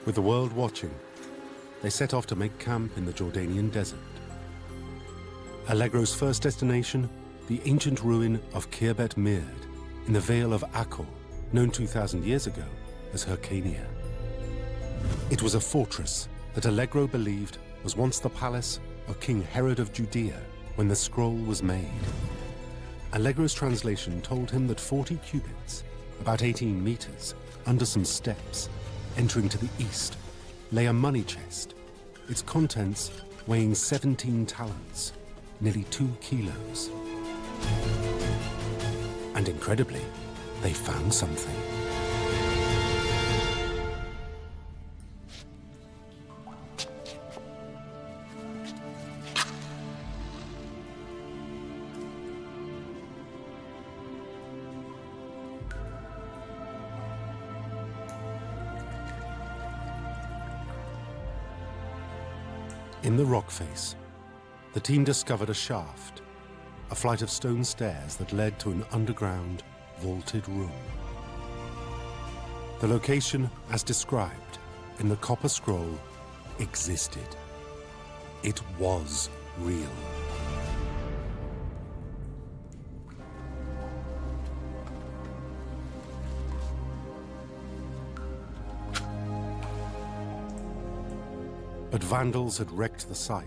With the world watching, they set off to make camp in the Jordanian desert. Allegro's first destination, the ancient ruin of Khirbet Mird in the Vale of Akkor, known 2,000 years ago as Hyrcania. It was a fortress that Allegro believed was once the palace of King Herod of Judea when the scroll was made. Allegro's translation told him that 40 cubits, about 18 meters, under some steps, entering to the east, lay a money chest, its contents weighing 17 talents, nearly 2 kilos. And incredibly, they found something. In the rock face, the team discovered a shaft, a flight of stone stairs that led to an underground, vaulted room. The location, as described in the copper scroll, existed. It was real. But vandals had wrecked the site.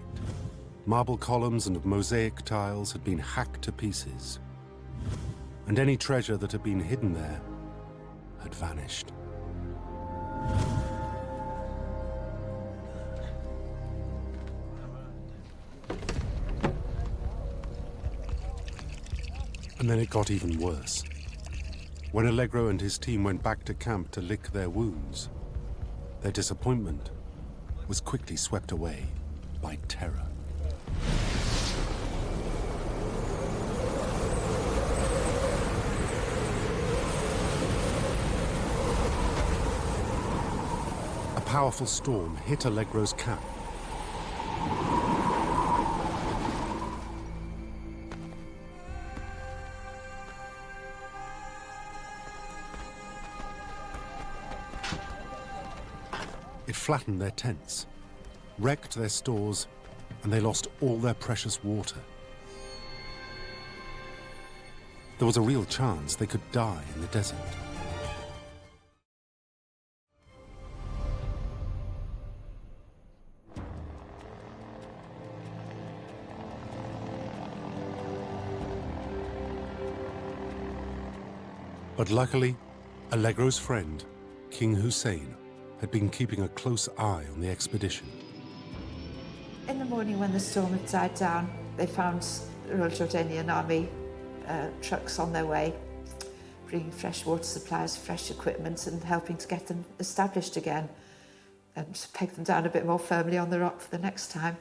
Marble columns and mosaic tiles had been hacked to pieces. And any treasure that had been hidden there had vanished. And then it got even worse. When Allegro and his team went back to camp to lick their wounds, their disappointment was quickly swept away by terror. A powerful storm hit Allegro's camp. It flattened their tents, wrecked their stores, and they lost all their precious water. There was a real chance they could die in the desert. But luckily, Allegro's friend, King Hussein, had been keeping a close eye on the expedition. In the morning when the storm had died down, they found the Royal Jordanian Army trucks on their way, bringing fresh water supplies, fresh equipment, and helping to get them established again and peg them down a bit more firmly on the rock for the next time.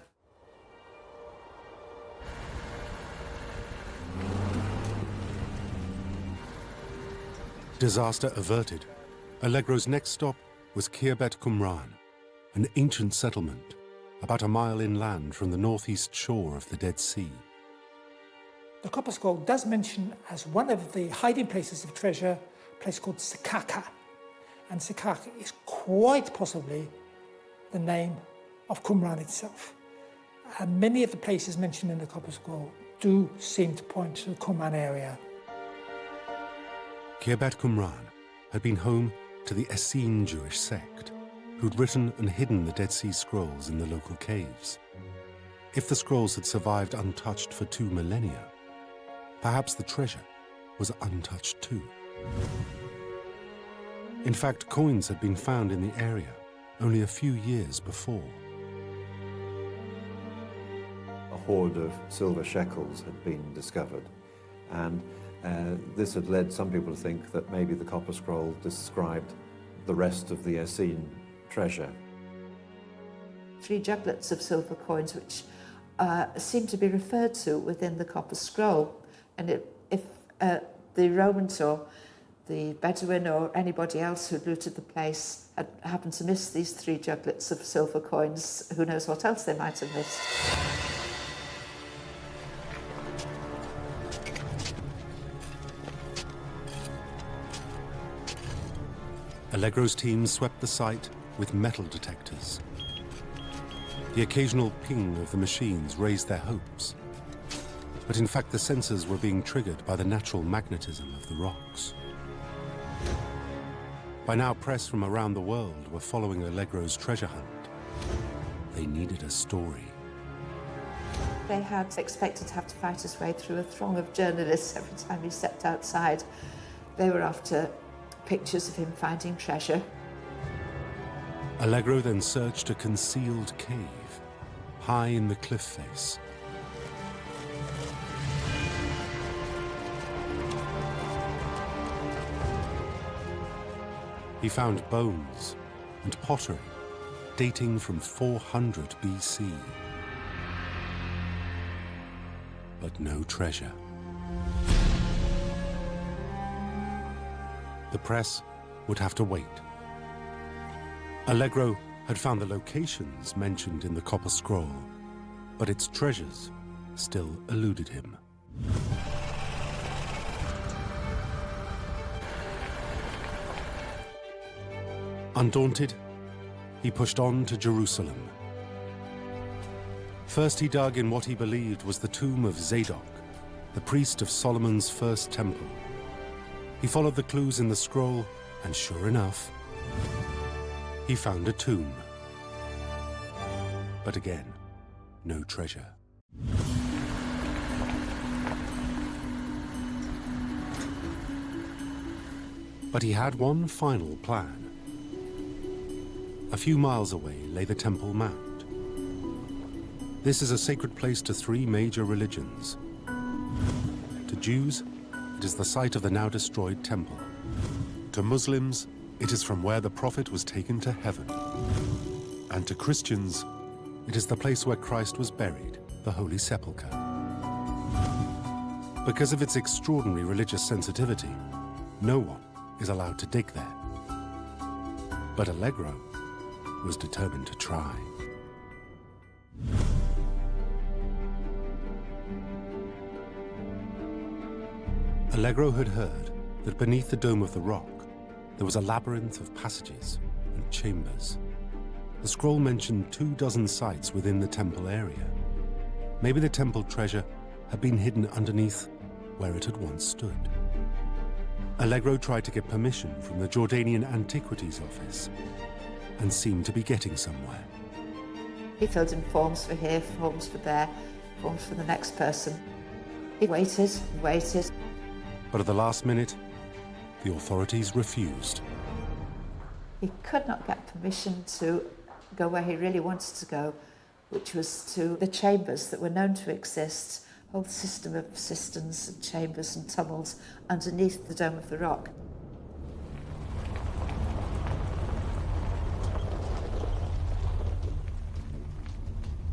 Disaster averted, Allegro's next stop was Khirbet Qumran, an ancient settlement about a mile inland from the northeast shore of the Dead Sea. The Copper Scroll does mention as one of the hiding places of treasure a place called Sakaka. And Sakaka is quite possibly the name of Qumran itself. And many of the places mentioned in the Copper Scroll do seem to point to the Qumran area. Khirbet Qumran had been home to the Essene Jewish sect, who'd written and hidden the Dead Sea Scrolls in the local caves. If the scrolls had survived untouched for 2 millennia, perhaps the treasure was untouched too. In fact, coins had been found in the area only a few years before. A hoard of silver shekels had been discovered, and this had led some people to think that maybe the Copper Scroll described the rest of the Essene treasure. 3 juglets of silver coins which seem to be referred to within the Copper Scroll. And if the Romans or the Bedouin or anybody else who looted the place had happened to miss these 3 juglets of silver coins, who knows what else they might have missed. Allegro's team swept the site with metal detectors. The occasional ping of the machines raised their hopes. But in fact, the sensors were being triggered by the natural magnetism of the rocks. By now, press from around the world were following Allegro's treasure hunt. They needed a story. They had expected to have to fight his way through a throng of journalists every time he stepped outside. They were after pictures of him finding treasure. Allegro then searched a concealed cave, high in the cliff face. He found bones and pottery dating from 400 BC. But no treasure. The press would have to wait. Allegro had found the locations mentioned in the Copper Scroll, but its treasures still eluded him. Undaunted, he pushed on to Jerusalem. First, he dug in what he believed was the tomb of Zadok, the priest of Solomon's first temple. He followed the clues in the scroll, and sure enough, he found a tomb. But again, no treasure. But he had one final plan. A few miles away lay the Temple Mount. This is a sacred place to three major religions. To Jews, it is the site of the now destroyed temple. To Muslims, it is from where the prophet was taken to heaven. And to Christians, it is the place where Christ was buried, the Holy Sepulchre. Because of its extraordinary religious sensitivity, no one is allowed to dig there. But Allegro was determined to try. Allegro had heard that beneath the dome of the rock, there was a labyrinth of passages and chambers. The scroll mentioned 24 sites within the temple area. Maybe the temple treasure had been hidden underneath where it had once stood. Allegro tried to get permission from the Jordanian Antiquities Office and seemed to be getting somewhere. He filled in forms for here, forms for there, forms for the next person. He waited and waited. But at the last minute, the authorities refused. He could not get permission to go where he really wanted to go, which was to the chambers that were known to exist, a whole system of cisterns and chambers and tunnels underneath the Dome of the Rock.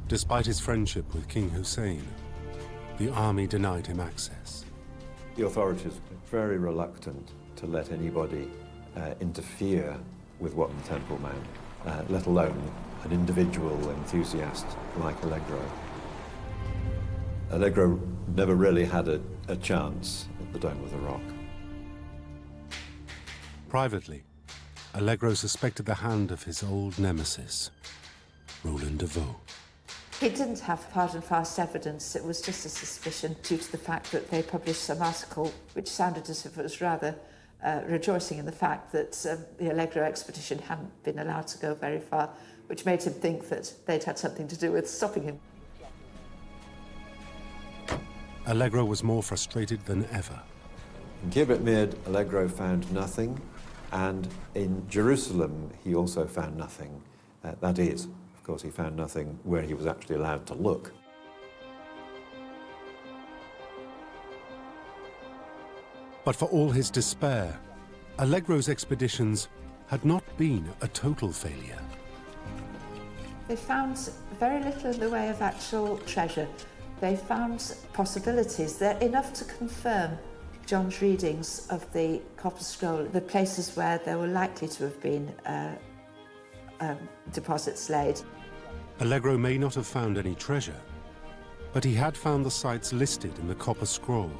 Despite his friendship with King Hussein, the army denied him access. The authorities were very reluctant to let anybody interfere with what the Temple Mount, let alone an individual enthusiast like Allegro. Allegro never really had a chance at the Dome of the Rock. Privately, Allegro suspected the hand of his old nemesis, Roland de Vaux. He didn't have hard and fast evidence. It was just a suspicion due to the fact that they published some article which sounded as if it was rather rejoicing in the fact that the Allegro expedition hadn't been allowed to go very far, which made him think that they'd had something to do with stopping him. Allegro was more frustrated than ever. In Khirbet Mird, Allegro found nothing, and in Jerusalem he also found nothing. That is, of course, he found nothing where he was actually allowed to look. But for all his despair, Allegro's expeditions had not been a total failure. They found very little in the way of actual treasure. They found possibilities. They're enough to confirm John's readings of the Copper Scroll, the places where there were likely to have been deposits laid. Allegro may not have found any treasure, but he had found the sites listed in the Copper Scroll.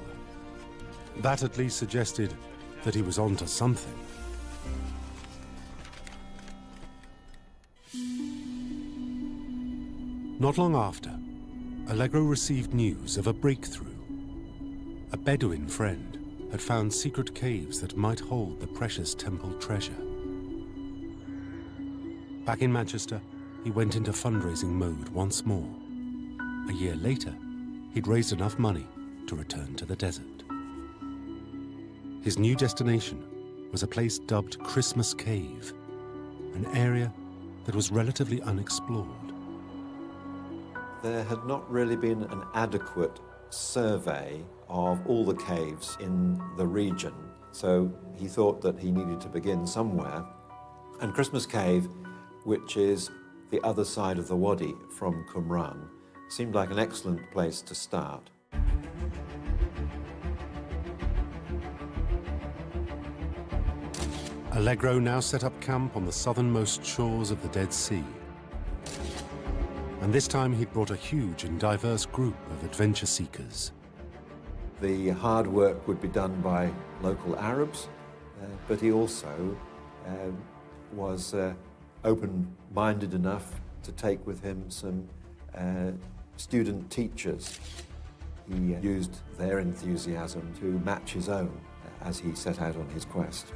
That at least suggested that he was onto something. Not long after, Allegro received news of a breakthrough. A Bedouin friend had found secret caves that might hold the precious temple treasure. Back in Manchester, he went into fundraising mode once more. A year later, he'd raised enough money to return to the desert. His new destination was a place dubbed Christmas Cave, an area that was relatively unexplored. There had not really been an adequate survey of all the caves in the region, so he thought that he needed to begin somewhere. And Christmas Cave, which is the other side of the wadi from Qumran, seemed like an excellent place to start. Allegro now set up camp on the southernmost shores of the Dead Sea. And this time he'd brought a huge and diverse group of adventure seekers. The hard work would be done by local Arabs, but he also was open-minded enough to take with him some student teachers. He used their enthusiasm to match his own as he set out on his quest.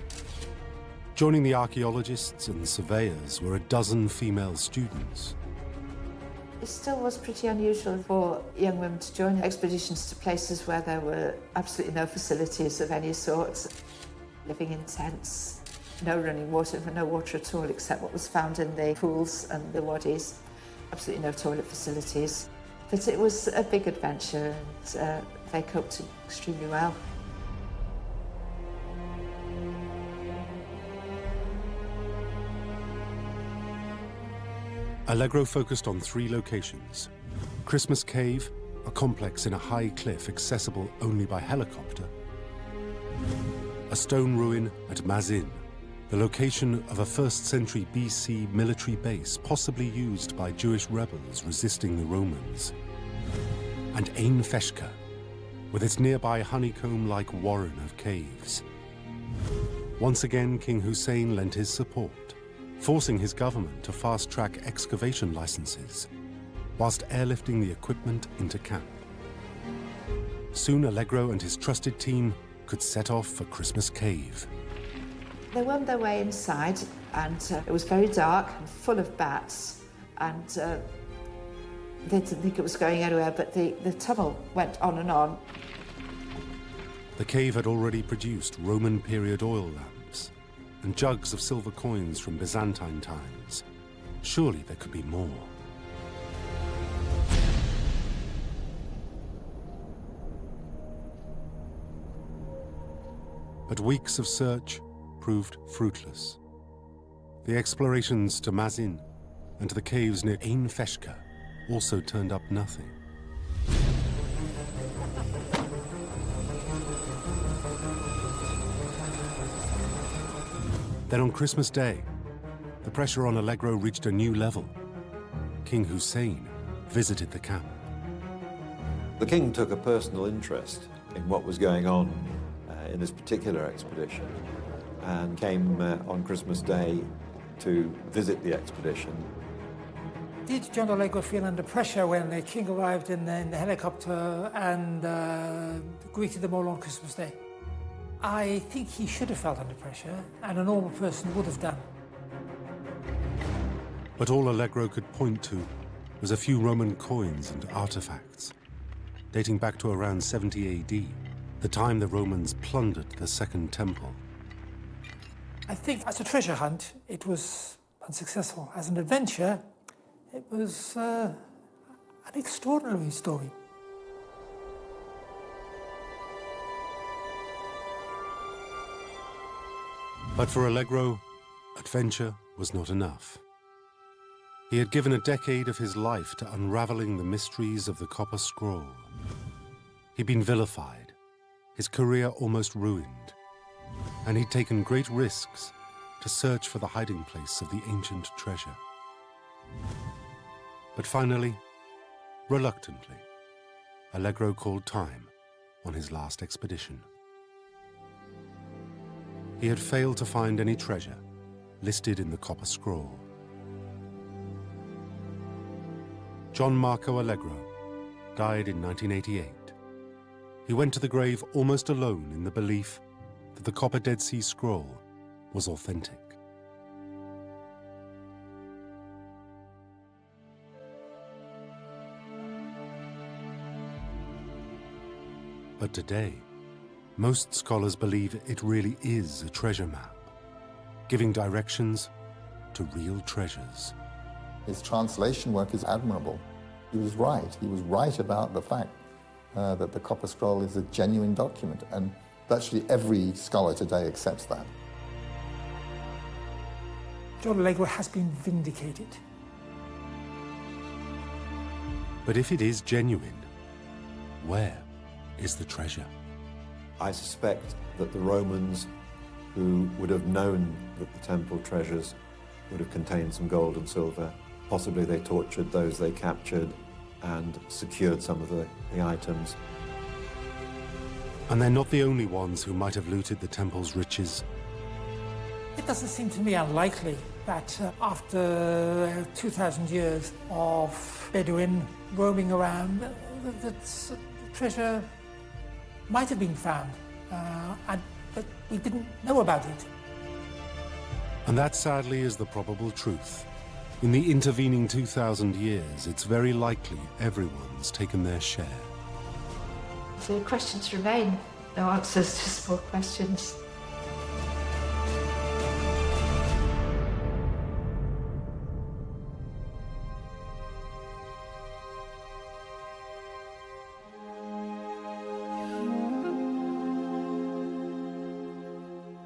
Joining the archaeologists and surveyors were a dozen female students. It still was pretty unusual for young women to join expeditions to places where there were absolutely no facilities of any sort, living in tents, no running water, no water at all except what was found in the pools and the wadis, absolutely no toilet facilities. But it was a big adventure and they coped extremely well. Allegro focused on 3 locations: Christmas Cave, a complex in a high cliff accessible only by helicopter; a stone ruin at Mazin, the location of a 1st century BC military base possibly used by Jewish rebels resisting the Romans; and Ein Feshka, with its nearby honeycomb-like warren of caves. Once again, King Hussein lent his support, forcing his government to fast-track excavation licenses, whilst airlifting the equipment into camp. Soon Allegro and his trusted team could set off for Christmas Cave. They wound their way inside, and it was very dark and full of bats, and they didn't think it was going anywhere, but the tunnel went on and on. The cave had already produced Roman period oil lamps and jugs of silver coins from Byzantine times. Surely there could be more. But weeks of search proved fruitless. The explorations to Mazin and to the caves near Ein Feshka also turned up nothing. Then on Christmas Day, the pressure on Allegro reached a new level. King Hussein visited the camp. The king took a personal interest in what was going on in this particular expedition and came on Christmas Day to visit the expedition. Did John Allegro feel under pressure when the king arrived in the helicopter and greeted them all on Christmas Day? I think he should have felt under pressure, and a normal person would have done. But all Allegro could point to was a few Roman coins and artifacts, dating back to around 70 AD, the time the Romans plundered the Second Temple. I think as a treasure hunt, it was unsuccessful. As an adventure, it was an extraordinary story. But for Allegro, adventure was not enough. He had given a decade of his life to unraveling the mysteries of the Copper Scroll. He'd been vilified, his career almost ruined, and he'd taken great risks to search for the hiding place of the ancient treasure. But finally, reluctantly, Allegro called time on his last expedition. He had failed to find any treasure listed in the Copper Scroll. John Marco Allegro, died in 1988. He went to the grave almost alone in the belief that the Copper Dead Sea Scroll was authentic. But today, most scholars believe it really is a treasure map, giving directions to real treasures. His translation work is admirable. He was right. He was right about the fact that the Copper Scroll is a genuine document, and virtually every scholar today accepts that. John Allegro has been vindicated. But if it is genuine, where is the treasure? I suspect that the Romans, who would have known that the temple treasures would have contained some gold and silver, possibly they tortured those they captured and secured some of the items. And they're not the only ones who might have looted the temple's riches. It doesn't seem to me unlikely that after 2,000 years of Bedouin roaming around, that treasure might have been found, but we didn't know about it. And that sadly is the probable truth. In the intervening 2,000 years, it's very likely everyone's taken their share. So questions remain, no answers, just more questions.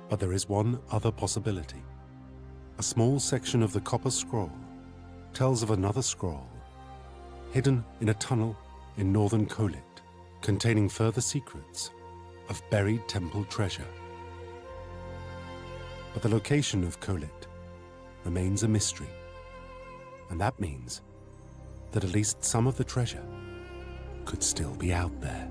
But there is one other possibility. A small section of the Copper Scroll tells of another scroll, hidden in a tunnel in northern Kolit, containing further secrets of buried temple treasure. But the location of Kolit remains a mystery, and that means that at least some of the treasure could still be out there.